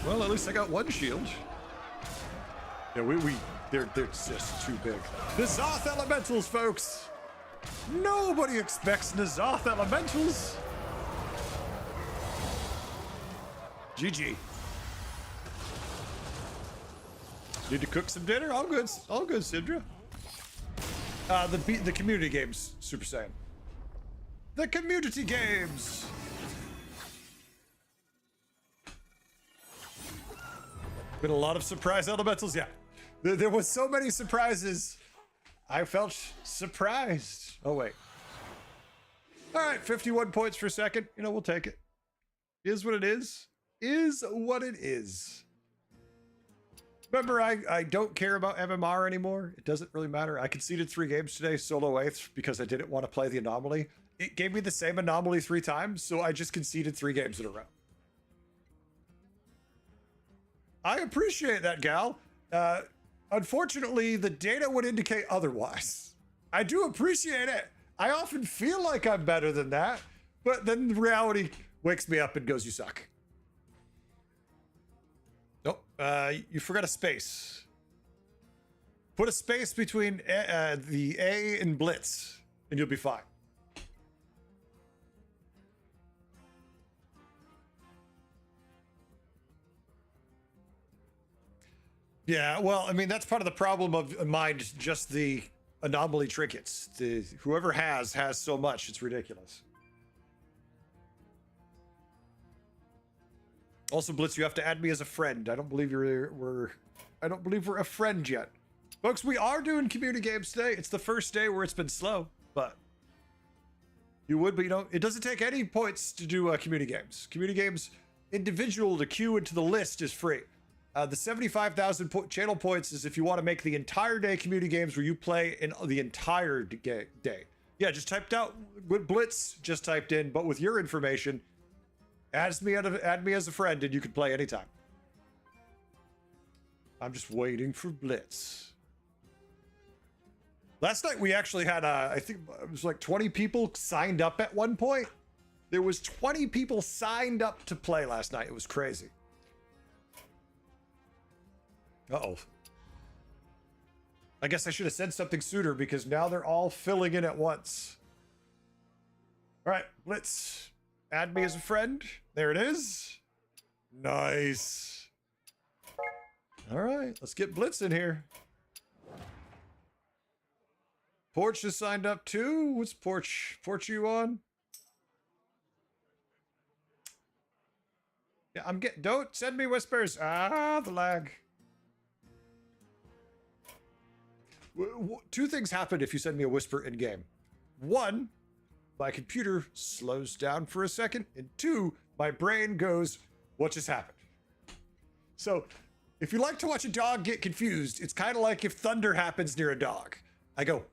Well, at least I got one shield. Yeah, they're just too big. N'Zoth Elementals, folks! Nobody expects N'Zoth Elementals! GG. Need to cook some dinner? All good, Sidra. The community games, Super Saiyan. The community games! Been a lot of surprise elementals, yeah. There was so many surprises. I felt surprised. Oh, wait. All right, 51 points for second. You know, we'll take it. Is what it is. Is what it is. Remember, I don't care about MMR anymore. It doesn't really matter. I conceded 3 games today, solo 8th, because I didn't want to play the anomaly. It gave me the same anomaly 3 times, so I just conceded 3 games in a row. I appreciate that, gal. Unfortunately, the data would indicate otherwise. I do appreciate it. I often feel like I'm better than that, but then reality wakes me up and goes, you suck. Nope, you forgot a space. Put a space between the A and Blitz, and you'll be fine. Yeah, well, I mean, that's part of the problem of mine, just the anomaly trinkets. Whoever has so much, it's ridiculous. Also, Blitz, you have to add me as a friend. I don't believe we're a friend yet. Folks, we are doing community games today. It's the first day where it's been slow, but you would, but you don't. It doesn't take any points to do community games. Community games, individual to queue into the list is free. The 75,000 channel points is if you want to make the entire day community games where you play in the entire day. Yeah, just typed out what Blitz just typed in, but with your information, add me as a friend and you can play anytime. I'm just waiting for Blitz. Last night we actually had, I think it was like 20 people signed up at one point. There was 20 people signed up to play last night. It was crazy. Uh-oh. I guess I should have said something sooner because now they're all filling in at once. All right, Blitz, add me as a friend. There it is. Nice. All right, let's get Blitz in here. Porch is signed up too. What's Porch? Porch are you on? Yeah, I'm getting. Don't send me whispers. Ah, the lag. Two things happen if you send me a whisper in game. One, my computer slows down for a second, and two, my brain goes, "What just happened?" So, if you like to watch a dog get confused, it's kind of like if thunder happens near a dog. I go,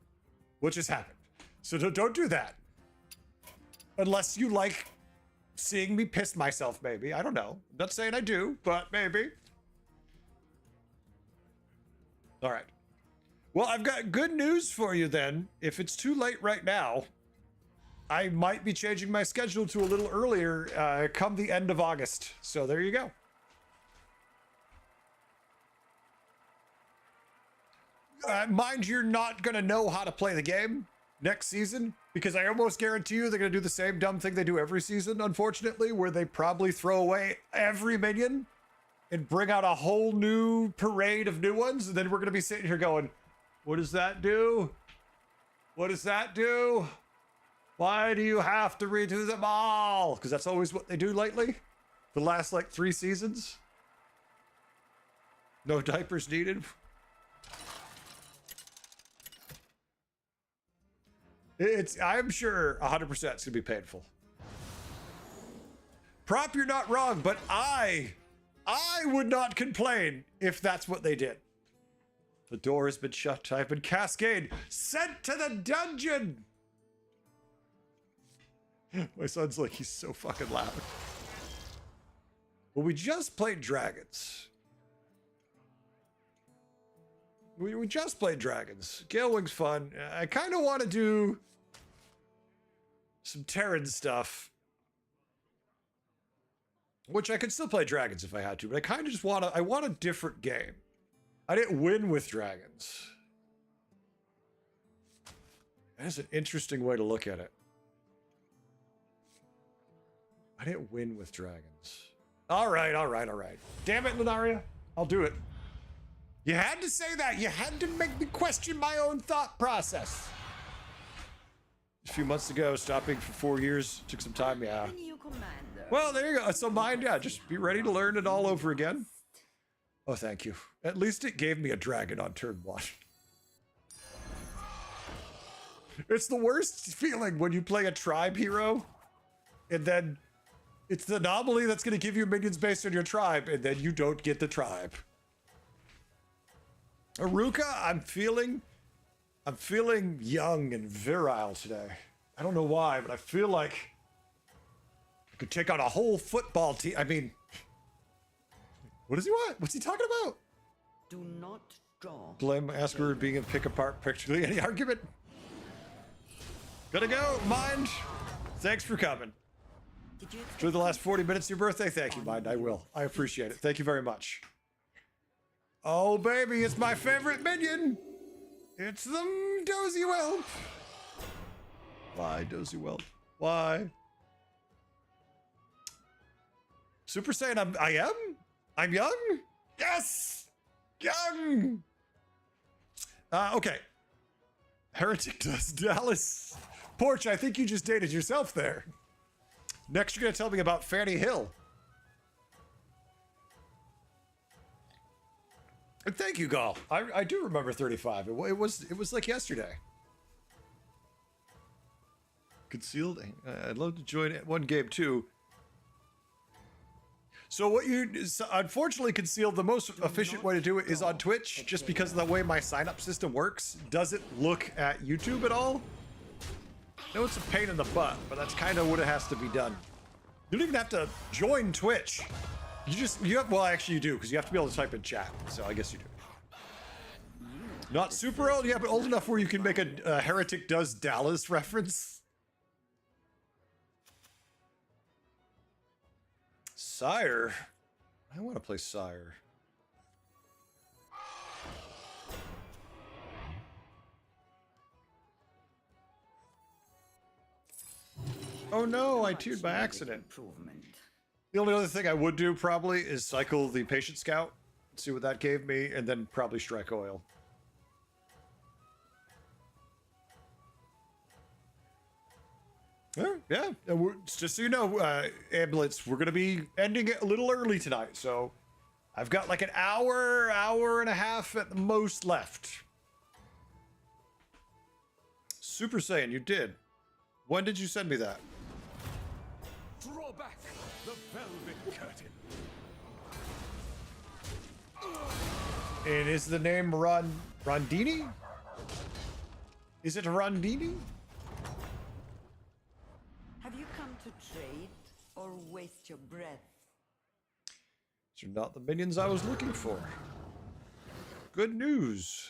"What just happened?" So don't do that. Unless you like seeing me piss myself, maybe. I don't know. I'm not saying I do, but maybe. All right. Well, I've got good news for you then. If it's too late right now, I might be changing my schedule to a little earlier come the end of August. So there you go. Mind you're not going to know how to play the game next season, because I almost guarantee you they're going to do the same dumb thing they do every season, unfortunately, where they probably throw away every minion and bring out a whole new parade of new ones. And then we're going to be sitting here going, what does that do? What does that do? Why do you have to redo them all? Because that's always what they do lately. The last like 3 seasons. No diapers needed. I'm sure 100% it's going to be painful. Prop, you're not wrong, but I would not complain if that's what they did. The door has been shut. I've been Cascade sent to the dungeon. My son's like, he's so fucking loud. Well, we just played Dragons. We just played Dragons. Galewing's fun. I kind of want to do some Terran stuff, which I could still play Dragons if I had to, but I kind of just want to. I want a different game. I didn't win with Dragons. That's an interesting way to look at it. I didn't win with Dragons. All right. Damn it, Lunaria. I'll do it. You had to say that. You had to make me question my own thought process. A few months ago, stopping for 4 years. Took some time, yeah. The new commander. Well, there you go. So mine, yeah, just be ready to learn it all over again. Oh, thank you. At least it gave me a dragon on turn 1. It's the worst feeling when you play a tribe hero, and then it's the anomaly that's going to give you minions based on your tribe, and then you don't get the tribe. Aruka, I'm feeling young and virile today. I don't know why, but I feel like I could take on a whole football team. I mean, what does he want? What's he talking about? Do not draw. Blame Asker being a pick apart picture. Any argument? Gotta go, Mind. Thanks for coming. Did you Enjoy the last 40 minutes of your birthday. Thank you, Mind. I will. I appreciate it. Thank you very much. Oh, baby, it's my favorite minion. It's the Dozy Whelp. Why, Dozy Whelp? Why? Super Saiyan, I am? I'm young? Yes! Young! Okay. Heretic does Dallas. Porch, I think you just dated yourself there. Next, you're going to tell me about Fanny Hill. And thank you, Gall. I do remember 35. It was like yesterday. Concealed. I'd love to join one game too. So unfortunately, Concealed, the most efficient way to do it is on Twitch, just because of the way my sign-up system works. Doesn't look at YouTube at all. I know it's a pain in the butt, but that's kind of what it has to be done. You don't even have to join Twitch. Well, actually you do, because you have to be able to type in chat, so I guess you do. Not super old, yeah, but old enough where you can make a Heretic Does Dallas reference. Sire. I want to play Sire. Oh no, I tiered by accident. Improvement. The only other thing I would do probably is cycle the Patient Scout, see what that gave me, and then probably Strike Oil. Yeah, just so you know, Ambulance, we're going to be ending it a little early tonight, so I've got like an hour, hour and a half at the most left. Super Saiyan, you did. When did you send me that? Draw back the velvet curtain. And is the name Rondini? Is it Rondini? Have you come to trade or waste your breath? These are not the minions I was looking for. Good news.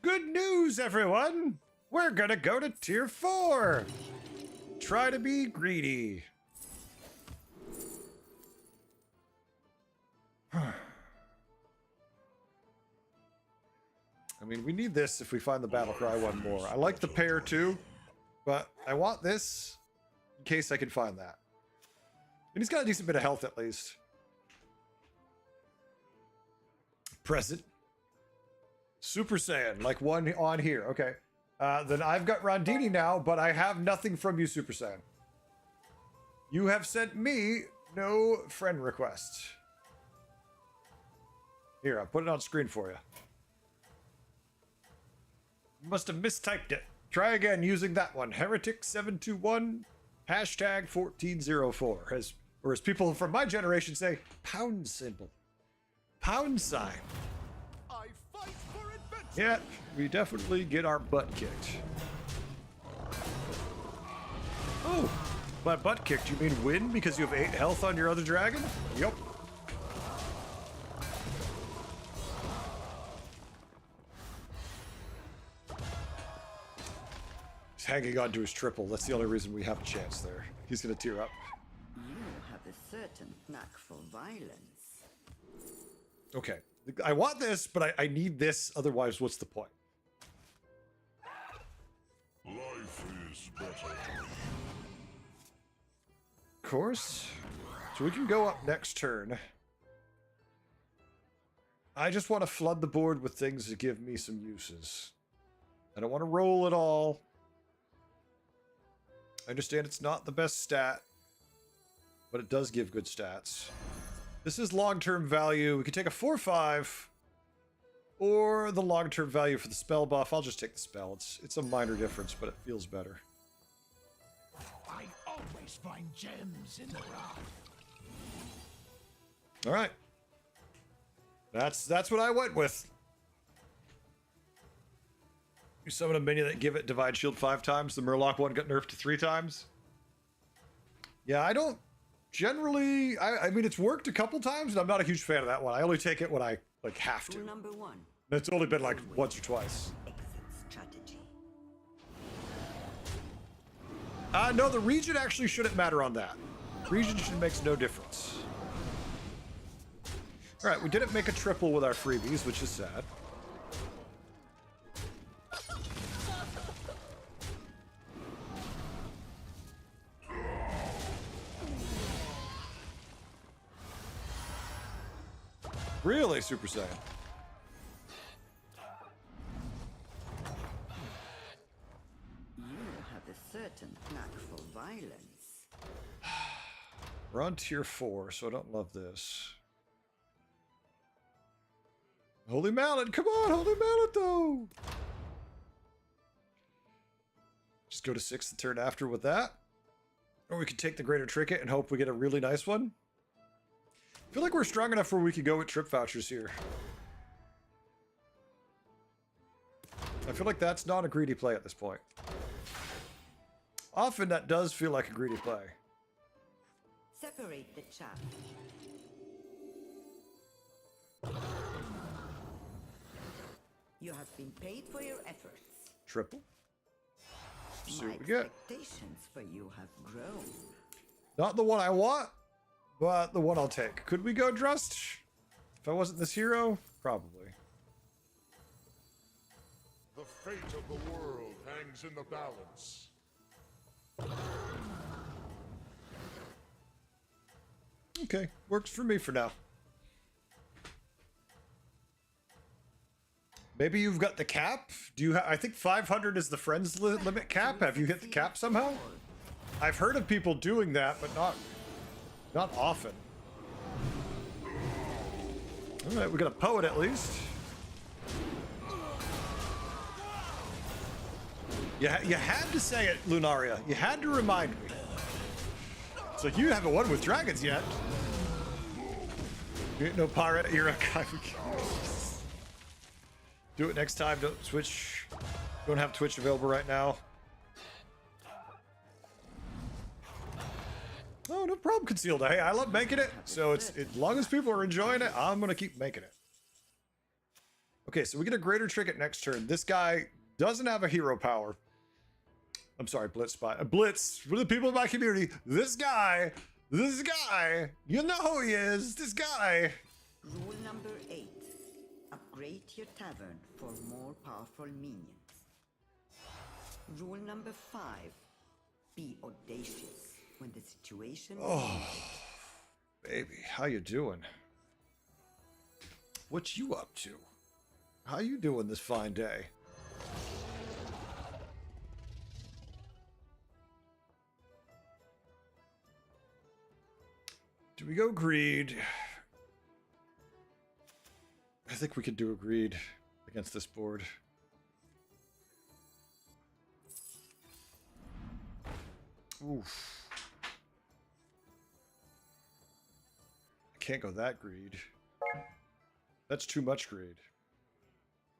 Good news, everyone! We're gonna go to tier 4! Try to be greedy. I mean, we need this if we find the Battlecry one more. I like the pair too, but I want this in case I can find that. And he's got a decent bit of health at least. Present. Super Saiyan, like one on here. Okay. Then I've got Rondini now, but I have nothing from you, Super Saiyan. You have sent me no friend request. Here, I'll put it on screen for you. You must have mistyped it. Try again using that one. Heretic721 hashtag 1404. Or as people from my generation say, pound symbol. Pound sign. I fight for adventure. Yeah, we definitely get our butt kicked. Oh, by butt kicked, you mean win because you have 8 health on your other dragon? Yup. He's hanging on to his triple. That's the only reason we have a chance there. He's gonna tear up. You have a certain knack for violence. Okay. I want this, but I need this. Otherwise, what's the point? Life is better. Of course. So we can go up next turn. I just want to flood the board with things that give me some uses. I don't want to roll at all. I understand it's not the best stat, but it does give good stats. This is long-term value. We could take a 4/5 or the long-term value for the spell buff. I'll just take the spell. It's a minor difference, but it feels better. I always find gems in the rough. All right. That's what I went with. You summon a minion that give it Divine Shield 5 times. The Murloc one got nerfed to 3 times. Yeah, I don't generally... I mean, it's worked a couple times, and I'm not a huge fan of that one. I only take it when I, like, have to. Rule number 1. It's only been, like, once or twice. Exit strategy. No, the region actually shouldn't matter on that. Region makes no difference. All right, we didn't make a triple with our freebies, which is sad. Really, Super Saiyan? You have a certain knack for violence. We're on tier 4, so I don't love this. Holy Mallet, come on, Holy Mallet, though! Just go to 6 the turn after with that. Or we could take the Greater Trinket and hope we get a really nice one. I feel like we're strong enough where we could go with trip vouchers here. I feel like that's not a greedy play at this point. Often that does feel like a greedy play. Separate the chaff. You have been paid for your efforts. Triple. See My what we get. expectations for you have grown. Not the one I want, but the one I'll take. Could we go Drust? If I wasn't this hero? Probably. The fate of the world hangs in the balance. Okay, works for me for now. Maybe you've got the cap? Do you I think 500 is the friends limit cap. Have you hit the cap somehow? I've heard of people doing that, but not often. All right, we got a poet at least. You had to say it, Lunaria. You had to remind me. So you haven't won with dragons yet. You ain't no pirate. You're a guy. Do it next time. Don't switch. Don't have Twitch available right now. Oh, no problem, Concealed. Hey, I love making it. So as long as people are enjoying it, I'm gonna keep making it. Okay, so we get a greater trinket next turn. This guy doesn't have a hero power. I'm sorry, Blitz spot. Blitz for the people of my community. This guy, you know who he is. This guy. Rule number 8. Upgrade your tavern for more powerful minions. Rule number 5. Be audacious when the situation Baby, how you doing? What you up to? How you doing this fine day? Do we go greed? I think we could do a greed against this board. Oof. I can't go that greed. That's too much greed.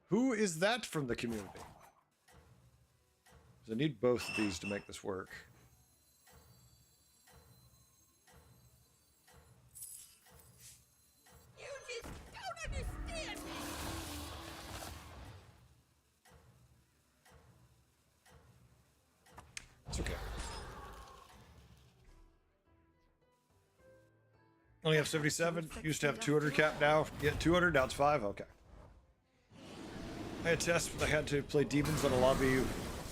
Who is that from the community? 'Cause I need both of these to make this work. You just don't understand me! It's okay. Only have 77. Used to have 200 cap now. Get 200, now it's 5. Okay. I had tests, but I had to play demons on a lobby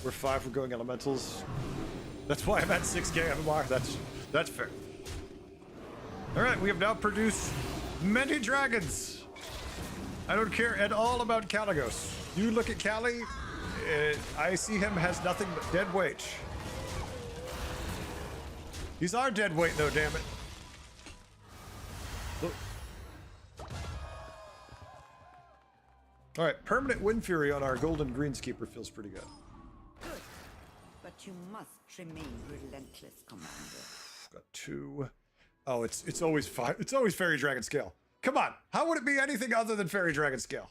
where 5 were going elementals. That's why I'm at 6k MMR. That's fair. Alright, we have now produced many dragons. I don't care at all about Caligos. You look at Cali, I see him has nothing but dead weight. He's our dead weight though, damn it. Look. All right, permanent Wind Fury on our Golden Greenskeeper feels pretty good. good, but you must remain relentless, Commander. Got 2. Oh, it's always 5. It's always Fairy Dragon Scale. Come on, how would it be anything other than Fairy Dragon Scale?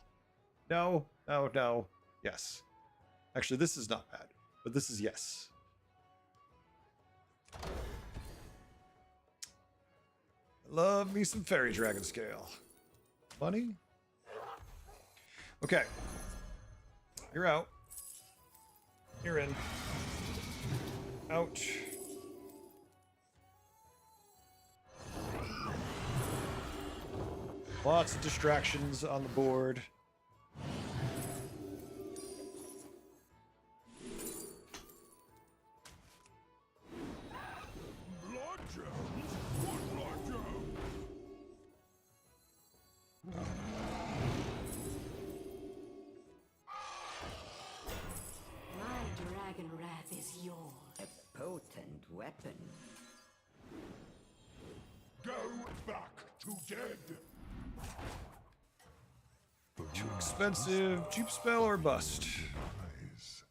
No, no, no. Yes. Actually, this is not bad, but this is yes. Love me some Fairy Dragon Scale. Money? Okay. You're out. You're in. Out. Lots of distractions on the board. Blood gems? What blood gems? My dragon wrath is yours. A potent weapon. Go back to dead. Too expensive. Cheap spell or bust. Eyes.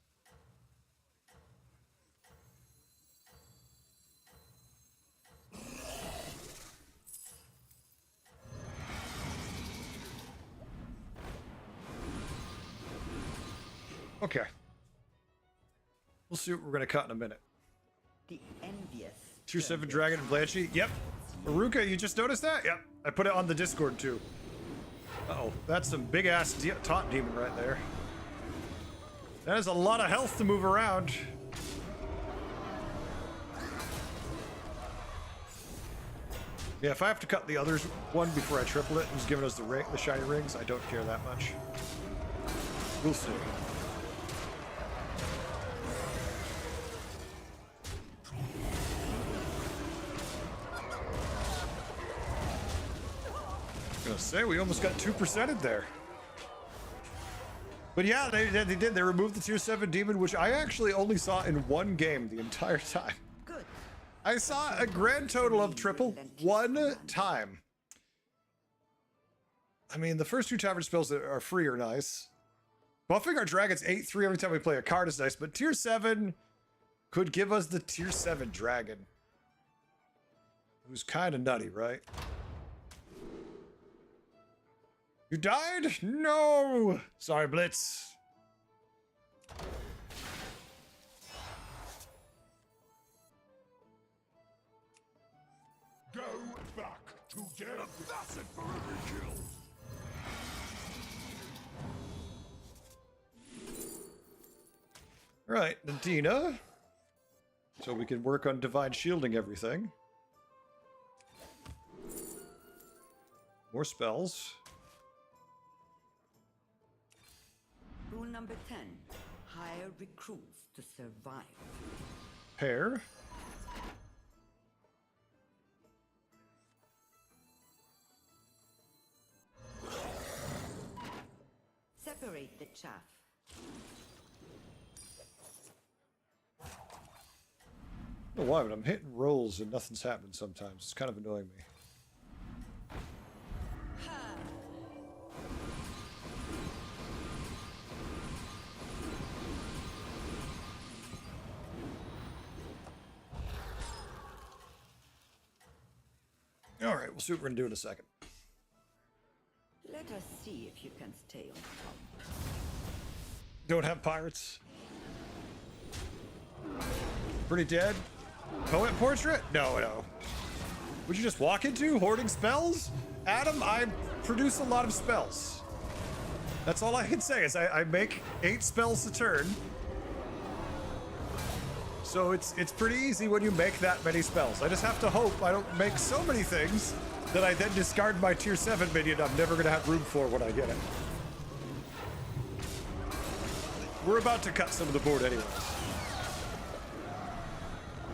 Okay. We'll see what we're gonna cut in a minute. The envious. Tier 7 Dragon and Blanchy. Yep. Aruka, you just noticed that? Yep. I put it on the Discord too. Uh-oh. That's some big ass taunt demon right there. That is a lot of health to move around. Yeah, if I have to cut the others one before I triple it, who's giving us the shiny rings, I don't care that much. We'll see. I was gonna say, we almost got 2%ed there. But yeah, they did. They removed the tier 7 demon, which I actually only saw in one game the entire time. Good. I saw a grand total of triple one time. I mean, the first two tavern spells that are free are nice. Buffing our dragons 8/3 every time we play a card is nice, but tier 7 could give us the tier 7 dragon. Who's kind of nutty, right? You died? No! Sorry, Blitz. Go back to death. That's it for every kill. Right, Nadina. So we can work on divine shielding everything. More spells. Rule number 10. Hire recruits to survive. Pair. Separate the chaff. I don't know why, but I'm hitting rolls and nothing's happening sometimes. It's kind of annoying me. All right, we'll see what we're gonna do in a second. Let us see if you can stay on top. Don't have pirates. Pretty dead. Poet portrait? No, no. Would you just walk into hoarding spells? Adam, I produce a lot of spells. That's all I can say is I make 8 spells a turn. So it's pretty easy when you make that many spells. I just have to hope I don't make so many things that I then discard my tier 7 minion I'm never gonna have room for when I get it. We're about to cut some of the board anyways.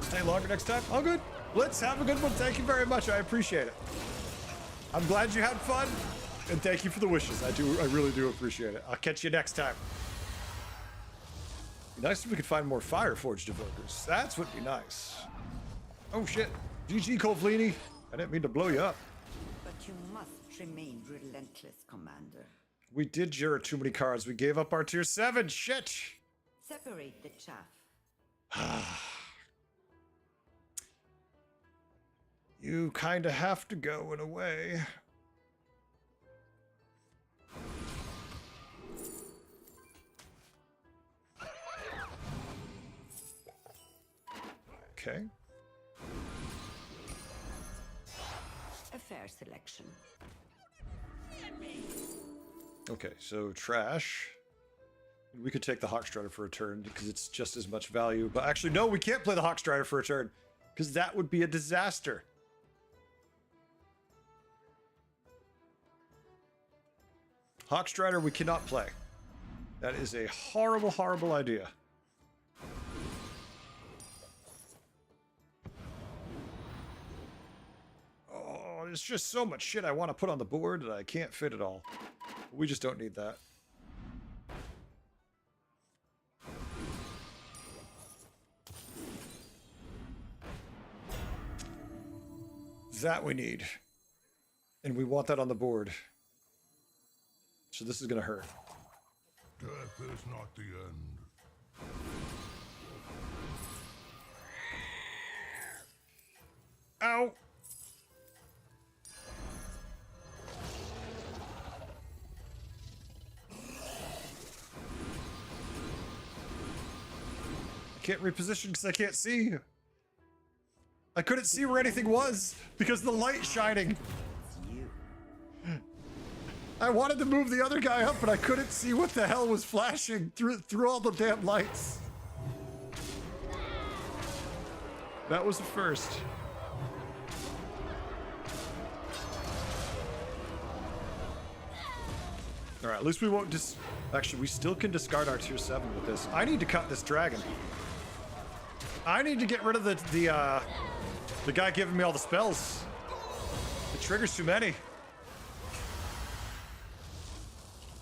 Stay longer next time? All good. Let's have a good one. Thank you very much. I appreciate it. I'm glad you had fun, and thank you for the wishes. I really do appreciate it. I'll catch you next time. Be nice if we could find more Fireforged evokers. That's would be nice. Oh shit. GG Colvlini. I didn't mean to blow you up. But you must remain relentless, Commander. We did Jira too many cards. We gave up our tier 7. Shit. Separate the chaff. You kind of have to go in a way. Okay. A fair selection. Okay, so trash. We could take the Hawkstrider for a turn because it's just as much value. But actually, no, we can't play the Hawkstrider for a turn because that would be a disaster. Hawkstrider we cannot play. That is a horrible, horrible idea. Oh, there's just so much shit I want to put on the board that I can't fit it all. We just don't need that. That we need. And we want that on the board. So this is gonna hurt. Death is not the end. Ow! I can't reposition because I can't see. I couldn't see where anything was because the light's shining. It's you. I wanted to move the other guy up, but I couldn't see what the hell was flashing through all the damn lights. That was the first. All right, at least we won't actually, we still can discard our tier 7 with this. I need to cut this dragon. I need to get rid of the guy giving me all the spells. It triggers too many.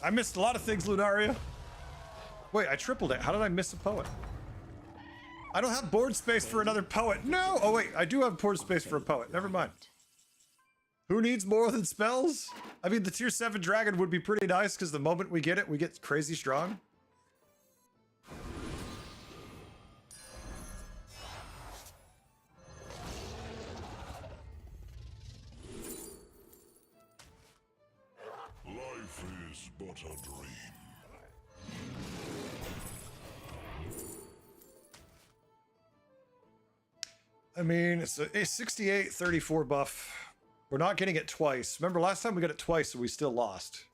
I missed a lot of things, Lunaria. Wait, I tripled it. How did I miss a poet? I don't have board space for another poet. No! Oh wait, I do have board space for a poet. Never mind. Who needs more than spells? I mean, the tier 7 dragon would be pretty nice because the moment we get it, we get crazy strong. Life is but a dream. I mean, it's a 68-34 buff. We're not getting it twice. Remember, last time we got it twice, and we still lost.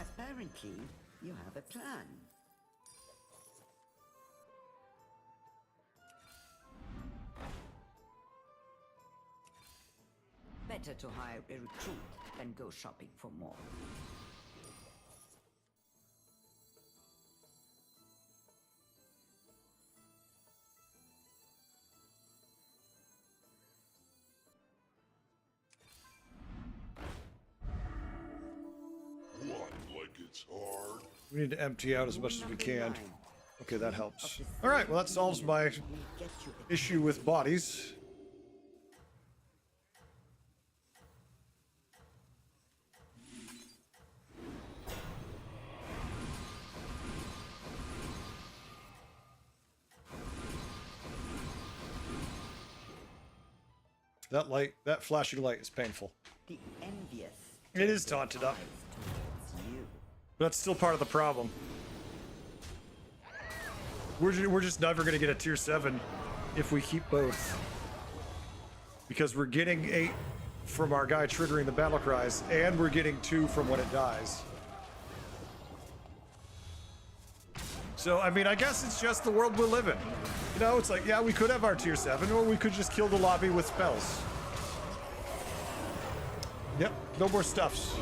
Apparently, you have a plan. Better to hire a recruit than go shopping for more. What, like it's hard? We need to empty out as much as we can. Okay, that helps. All right, well, that solves my issue with bodies. That light, that flashing light is painful. The envious. It is taunted up. Towards you. But that's still part of the problem. We're just never going to get a tier 7 if we keep both. Because we're getting 8 from our guy triggering the battle cries, and we're getting 2 from when it dies. So, I mean, I guess it's just the world we live in. You know, it's like, yeah, we could have our tier 7, or we could just kill the lobby with spells. Yep, no more stuffs.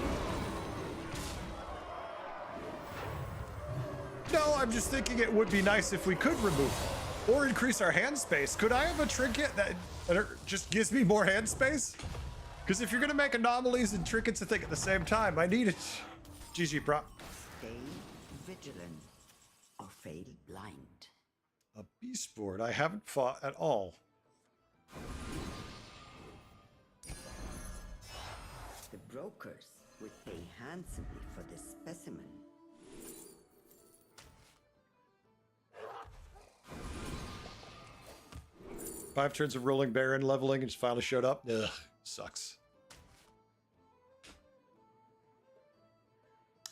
No, I'm just thinking it would be nice if we could remove it. Or increase our hand space. Could I have a trinket that just gives me more hand space? Because if you're going to make anomalies and trinkets a thing at the same time, I need it. GG prop. Stay vigilant or fail blind. A beast board I haven't fought at all. The brokers would pay handsomely for this specimen. Five turns of rolling Baron leveling and just finally showed up. Ugh, sucks.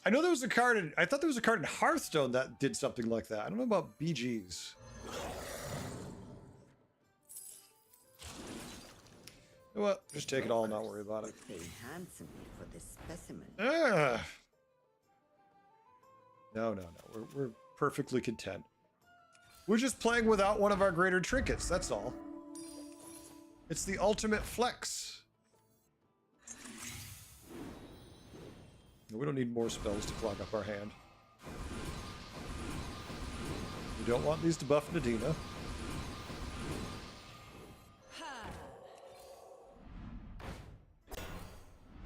I know there was a card in, I thought there was a card in Hearthstone that did something like that. I don't know about BGs. You know what? Just take it all and not worry about it. Pay handsomely for this specimen. No. We're perfectly content. We're just playing without one of our greater trinkets, that's all. It's the ultimate flex. We don't need more spells to clog up our hand. We don't want these to buff Nadina.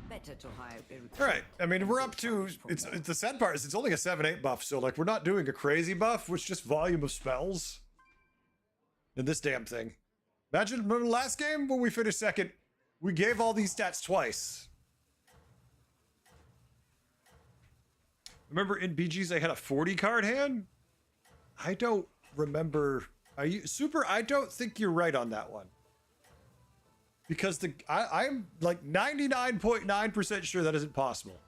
Better to hire a recruit. All right, I mean, we're up to, it's the sad part is it's only a 7-8 buff, so like we're not doing a crazy buff, which just volume of spells. In this damn thing. Imagine, remember the last game when we finished second, we gave all these stats twice. Remember in BGs I had a 40 card hand? I don't remember. Are you Super? I don't think you're right on that one. Because I'm like 99.9% sure that isn't possible.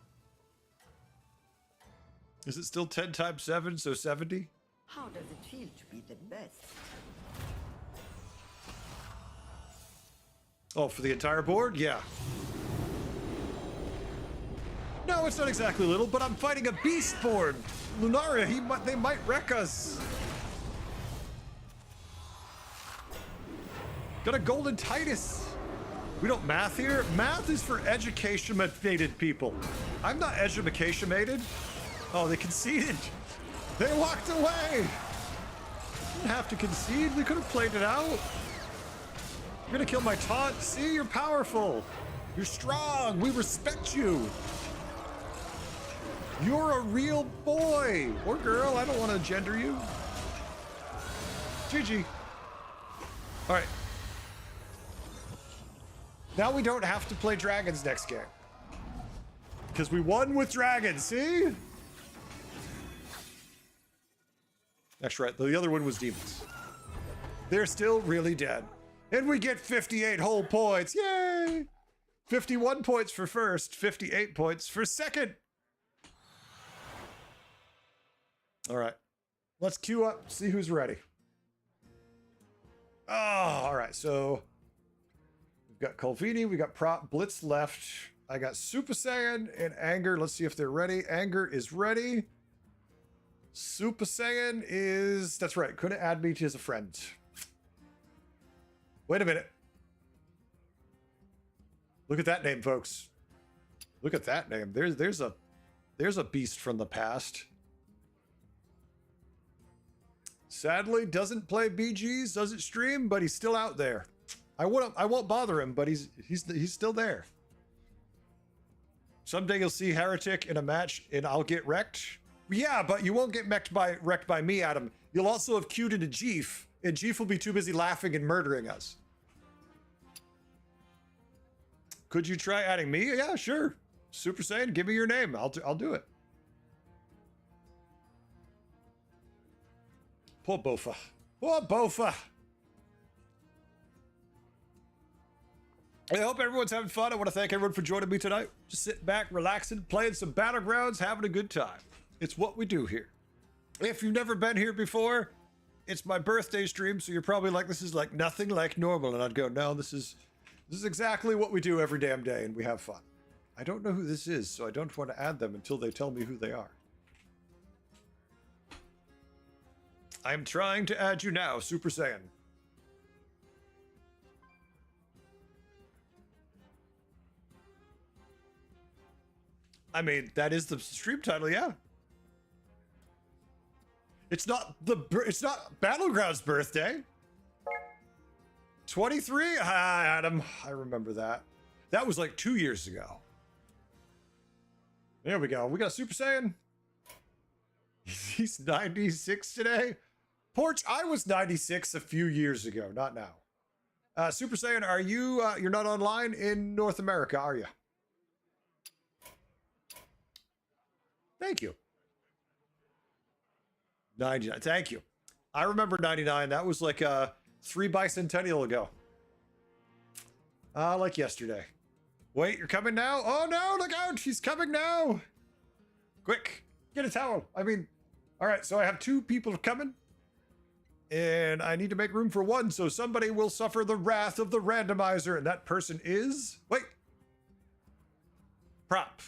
Is it still 10 times 7, so 70? How does it feel to be the best? Oh, for the entire board? Yeah. No, it's not exactly little, but I'm fighting a beast board. Lunaria, they might wreck us. Got a golden Titus. We don't math here. Math is for education-mated people. I'm not education-mated. Oh, they conceded. They walked away. Didn't have to concede. We could have played it out. You're gonna kill my taunt. See, you're powerful. You're strong. We respect you. You're a real boy or girl. I don't want to gender you. GG. All right. Now we don't have to play dragons next game. Because we won with dragons, see? That's right, the other one was demons. They're still really dead. And we get 58 whole points, yay! 51 points for first, 58 points for second. All right, let's queue up, see who's ready. Oh, all right, so we've got Colvini, we got Prop, Blitz left. I got Super Saiyan and Anger. Let's see if they're ready. Anger is ready. Super Saiyan is, that's right, couldn't add me as a friend. Wait a minute. Look at that name, folks. Look at that name. There's a beast from the past. Sadly, doesn't play BGs, doesn't stream, but he's still out there. I won't bother him, but he's still there. Someday you'll see Heretic in a match and I'll get wrecked. Yeah, but you won't get wrecked by me, Adam. You'll also have queued into Jeef, and Jeef will be too busy laughing and murdering us. Could you try adding me? Yeah, sure. Super Saiyan, give me your name. I'll do it. Poor Bofa. Poor Bofa. I hope everyone's having fun. I want to thank everyone for joining me tonight. Just sitting back, relaxing, playing some Battlegrounds, having a good time. It's what we do here. If you've never been here before, it's my birthday stream, so you're probably like, this is like nothing like normal. And I'd go, no, this is exactly what we do every damn day, and we have fun. I don't know who this is, so I don't want to add them until they tell me who they are. I'm trying to add you now, Super Saiyan. I mean, that is the stream title, yeah. It's not Battleground's birthday. 23? Hi, Adam. I remember that. That was like 2 years ago. There we go. We got Super Saiyan. He's 96 today. Porch, I was 96 a few years ago, not now. Super Saiyan, are you, you're not online in North America, are you? Thank you. 99, thank you. I remember 99. That was like 3 bicentennial ago. Like yesterday. Wait, you're coming now? Oh no, look out, she's coming now. Quick, get a towel. I mean, all right, so I have 2 people coming. And I need to make room for 1, so somebody will suffer the wrath of the randomizer, and that person is... Wait. Prop.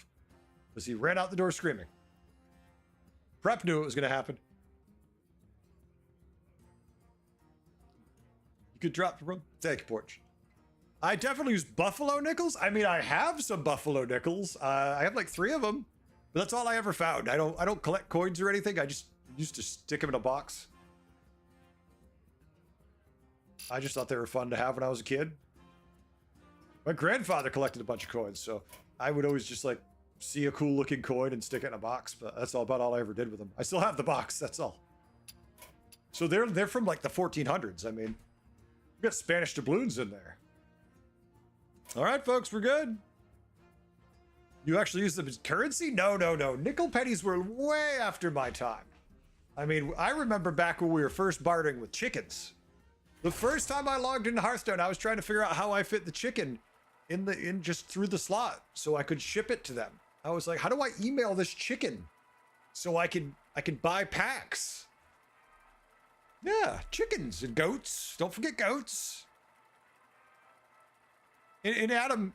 Because he ran out the door screaming. Prep knew it was going to happen. You could drop from... Thank you, Porch. I definitely use buffalo nickels. I mean, I have some buffalo nickels. I have like 3 of them. But that's all I ever found. I don't collect coins or anything. I just used to stick them in a box. I just thought they were fun to have when I was a kid. My grandfather collected a bunch of coins, so I would always just like see a cool looking coin and stick it in a box, but that's about all I ever did with them. I still have the box, that's all. So they're from like the 1400s. I mean, we got Spanish doubloons in there. All right, folks, we're good. You actually use them as currency? No. Nickel pennies were way after my time. I mean, I remember back when we were first bartering with chickens. The first time I logged into Hearthstone, I was trying to figure out how I fit the chicken in just through the slot so I could ship it to them. I was like, how do I email this chicken so I can buy packs? Yeah, chickens and goats. Don't forget goats. And Adam,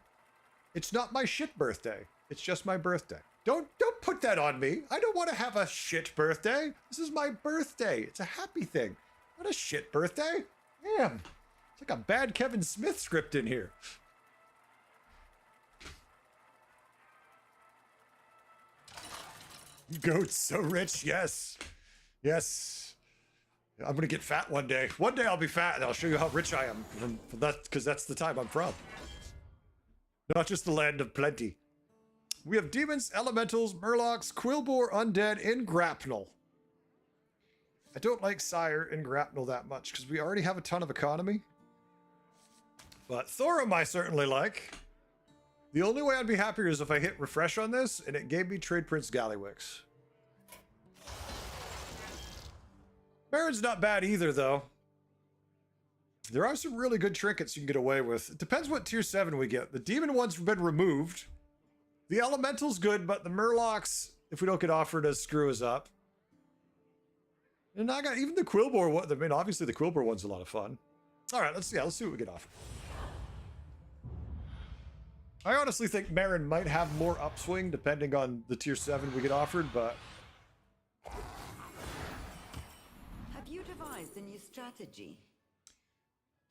it's not my shit birthday. It's just my birthday. Don't put that on me. I don't want to have a shit birthday. This is my birthday. It's a happy thing. Not a shit birthday. Damn. It's like a bad Kevin Smith script in here. Goats so rich, yes. Yes. I'm gonna get fat one day. One day I'll be fat and I'll show you how rich I am from that, because that's the time I'm from. Not just the land of plenty. We have demons, elementals, murlocs, quillbore, undead in Grapnel. I don't like Sire in Grapnel that much because we already have a ton of economy. But Thorum I certainly like. The only way I'd be happier is if I hit refresh on this and it gave me Trade Prince Gallywix. Baron's not bad either, though. There are some really good trinkets you can get away with. It depends what tier 7 we get. The demon one's been removed. The elemental's good, but the murlocs, if we don't get offered, does screw us up. And I got even the quillbore one. I mean, obviously the quillbore one's a lot of fun. All right, let's see what we get offered. I honestly think Marin might have more upswing depending on the tier 7 we get offered, but Have you devised a new strategy?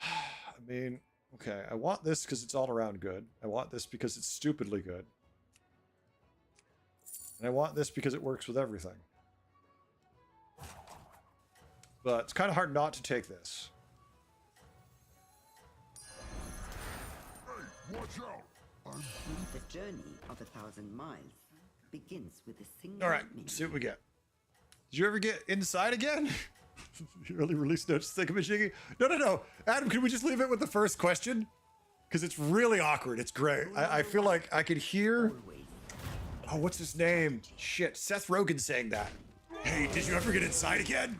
I mean, okay, I want this because it's all around good. I want this because it's stupidly good. And I want this because it works with everything. But it's kind of hard not to take this. Hey, watch out! The journey of 1,000 miles begins with a single All right, minute. see what we get. Did you ever get inside again? You early release notes thingamajiggy? No. Adam, can we just leave it with the first question? Because it's really awkward. It's great. I feel like I could hear... Oh, what's his name? Shit, Seth Rogen saying that. Hey, did you ever get inside again?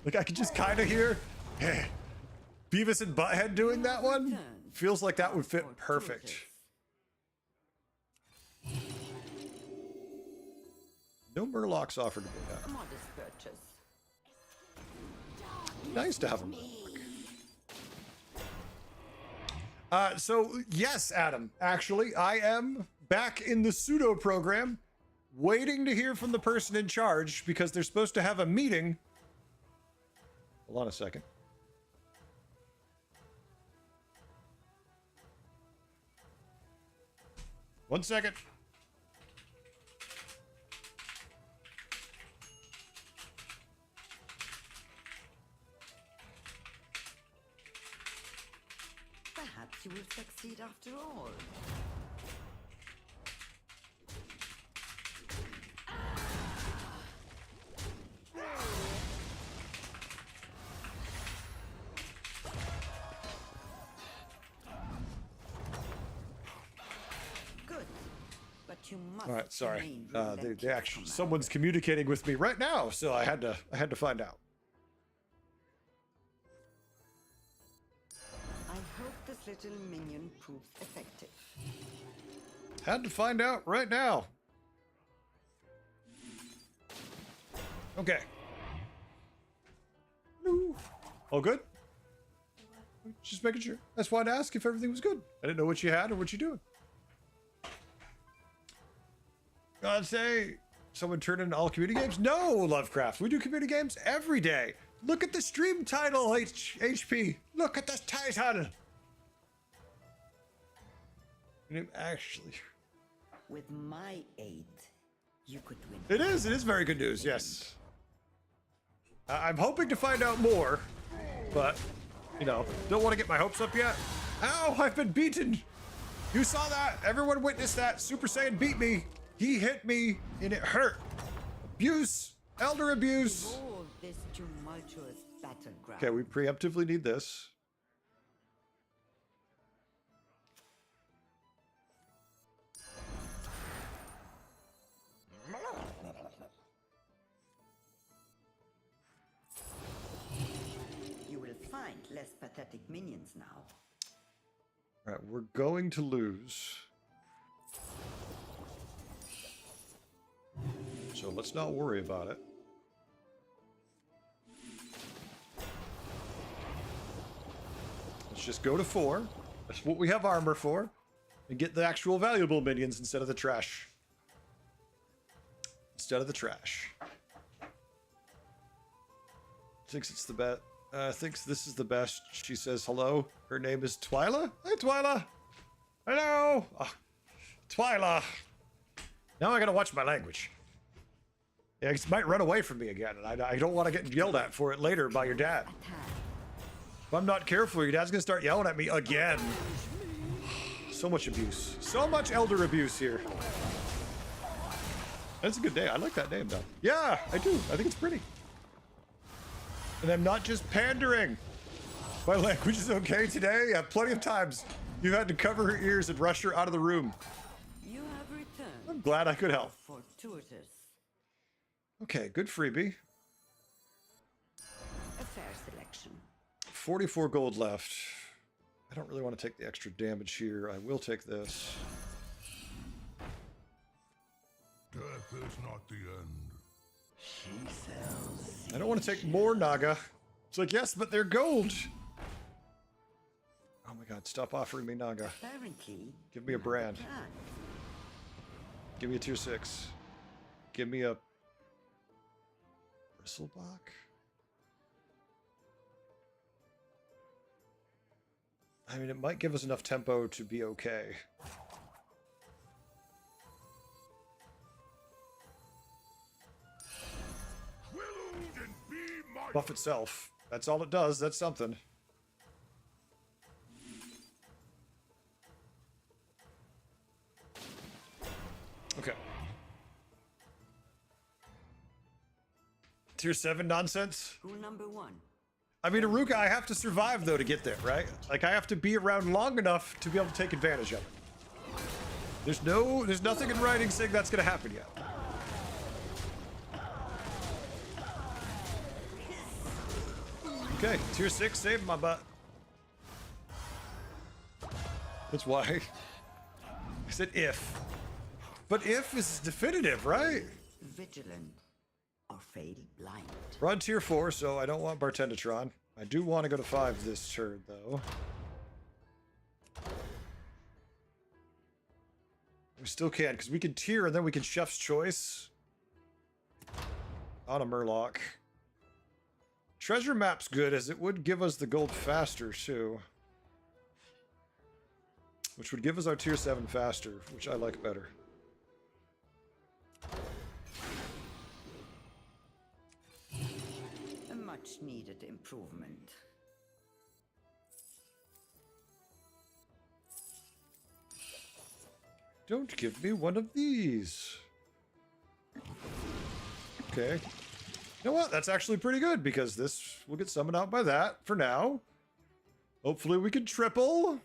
Like, I could just kind of hear... Hey, Beavis and Butthead doing that one? Feels like that would fit perfect. No Murlocs offered to me that. Modest purchase. Nice to have a Murloc. So, yes, Adam, actually, I am back in the pseudo program, waiting to hear from the person in charge because they're supposed to have a meeting. Hold on a second. One second. Perhaps you will succeed after all. Good, but you must. All right, sorry. remain They relentless, actually, Commander. someone's communicating with me right now, so I had to find out. I hope this little minion proves effective. Had to find out right now. Okay. No. All good? Just making sure. That's why I'd ask if everything was good. I didn't know what you had or what you're doing. I'd say someone turned into all community games? No, Lovecraft. We do community games every day. Look at the stream title, HP. Look at the title. Actually, With my aid, you could win. it is very good news, yes. I'm hoping to find out more, but, you know, don't want to get my hopes up yet. Ow, I've been beaten. You saw that. Everyone witnessed that. Super Saiyan beat me. He hit me, and it hurt. Abuse. Elder abuse. All this tumultuous battleground. Okay, we preemptively need this. You will find less pathetic minions now. All right, we're going to lose. So let's not worry about it. Let's just go to 4. That's what we have armor for. And get the actual valuable minions instead of the trash. Thinks it's the best. Thinks this is the best. She says hello. Her name is Twyla. Hi, Twyla. Hello. Oh, Twyla. Now I gotta watch my language. Yeah, he might run away from me again, and I don't want to get yelled at for it later by your dad. If I'm not careful, your dad's gonna start yelling at me again. So much abuse. So much elder abuse here. That's a good name. I like that name, though. Yeah, I do. I think it's pretty. And I'm not just pandering. My language is okay today. Yeah, plenty of times you had to cover her ears and rush her out of the room. You have returned. I'm glad I could help. Fortuitous. Okay, good freebie. A fair selection. 44 gold left. I don't really want to take the extra damage here. I will take this. Death is not the end. I don't want to take more Naga. It's like, yes, but they're gold. Oh my god, stop offering me Naga. Apparently. Give me a brand. Plan. Give me a tier 6. Give me a Bristleback. I mean, it might give us enough tempo to be okay. Buff itself. That's all it does. That's something. Okay. Tier 7 nonsense? Rule number 1. I mean, Aruka, I have to survive, though, to get there, right? Like, I have to be around long enough to be able to take advantage of it. There's nothing in writing saying that's gonna happen yet. Okay, tier 6 saved my butt. That's why. I said if. But if is definitive, right? Vigilant or fail blind. We're on tier 4, so I don't want Bartendatron. I do want to go to 5 this turn, though. We still can, because we can tier and then we can Chef's Choice on a Murloc. Treasure map's good, as it would give us the gold faster, too. Which would give us our tier 7 faster, which I like better. A much needed improvement. Don't give me one of these. Okay. You know what? That's actually pretty good, because this will get summoned out by that for now. Hopefully we can triple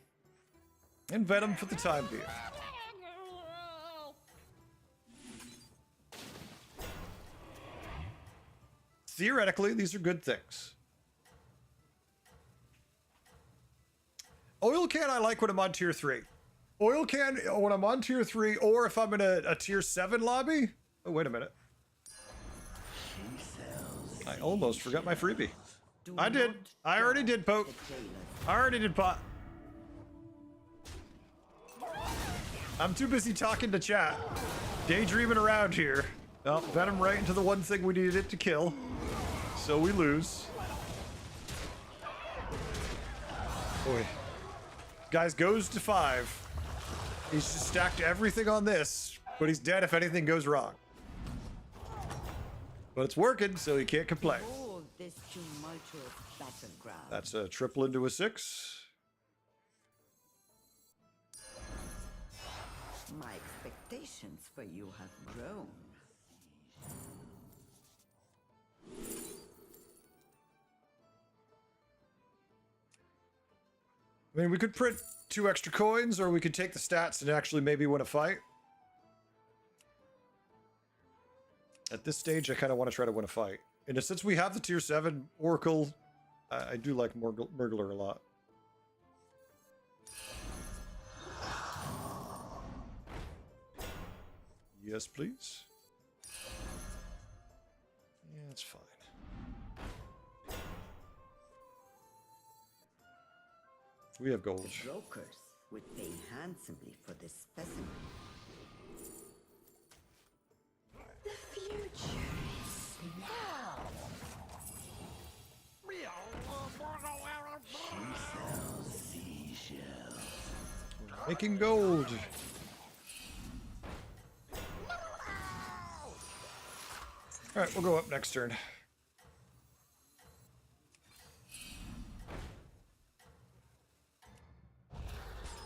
and Venom for the time being. Theoretically, these are good things. Oil Can I like when I'm on tier 3. Oil Can when I'm on tier 3, or if I'm in a tier 7 lobby. Oh, wait a minute. I almost forgot my freebie. I did. I already did poke. I already did pot. I'm too busy talking to chat. Daydreaming around here. Oh, Venom right into the one thing we needed it to kill. So we lose. Boy. Guys, goes to 5. He's just stacked everything on this, but he's dead if anything goes wrong. But it's working, so he can't complain. Oh, this tumultuous battleground. That's a triple into a 6. My expectations for you have grown. I mean, we could print 2 extra coins, or we could take the stats and actually maybe win a fight. At this stage, I kind of want to try to win a fight. And since we have the tier 7 Oracle, I do like Murgler a lot. Yes, please. Yeah, that's fine. We have gold. The brokers would pay handsomely for this specimen. The future is now. Making gold. Alright, we'll go up next turn.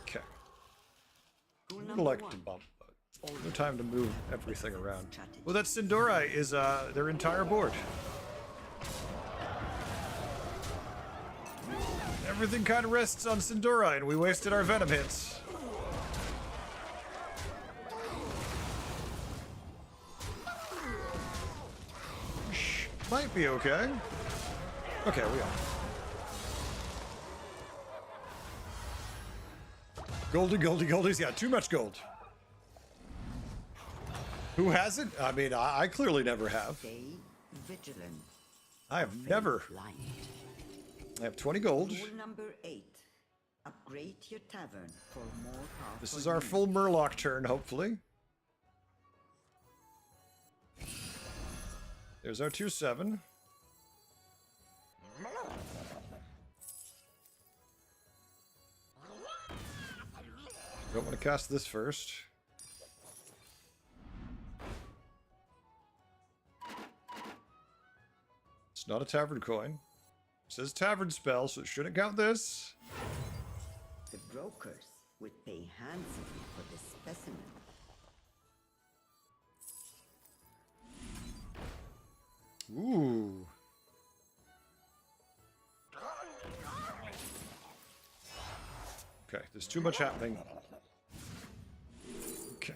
Okay. Rule I'd number like one. to bump, but no time to move everything around. Well, that Sindorai is their entire board. Everything kind of rests on Sindorai, and we wasted our venom hits. Might be okay. Okay, we are. Goldies. Yeah, too much gold. Who hasn't? I mean, I clearly never have. Stay vigilant. I have never. Blind. I have 20 gold. Rule number 8. Upgrade your tavern for more powerful. This is our units. full Murloc turn, hopefully. There's our tier 7. Don't want to cast this first. It's not a tavern coin. It says tavern spell, so it shouldn't count this. The brokers would pay handsomely for this specimen. Ooh. Okay, there's too much happening. Okay.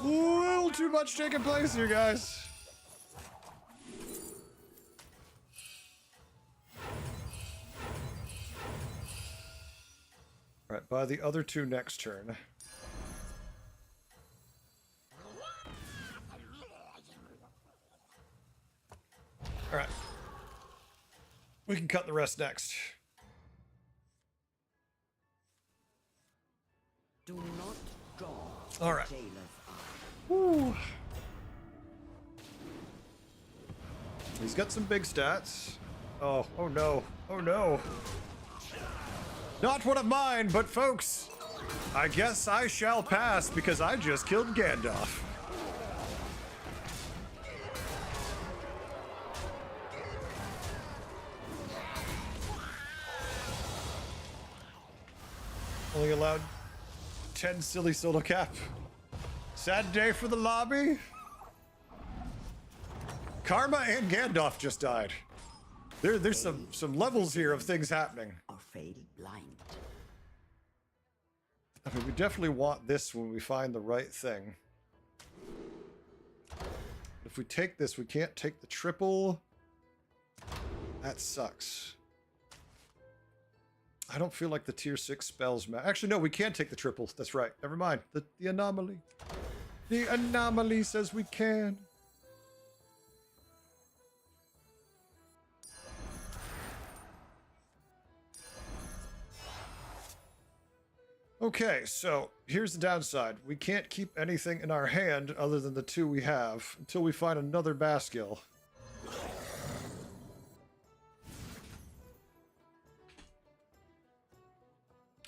A little too much taking place here, guys. Right, buy the other two next turn. All right. We can cut the rest next. Do not draw All right. the jailer's eye. Woo. He's got some big stats. Oh no. Oh no. Not one of mine, but folks, I guess I shall pass because I just killed Gandalf. Only allowed 10 silly solo cap. Sad day for the lobby. Karma and Gandalf just died. There's some levels here of things happening. Or fail blind. I mean, we definitely want this when we find the right thing. If we take this, we can't take the triple. That sucks. I don't feel like the tier 6 spells actually, no, we can't take the triple. That's right. Never mind. The anomaly. The anomaly says we can. Okay, so here's the downside. We can't keep anything in our hand other than the two we have until we find another Baskill.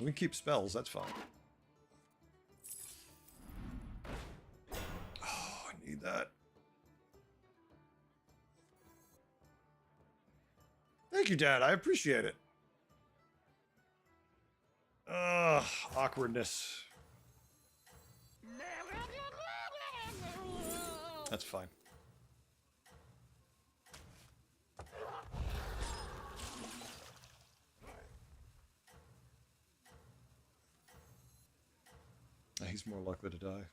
We can keep spells, that's fine. Oh, I need that. Thank you, Dad. I appreciate it. Ugh, awkwardness. That's fine. He's more likely to die.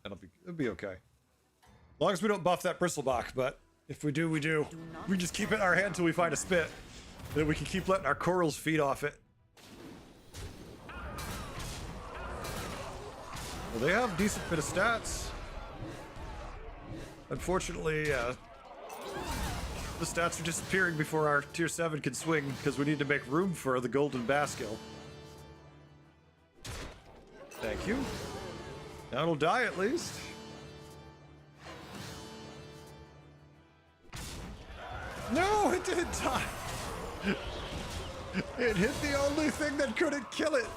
It'll be okay. As long as we don't buff that Bristleback, but if we do, we do. We just keep it in our hand until we find a spit. Then we can keep letting our corals feed off it. Well, they have a decent bit of stats. Unfortunately, the stats are disappearing before our tier 7 can swing because we need to make room for the Golden Baskill. Thank you. Now it'll die at least. No, it didn't die. It hit the only thing that couldn't kill it.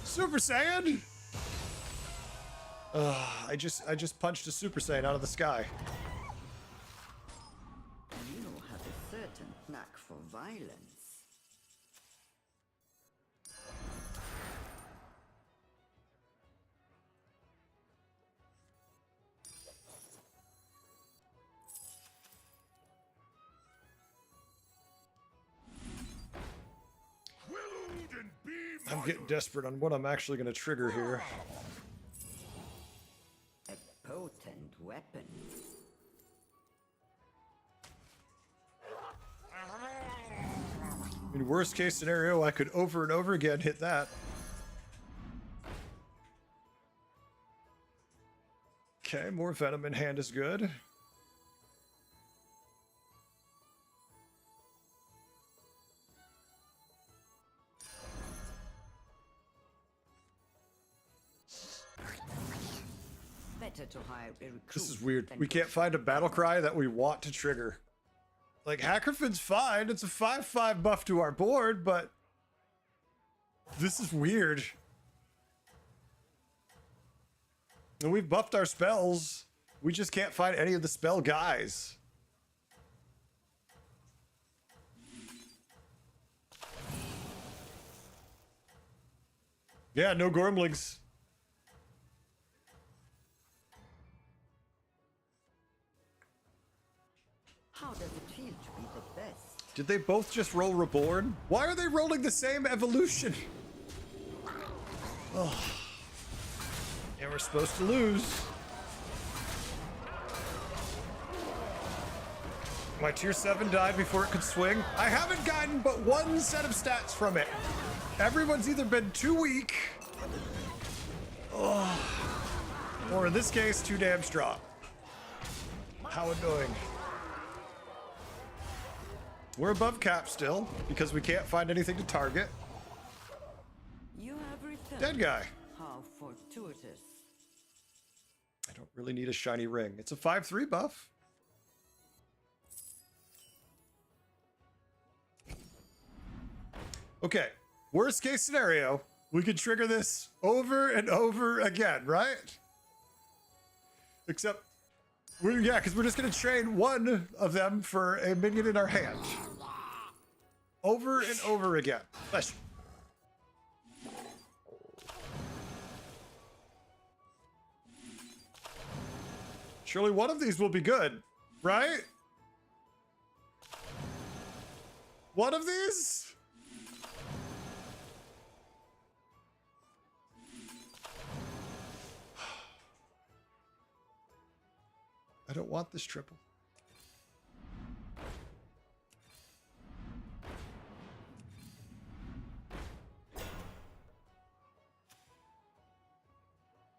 Super Saiyan? I just punched a Super Saiyan out of the sky. You have a certain knack for violence. Willowed and be I'm getting desperate on what I'm actually going to trigger here. A potent weapon. I mean, worst case scenario, I could over and over again hit that. Okay, more venom in hand is good. Better to hire a recruit. This is weird. than We to can't find a battle cry that we want to trigger. Like, Hackerfin's fine. It's a 5/5 buff to our board, but this is weird. And we've buffed our spells. We just can't find any of the spell guys. Yeah, no Gormlings. How does it feel to be the best? Did they both just roll Reborn? Why are they rolling the same evolution? Oh. And we're supposed to lose. My tier 7 died before it could swing. I haven't gotten but one set of stats from it. Everyone's either been too weak, or in this case, too damn strong. How annoying. We're above cap still, because we can't find anything to target. You have returned. Dead guy. How fortuitous. I don't really need a shiny ring. It's a 5/3 buff. Okay, worst case scenario, we could trigger this over and over again, right? Except, yeah, because we're just going to train one of them for a minion in our hand. Over and over again. Bless you. Surely one of these will be good, right? One of these? I don't want this triple.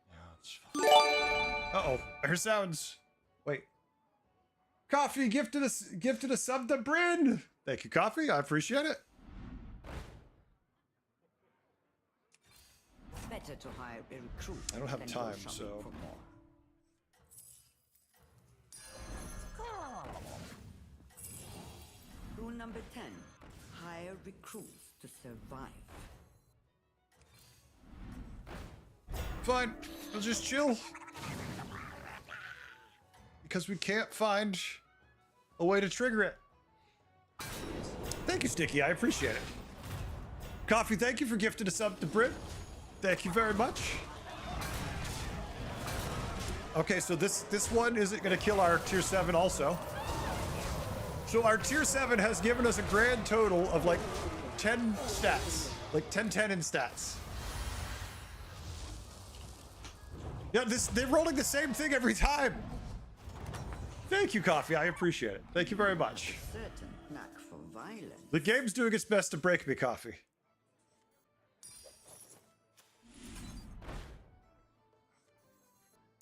Yeah, it's fine. Uh-oh, I hear sounds. Wait. Coffee gifted a sub to Bryn. Thank you, Coffee. I appreciate it. Better to hire a recruit. I don't have than go time, shopping so- for more. Rule number 10. Hire recruits to survive. Fine. I'll just chill. Because we can't find a way to trigger it. Thank you, Sticky. I appreciate it. Coffee, thank you for gifting a sub to Brit. Thank you very much. Okay, so this one isn't going to kill our tier 7 also. So our tier 7 has given us a grand total of like 10 stats. Like 10/10 in stats. Yeah, they're rolling the same thing every time. Thank you, Coffee. I appreciate it. Thank you very much. Certain knack for violence. The game's doing its best to break me, Coffee.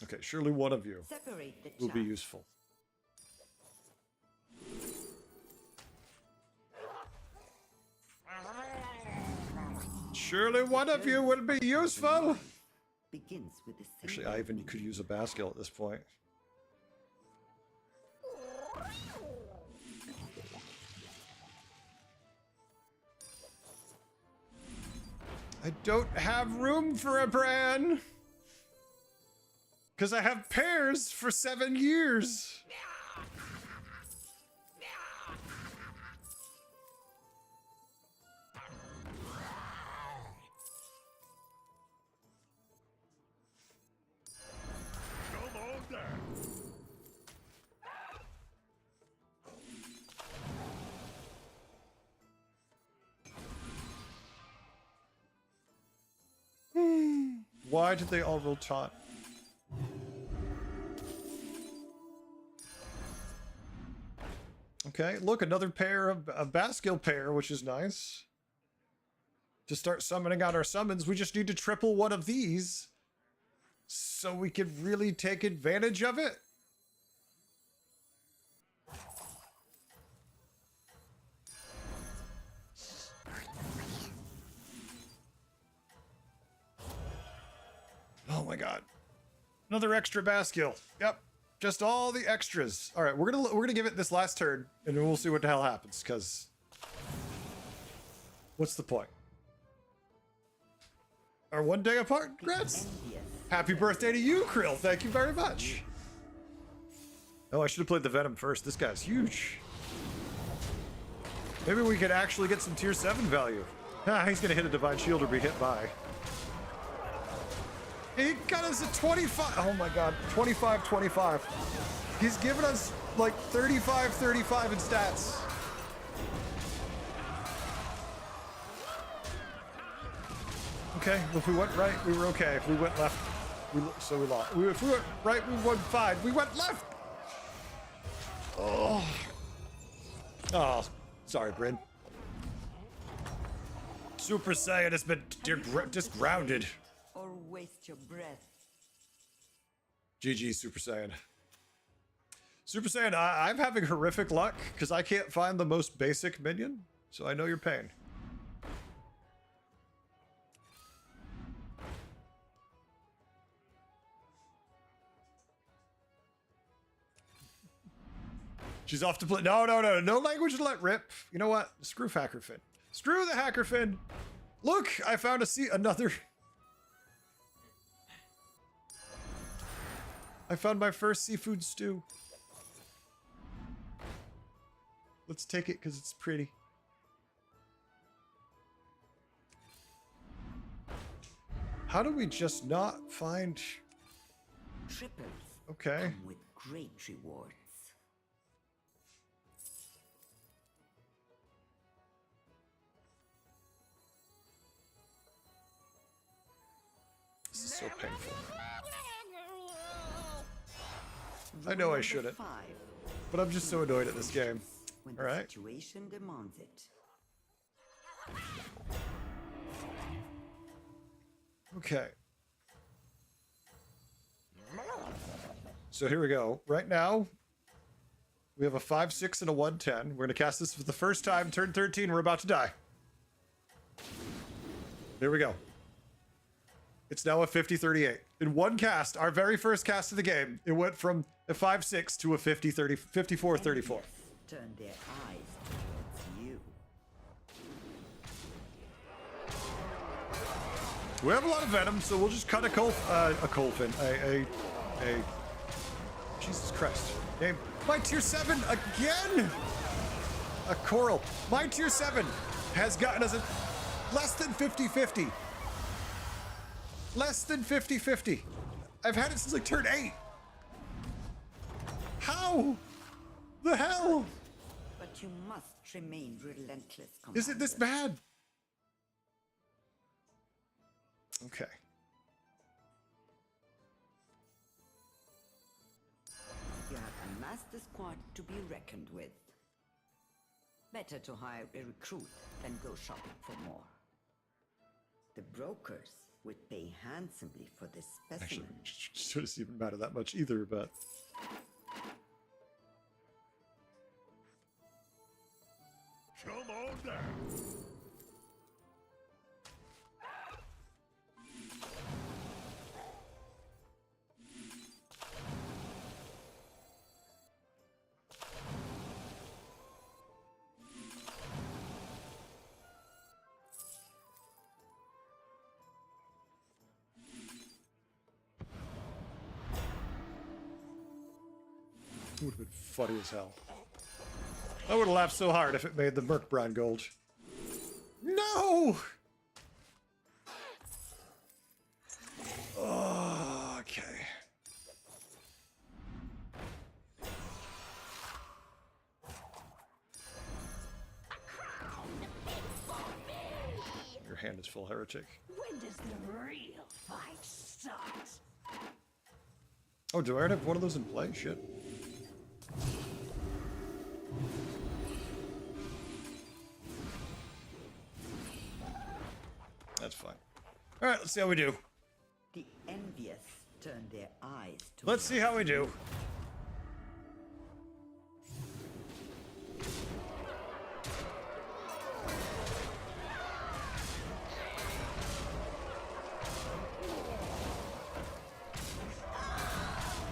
Okay, surely one of you Separate the will be chaff. useful. Surely one of you will be useful. Begins with the Actually, single Ivan, you could use a Baskel at this point. I don't have room for a Bran. Because I have pears for 7 years. Come on down. Why did they all roll taunt? Okay, look, another pair of a Baskill pair, which is nice. To start summoning out our summons, we just need to triple one of these so we can really take advantage of it. Oh my god. Another extra Baskill. Yep. Just all the extras. All right, we're gonna give it this last turn, and then we'll see what the hell happens. Cause what's the point? Are 1 day apart? Congrats! Happy birthday to you, Krill. Thank you very much. Oh, I should have played the Venom first. This guy's huge. Maybe we could actually get some tier 7 value. Ah, he's gonna hit a Divine Shield or be hit by. He got us a 25. Oh my god, 25-25. He's given us like 35-35 in stats. Okay, if we went right, we were okay. If we went left, we lost. If we went right, we won fine. We went left. Oh, sorry, Bryn. Super Saiyan has been just grounded. Or waste your breath. GG, Super Saiyan. Super Saiyan, I'm having horrific luck because I can't find the most basic minion, so I know your pain. She's off to play. No language to let rip. You know what? Screw Hackerfin. Screw the Hackerfin. Look, I found another. I found my first seafood stew. Let's take it because it's pretty. How do we just not find... Triples Okay. come with great rewards. This is so painful. I know I shouldn't, but I'm just so annoyed at this game. When All right. the situation demands it. Okay. So here we go. Right now, we have a 5-6 and a 1-10. We're going to cast this for the first time. Turn 13, we're about to die. Here we go. It's now a 50-38. In one cast, our very first cast of the game, it went from a 5-6 to a 54-34. Turn their eyes towards you. We have a lot of venom, so we'll just cut a Colfin. Jesus Christ. Game. My tier 7 again! A Coral. My tier 7 has gotten us a less than 50-50. Less than 50-50. I've had it since like turn 8. How? The hell? But you must remain relentless, Commander. Is it this bad? Okay. You have a master squad to be reckoned with. Better to hire a recruit than go shopping for more. The brokers would pay handsomely for this Actually, specimen. it doesn't even matter that much either, but... Come on down. Would have been funny as hell. I would have laughed so hard if it made the Merkbrand gold. No! Oh, okay. Your hand is full, heretic. When does the real fight start? Oh, do I already have one of those in play? Shit. That's fine. All right, let's see how we do. The envious turn their eyes to Let's see how we do.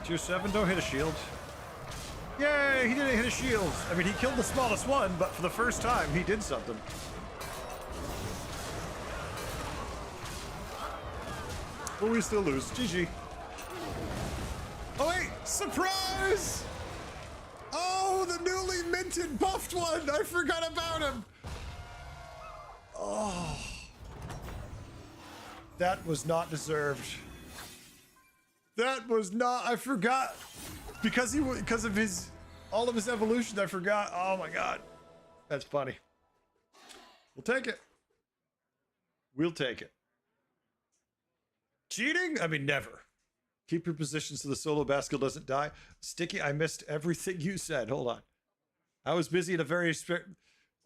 Tier 7, don't hit a shield. Yay, he didn't hit a shield. I mean, he killed the smallest one, but for the first time, he did something. But we still lose. GG. Oh wait, surprise! Oh, the newly minted buffed one! I forgot about him! Oh. That was not deserved. That was not, I forgot. Because of his, all of his evolution, I forgot. Oh my god. That's funny. We'll take it. We'll take it. Cheating? I mean, never. Keep your position so the solo basket doesn't die. Sticky, I missed everything you said. Hold on. I was busy in a very strict...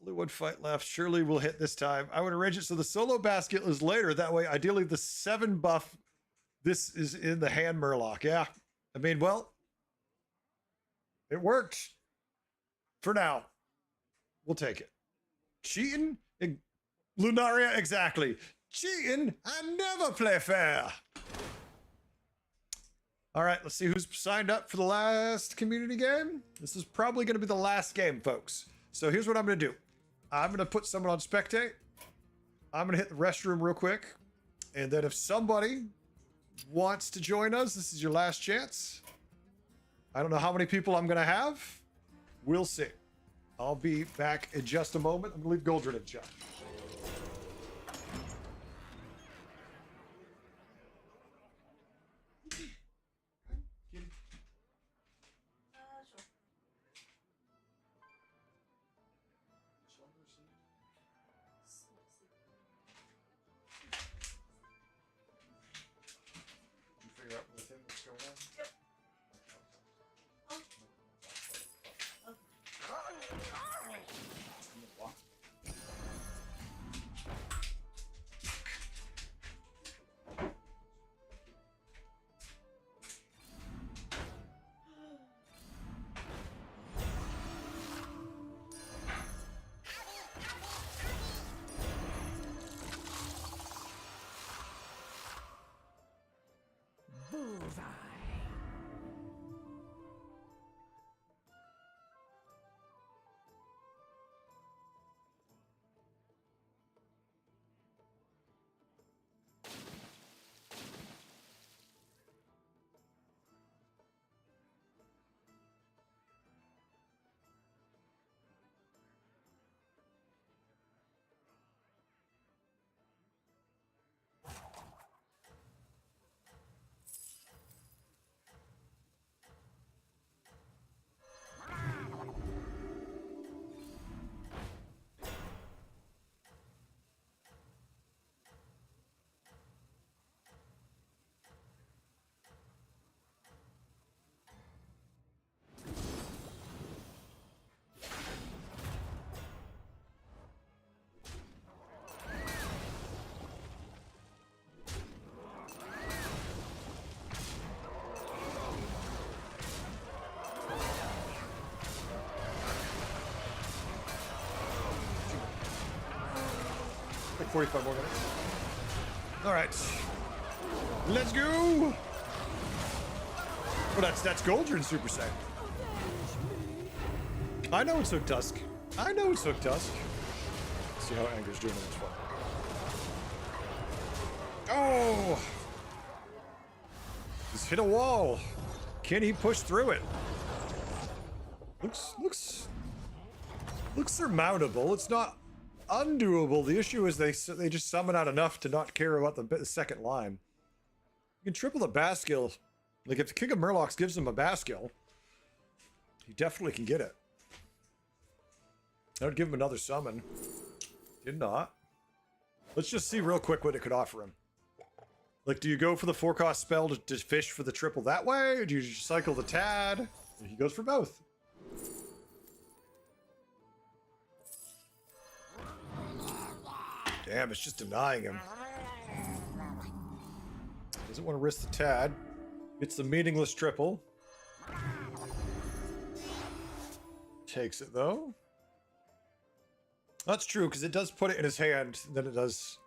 Only one fight left. Surely we'll hit this time. I would arrange it so the solo basket is later. That way, ideally, the 7 buff... This is in the hand Murloc. Yeah. I mean, well... It worked. For now. We'll take it. Cheating? Lunaria, exactly. Cheating? I never play fair. All right, let's see who's signed up for the last community game. This is probably going to be the last game, folks. So here's what I'm going to do. I'm going to put someone on spectate. I'm going to hit the restroom real quick. And then if somebody wants to join us, this is your last chance. I don't know how many people I'm going to have. We'll see. I'll be back in just a moment. I'm going to leave Goldrin in chat. Like 45 more minutes. All right. Let's go. Well, that's Goldrin Super Saiyan. I know it's Hook Tusk. I know it's Hook Tusk. Let's see how Anger's doing in this one. Oh! He's hit a wall. Can he push through it? Looks surmountable. It's not undoable. The issue is they just summon out enough to not care about the second line. You can triple the Baskill. Like, if the King of Murlocs gives him a Baskill, he definitely can get it. I would give him another summon. Did not. Let's just see real quick what it could offer him. Like, do you go for the 4-cost spell to fish for the triple that way? Or do you just cycle the Tad? He goes for both. Damn, it's just denying him. Doesn't want to risk the Tad. Gets the meaningless triple. Takes it, though. That's true, because it does put it in his hand, then it does...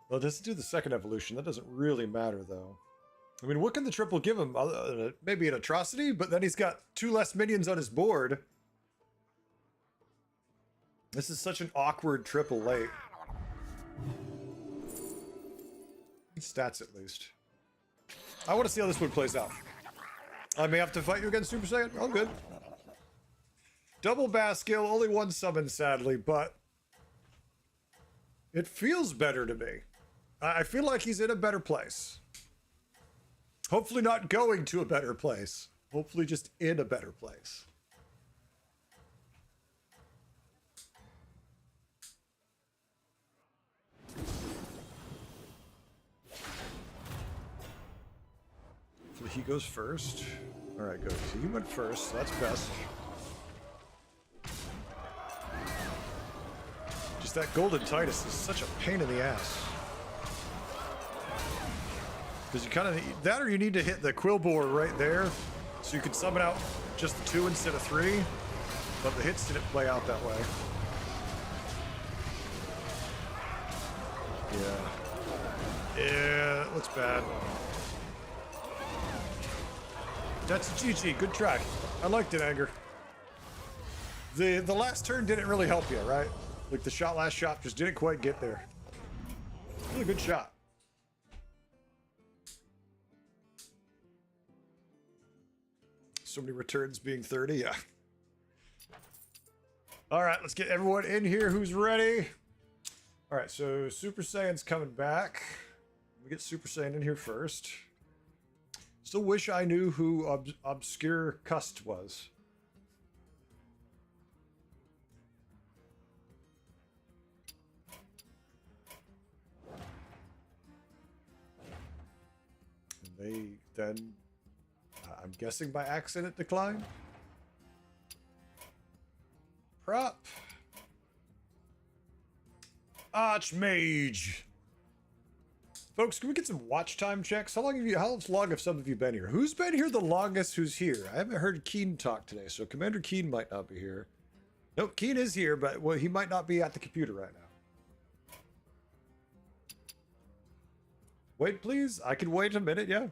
Well, it doesn't do the second evolution. That doesn't really matter, though. I mean, what can the triple give him? Maybe an atrocity, but then he's got 2 less minions on his board. This is such an awkward triple late. Stats, at least. I want to see how this one plays out. I may have to fight you against Super Saiyan. Oh, good. Double Baskill, only 1 summon, sadly, but it feels better to me. I feel like he's in a better place. Hopefully not going to a better place. Hopefully just in a better place. So he goes first. All right, good. So he went first, so that's best. Just that Golden Titus is such a pain in the ass. Because you kind of need that, or you need to hit the Quillbore right there, so you can summon out just the 2 instead of 3. But the hits didn't play out that way. Yeah, it looks bad. That's GG. Good try. I liked it, Anger. The last turn didn't really help you, right? Like the last shot just didn't quite get there. Really good shot. So many returns being 30, yeah. All right, let's get everyone in here who's ready. All right, so Super Saiyan's coming back. We get Super Saiyan in here first. Still wish I knew who Obscure Cust was. And they then, I'm guessing by accident, declined. Prop. Archmage. Folks, can we get some watch time checks? How long have some of you been here? Who's been here the longest? Who's here? I haven't heard Keen talk today, so Commander Keen might not be here. Nope, Keen is here, but well, he might not be at the computer right now. Wait, please. I can wait a minute, yeah.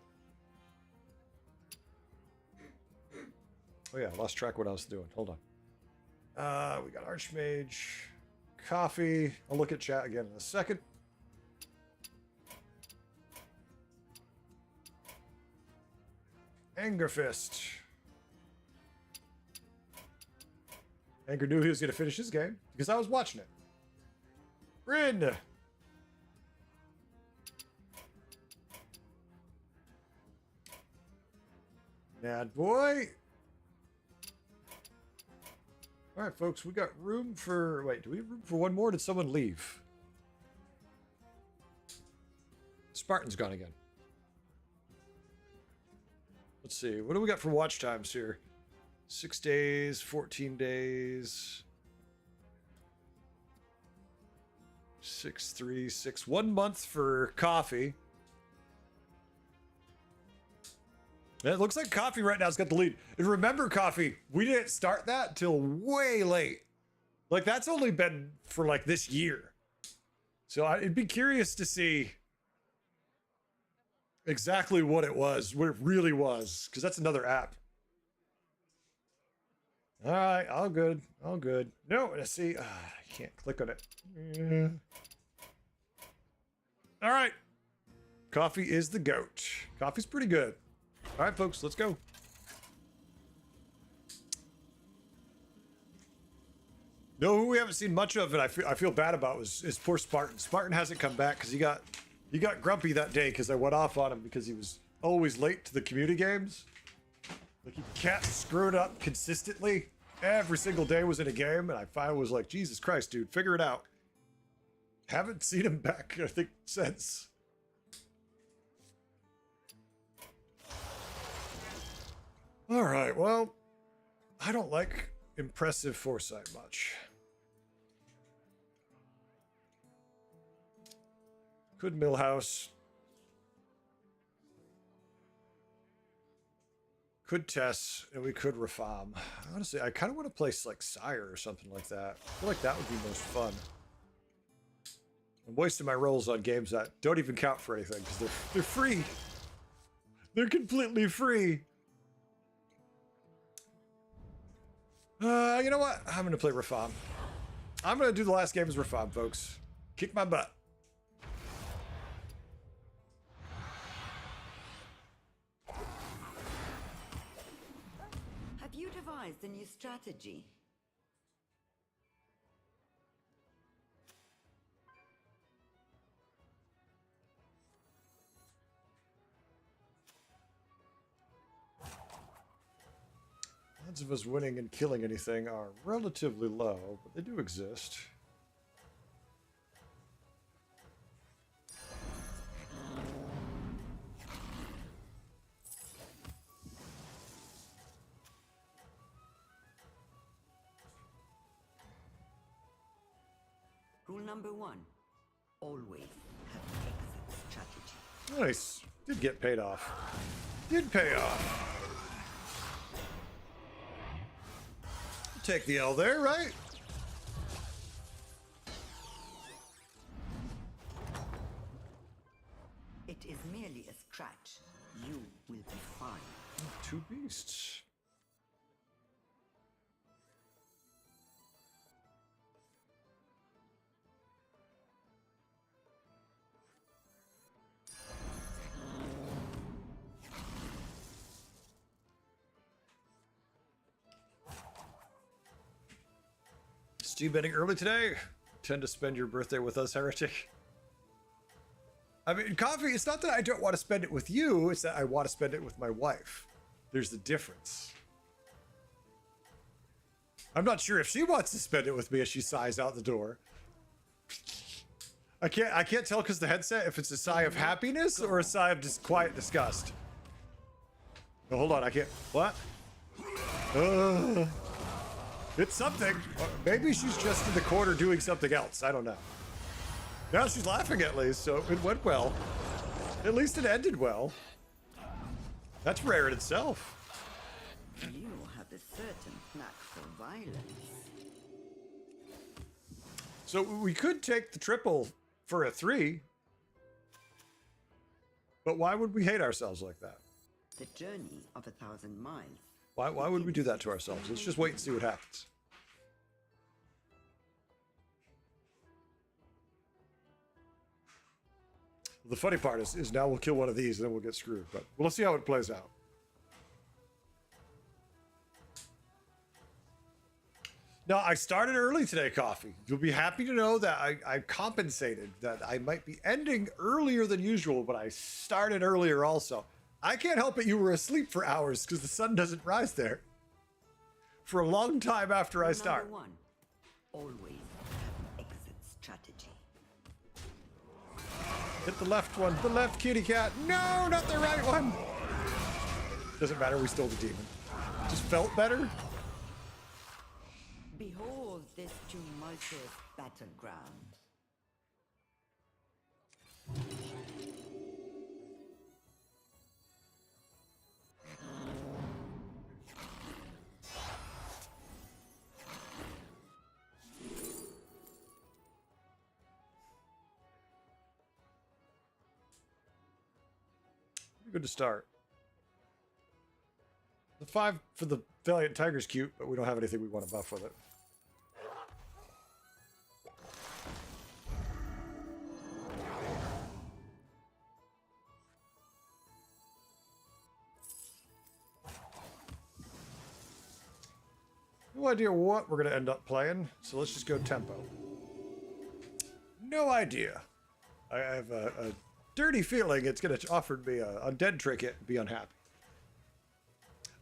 Oh yeah, I lost track of what I was doing. Hold on. We got Archmage, Coffee. I'll look at chat again in a second. Anger Fist. Anger knew he was going to finish his game because I was watching it. Rin. Mad boy. All right, folks, we got room for... Wait, do we have room for one more? Did someone leave? Spartan's gone again. Let's see. What do we got for watch times here? 6 days, 14 days. 6, 3, 6. 1 month for Coffee. It looks like Coffee right now has got the lead. And remember, Coffee, we didn't start that till way late. Like, that's only been for, like, this year. So I'd be curious to see exactly what it was, what it really was, because that's another app. All right, all good, all good. No, let's see. I can't click on it. Yeah. All right. Coffee is the GOAT. Coffee's pretty good. All right, folks, let's go. No, who we haven't seen much of, and I feel bad about is poor Spartan. Spartan hasn't come back because he got grumpy that day because I went off on him because he was always late to the community games. Like he kept screwing up consistently. Every single day was in a game, and I finally was like, Jesus Christ, dude, figure it out. Haven't seen him back, I think, since. All right, well, I don't like impressive foresight much. Could Millhouse. Could Tess, and we could Rafam. Honestly, I kind of want to play like Sire or something like that. I feel like that would be most fun. I'm wasting my rolls on games that don't even count for anything because they're free. They're completely free. You know what? I'm gonna play Rafam. I'm gonna do the last game as Rafam, folks. Kick my butt. Have you devised a new strategy? Odds of us winning and killing anything are relatively low, but they do exist. Rule number 1. Always have an exit strategy. Nice. Did get paid off. Did pay off. Take the L there, right? It is merely a scratch. You will be fine. Two beasts. Steve betting early today. Tend to spend your birthday with us, Heretic. I mean, coffee, it's not that I don't want to spend it with you, it's that I want to spend it with my wife. There's the difference. I'm not sure if she wants to spend it with me as she sighs out the door. I can't tell because the headset if it's a sigh of happiness or a sigh of just quiet disgust. Oh, hold on, I can't. What? It's something. Maybe she's just in the corner doing something else. I don't know. Now she's laughing at least, so it went well. At least it ended well. That's rare in itself. You have a certain knack for violence. So we could take the triple for a 3. But why would we hate ourselves like that? The journey of 1,000 miles. Why would we do that to ourselves? Let's just wait and see what happens. The funny part is now we'll kill one of these and then we'll get screwed. But we'll see how it plays out. Now, I started early today, Coffee. You'll be happy to know that I compensated, that I might be ending earlier than usual, but I started earlier also. I can't help it you were asleep for hours because the sun doesn't rise there. For a long time after I start. Number 1. Always have an exit strategy. Hit the left one. The left kitty cat. No, not the right one. Doesn't matter. We stole the demon. Just felt better. Behold this tumultuous battleground. Good to start. The 5 for the Valiant Tiger's cute, but we don't have anything we want to buff with it. No idea what we're going to end up playing, so let's just go tempo. No idea. I have a dirty feeling it's going to offer me a undead trinket and be unhappy.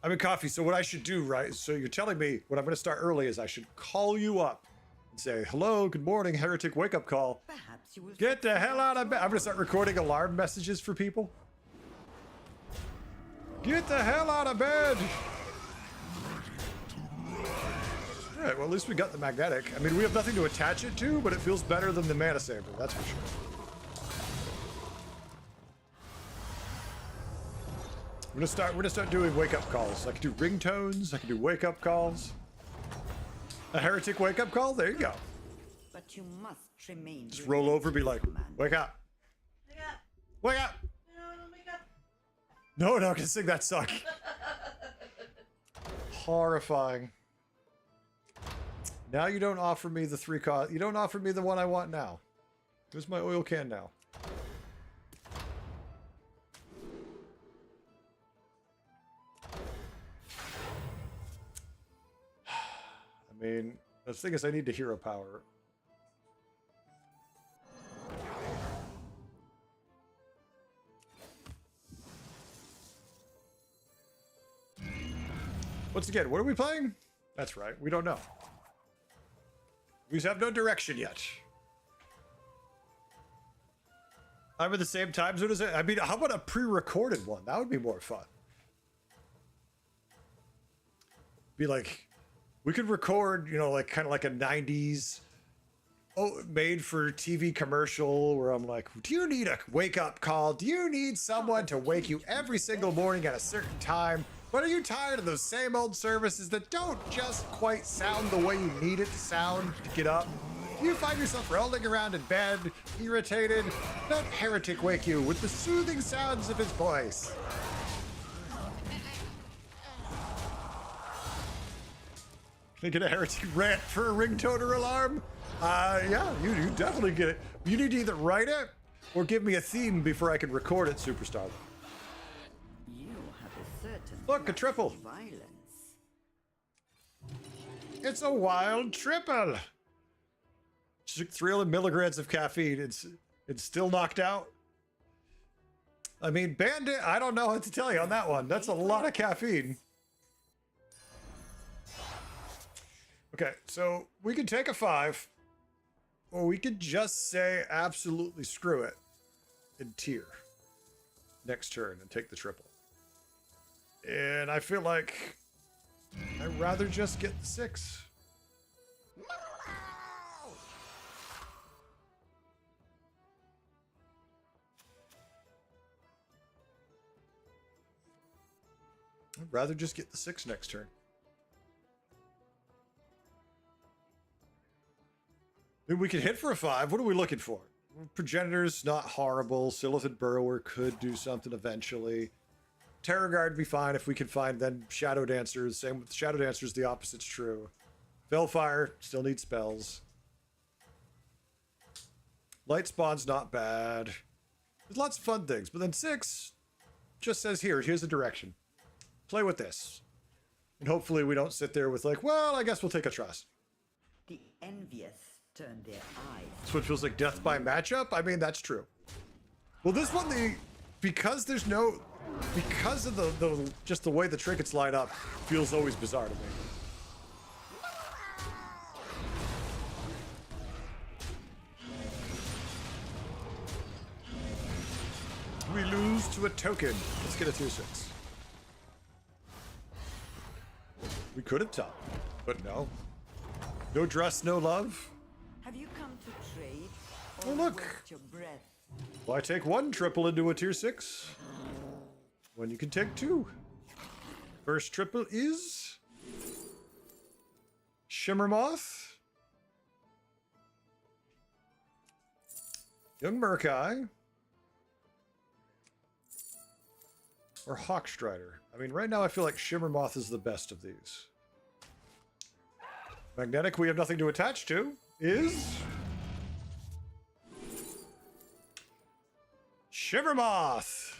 I'm in coffee, so what I should do, right? So you're telling me what I'm going to start early is I should call you up and say, hello, good morning, heretic wake-up call. Perhaps you will Get the hell out of bed. I'm going to start recording alarm messages for people. Get the hell out of bed. All right, well, at least we got the magnetic. I mean, we have nothing to attach it to, but it feels better than the mana saber, that's for sure. We're gonna start doing wake-up calls. I can do ringtones, I can do wake-up calls. A heretic wake-up call? There you go. But you must remain. Just roll over, be like, wake up. Wake up. Wake up. No, don't wake up. No, no, I can sing that song. Horrifying. Now you don't offer me the 3 cost. You don't offer me the one I want now. Where's my oil can now? I mean, the thing is I need the hero power. Once again, what are we playing? That's right, we don't know. We have no direction yet. I'm at the same time zone as it. I mean, how about a pre-recorded one? That would be more fun. Be like, we could record, you know, like kind of like a 90s made for TV commercial where I'm like, do you need a wake-up call? Do you need someone to wake you every single morning at a certain time? But are you tired of those same old services that don't just quite sound the way you need it to sound to get up? Do you find yourself rolling around in bed, irritated? Let Heretic wake you with the soothing sounds of his voice. Can I get a Heretic rant for a ringtone or alarm? Yeah, you definitely get it. You need to either write it or give me a theme before I can record it, Superstar. You have a certain Look, a triple. violence. It's a wild triple. She took 300 milligrams of caffeine. It's still knocked out. I mean, Bandit, I don't know what to tell you on that one. That's a lot of caffeine. Okay, so we could take a 5, or we could just say absolutely screw it and tier next turn and take the triple. And I feel like I'd rather just get the 6. I'd rather just get the 6 next turn. Maybe we could hit for a 5. What are we looking for? Progenitor's not horrible. Silithid Burrower could do something eventually. Terror Guard would be fine if we could find then Shadow Dancers. Same with Shadow Dancers, the opposite's true. Felfire still needs spells. Light Spawn's not bad. There's lots of fun things, but then 6 just says here's the direction. Play with this. And hopefully we don't sit there with like, well, I guess we'll take a trust. The envious turn their eyes. This one feels like death by matchup. I mean, that's true. Well, this one, because of the just the way the trinkets line up, feels always bizarre to me. We lose to a token. Let's get a tier 6. We could have topped, but no. No dress, no love. Have you come to trade? Oh, Or look. waste your breath? Why take 1 triple into a tier 6 when you can take 2? First triple is Shimmermoth, Young Murkai, or Hawkstrider. I mean, right now I feel like Shimmermoth is the best of these. Magnetic we have nothing to attach to is Shivermoth.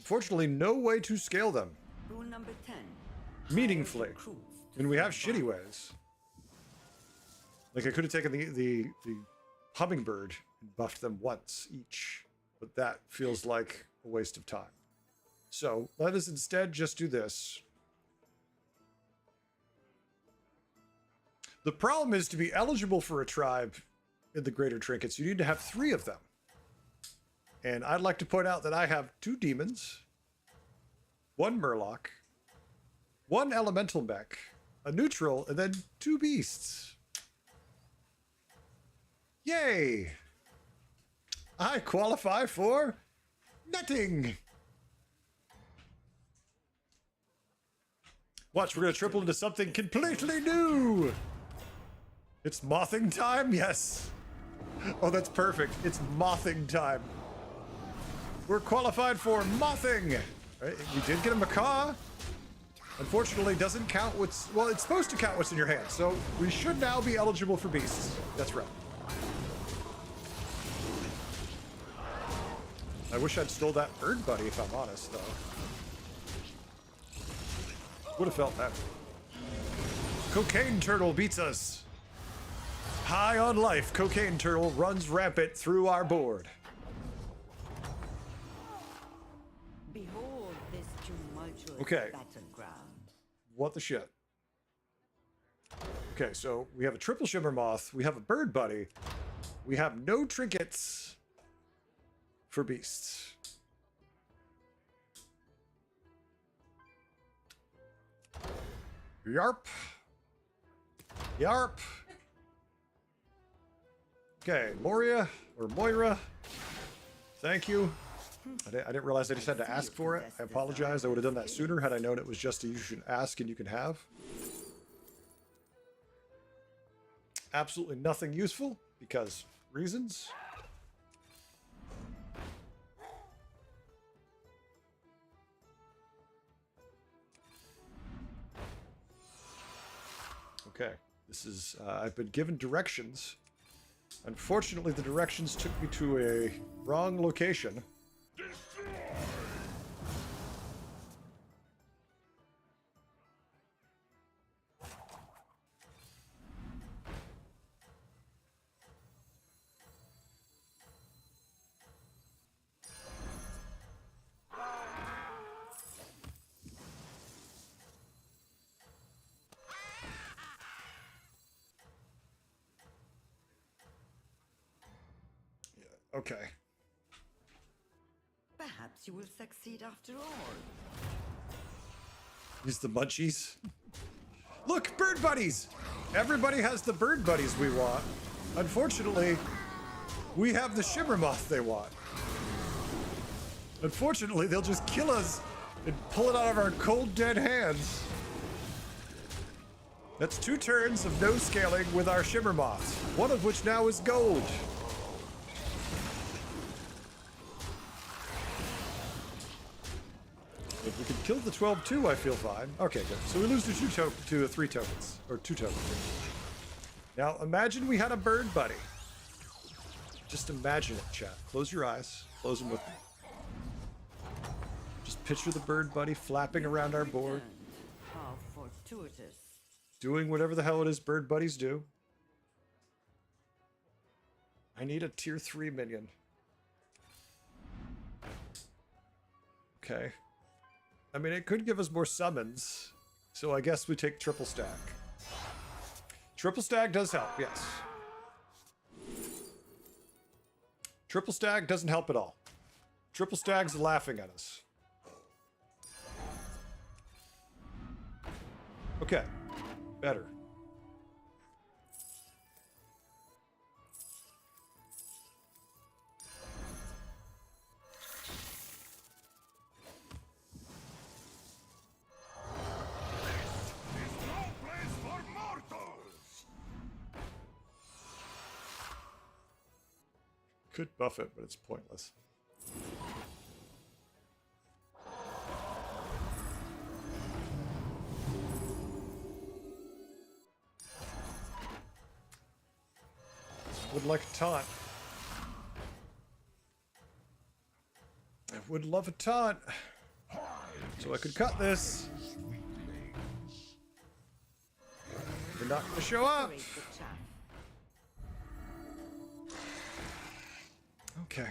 Unfortunately, no way to scale them Rule number 10. meaningfully. Recruits to And we have survive. shitty ways. Like I could have taken the hummingbird and buffed them once each, but that feels like a waste of time. So let us instead just do this. The problem is, to be eligible for a tribe in the Greater Trinkets, you need to have 3 of them. And I'd like to point out that I have 2 demons, 1 murloc, 1 elemental mech, a neutral, and then 2 beasts. Yay! I qualify for netting. Watch, we're gonna triple into something completely new. It's mothing time, yes. Oh, that's perfect. It's mothing time. We're qualified for mothing. Right? We did get a macaw. Unfortunately, doesn't count what's, well, it's supposed to count what's in your hand. So we should now be eligible for beasts. That's right. I wish I'd stole that bird buddy, if I'm honest, though. Would have felt better. Cocaine Turtle beats us. High on life, Cocaine Turtle runs rampant through our board. Behold this tumultuous Okay. battleground. What the shit? Okay, so we have a triple shimmer moth, we have a bird buddy, we have no trinkets for beasts. Yarp. Yarp. Okay, Moria or Moira. Thank you. I didn't realize I just had to ask for it. I apologize. I would have done that sooner had I known it was just a you should ask and you can have. Absolutely nothing useful because reasons. Okay, this is, I've been given directions. Unfortunately, the directions took me to a wrong location. Okay. Perhaps you will succeed after all. Use the munchies. Look, bird buddies! Everybody has the bird buddies we want. Unfortunately, we have the shimmer moth they want. Unfortunately, they'll just kill us and pull it out of our cold, dead hands. That's 2 turns of no scaling with our shimmer moths, one of which now is gold. If we can kill the 12-2, I feel fine. Okay, good. So we lose to 3 tokens. Or 2 tokens. Now, imagine we had a bird buddy. Just imagine it, chat. Close your eyes. Close them with me. Just picture the bird buddy flapping around our board, How fortuitous. doing whatever the hell it is bird buddies do. I need a tier 3 minion. Okay. I mean, it could give us more summons, so I guess we take triple stack. Triple stack does help, yes. Triple stack doesn't help at all. Triple stack's laughing at us. Okay, better. Could buff it, but it's pointless. Would like a taunt. I would love a taunt. So I could cut this. You're not gonna show up. Separate the chaff. Okay.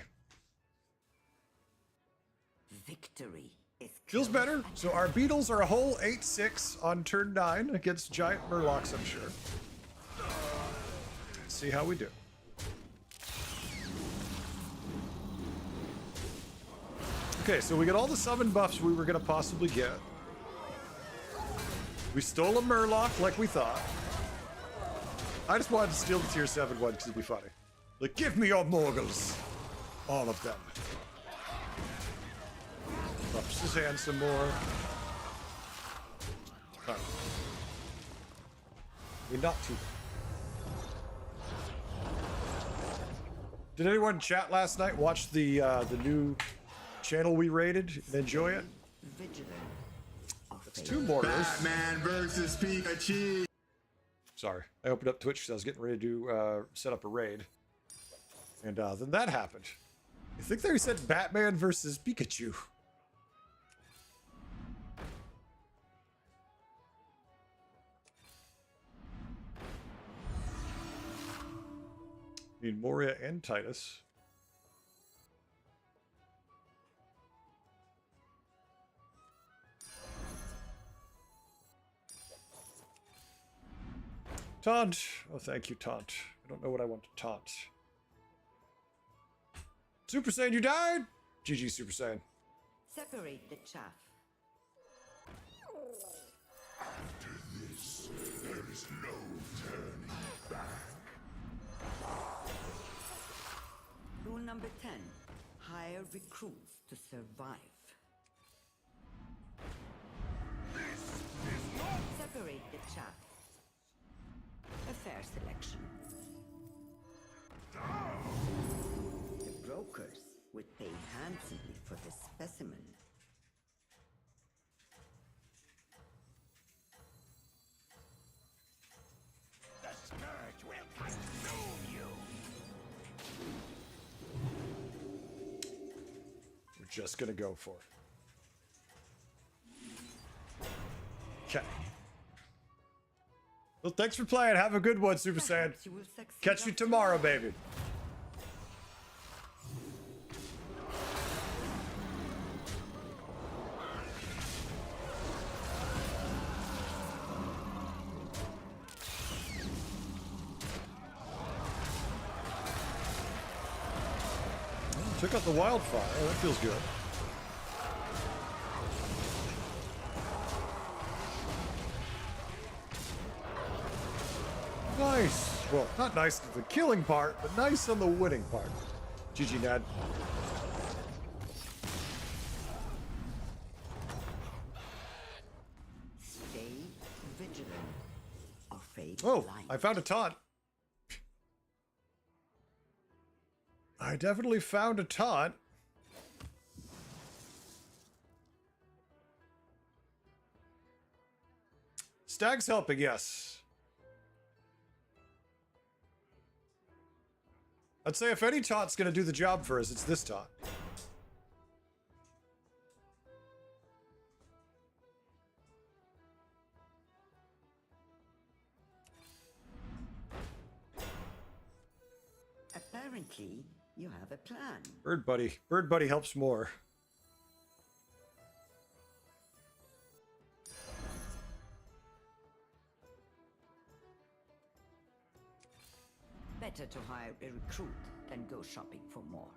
Victory is Feels close. better. So our beetles are a whole 8-6 on turn 9 against giant murlocs, I'm sure. Let's see how we do. Okay, so we get all the summon buffs we were going to possibly get. We stole a murloc like we thought. I just wanted to steal the tier 7 one because it'd be funny. Like, give me your Morgles. All of them. Buffs his hand some more. Huh. We're not too bad. Did anyone chat last night? Watch the new channel we raided and enjoy it? Vigilant. It's 2 Mortals. Batman versus Pikachu. Sorry, I opened up Twitch because I was getting ready to set up a raid. And then that happened. I think they said Batman versus Pikachu. Need Moria and Titus. Taunt. Oh, thank you, Taunt. I don't know what I want to taunt. Super Saiyan, you died? GG, Super Saiyan. Separate the chaff. After this, there is no turning back. Rule number 10. Hire recruits to survive. Separate the chaff. A fair selection. The brokers would pay handsomely for this specimen. The scourge will consume you. We're just gonna go for it. Okay. Well, thanks for playing. Have a good one, Super Saiyan. Perhaps you will succeed Catch you after tomorrow, all. baby. Took out the wildfire. That feels good. Nice. Well, not nice to the killing part, but nice on the winning part. GG, Nad. Stay vigilant or fade Oh, blind. I found a taunt. I definitely found a taunt. Stag's helping, yes. I'd say if any taunt's gonna do the job for us, it's this taunt. Apparently, you have a plan. Bird Buddy. Bird Buddy helps more. Better to hire a recruit than go shopping for more.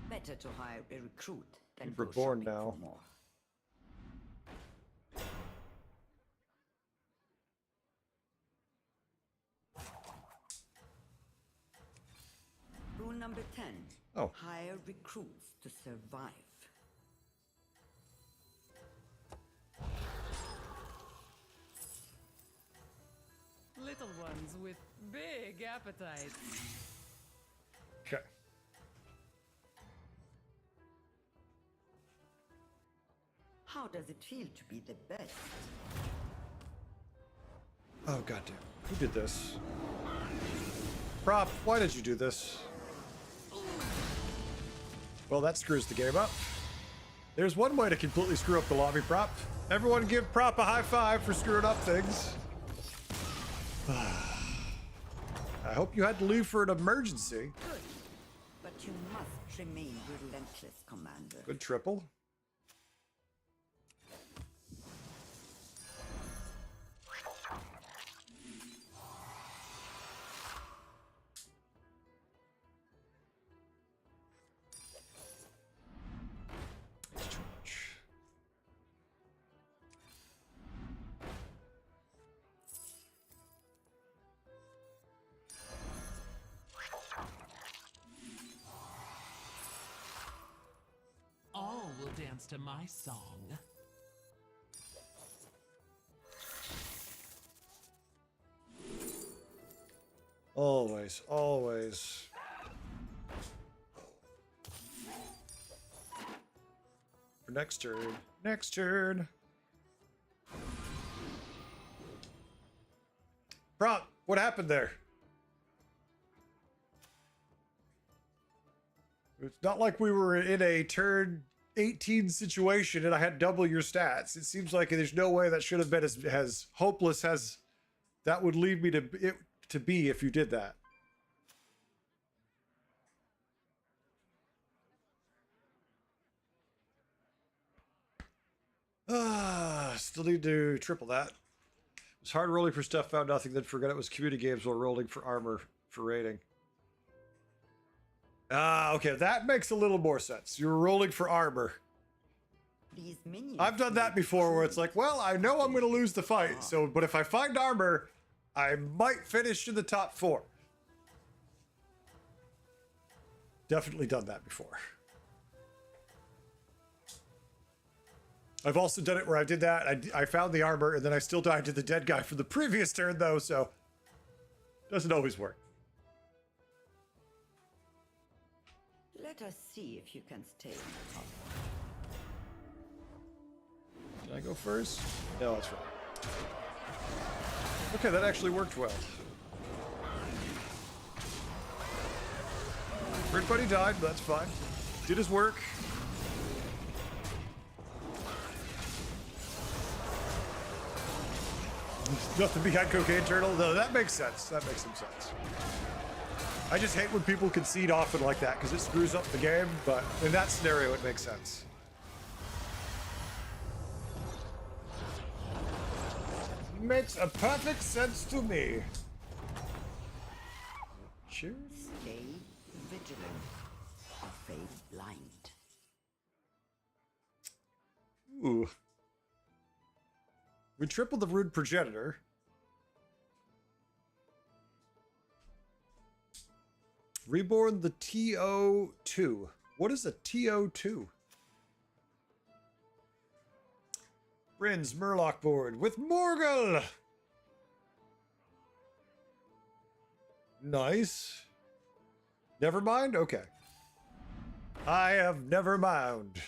Better to hire a recruit than We're go born shopping now. for more. Rule number 10. Oh. Hire recruits to survive. Little ones with big appetites. Okay. How does it feel to be the best? Oh, goddamn. Who did this? Prop, why did you do this? Well, that screws the game up. There's one way to completely screw up the lobby, Prop. Everyone give Prop a high five for screwing up things. I hope you had to leave for an emergency. Good. But you must remain relentless, Commander. Good triple. It's too much. All will dance to my song. Always, always. For next turn. Next turn. Prop, what happened there? It's not like we were in a turn 18 situation and I had double your stats. It seems like there's no way that should have been as hopeless as that would lead me to be if you did that. Still need to triple that. It was hard rolling for stuff, found nothing, then forgot it was community games while rolling for armor for rating. Okay, that makes a little more sense. You were rolling for armor. These minions I've done that before where it's like, well, I know I'm going to lose the fight, so but if I find armor, I might finish in the top 4. Definitely done that before. I've also done it where I did that. I found the armor, and then I still died to the dead guy from the previous turn, though, so doesn't always work. Let us see if you can stay on top. Did I go first? No, that's right. Okay, that actually worked well. Everybody died, but that's fine. Did his work. Nothing behind Cocaine Turtle. No, that makes sense. That makes some sense. I just hate when people concede often like that because it screws up the game, but in that scenario, it makes sense. Makes a perfect sense to me. Cheers. Stay vigilant or fade blind. Ooh. We tripled the Rude Progenitor. Reborn the TO2. What is a TO2? Bryn's Murloc board with Morgul! Nice. Never mind? Okay. I have never mind.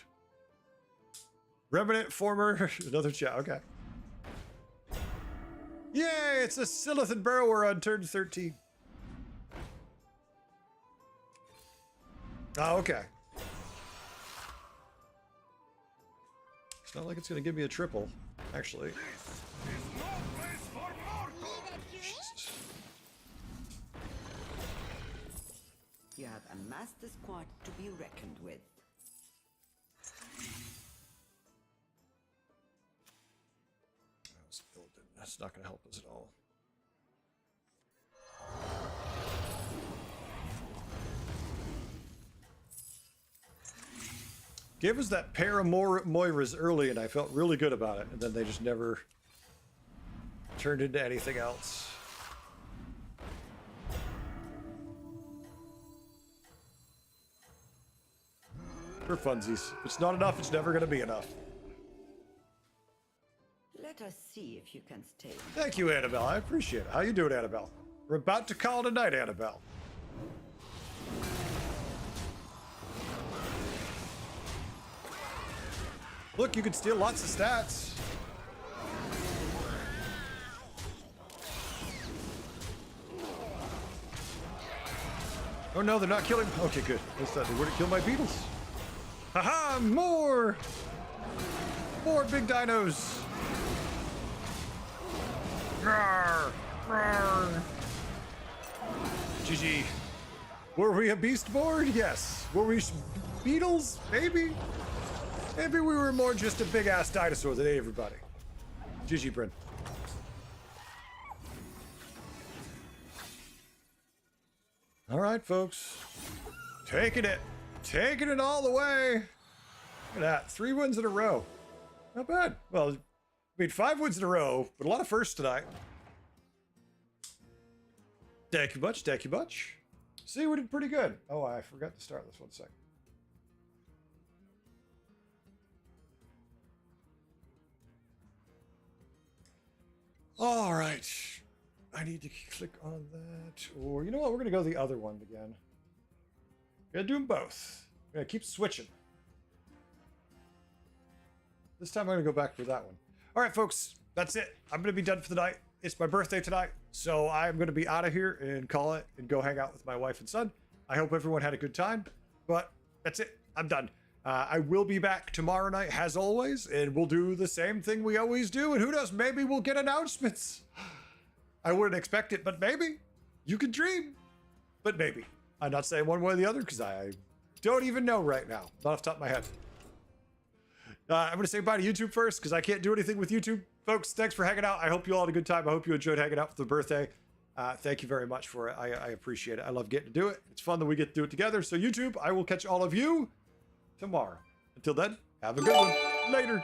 Remnant former, another chat, okay. Yay, it's a Silith and Burrower on turn 13. Oh, okay. It's not like it's going to give me a triple, actually. Jesus. You have amassed a squad to be reckoned with. That's not going to help us at all. Gave us that pair of Moiras early, and I felt really good about it. And then they just never turned into anything else. For funsies. If it's not enough, it's never going to be enough. Let us see if you can stay. Thank you, Annabelle. I appreciate it. How you doing, Annabelle? We're about to call it a night, Annabelle. Look, you can steal lots of stats. Oh no, they're not killing. Okay, good. I thought they wouldn't kill my beetles. Haha, more! More big dinos! Rawr, rawr. GG. Were we a beast board? Yes. Were we beetles? Maybe? Maybe we were more just a big ass dinosaur than everybody. GG, Bryn. All right, folks. Taking it. Taking it all the way. Look at that. 3 wins in a row. Not bad. Well, I mean, 5 wins in a row, but a lot of firsts tonight. Thank you much. Thank you much. See, we did pretty good. Oh, I forgot to start this 1 second. All right. I need to click on that. Or, you know what? We're going to go the other one again. Gonna do them both. I'm gonna keep switching. This time I'm gonna go back for that one. All right, folks, that's it. I'm gonna be done for the night. It's my birthday tonight, so I'm gonna be out of here and call it and go hang out with my wife and son. I hope everyone had a good time, but that's it. I'm done. I will be back tomorrow night, as always, and we'll do the same thing we always do. And who knows, maybe we'll get announcements. I wouldn't expect it, but maybe. You could dream, but maybe. I'm not saying one way or the other because I don't even know right now. Not off the top of my head. I'm going to say bye to YouTube first because I can't do anything with YouTube. Folks, thanks for hanging out. I hope you all had a good time. I hope you enjoyed hanging out for the birthday. Thank you very much for it. I appreciate it. I love getting to do it. It's fun that we get to do it together. So YouTube, I will catch all of you tomorrow. Until then, have a good one. Later.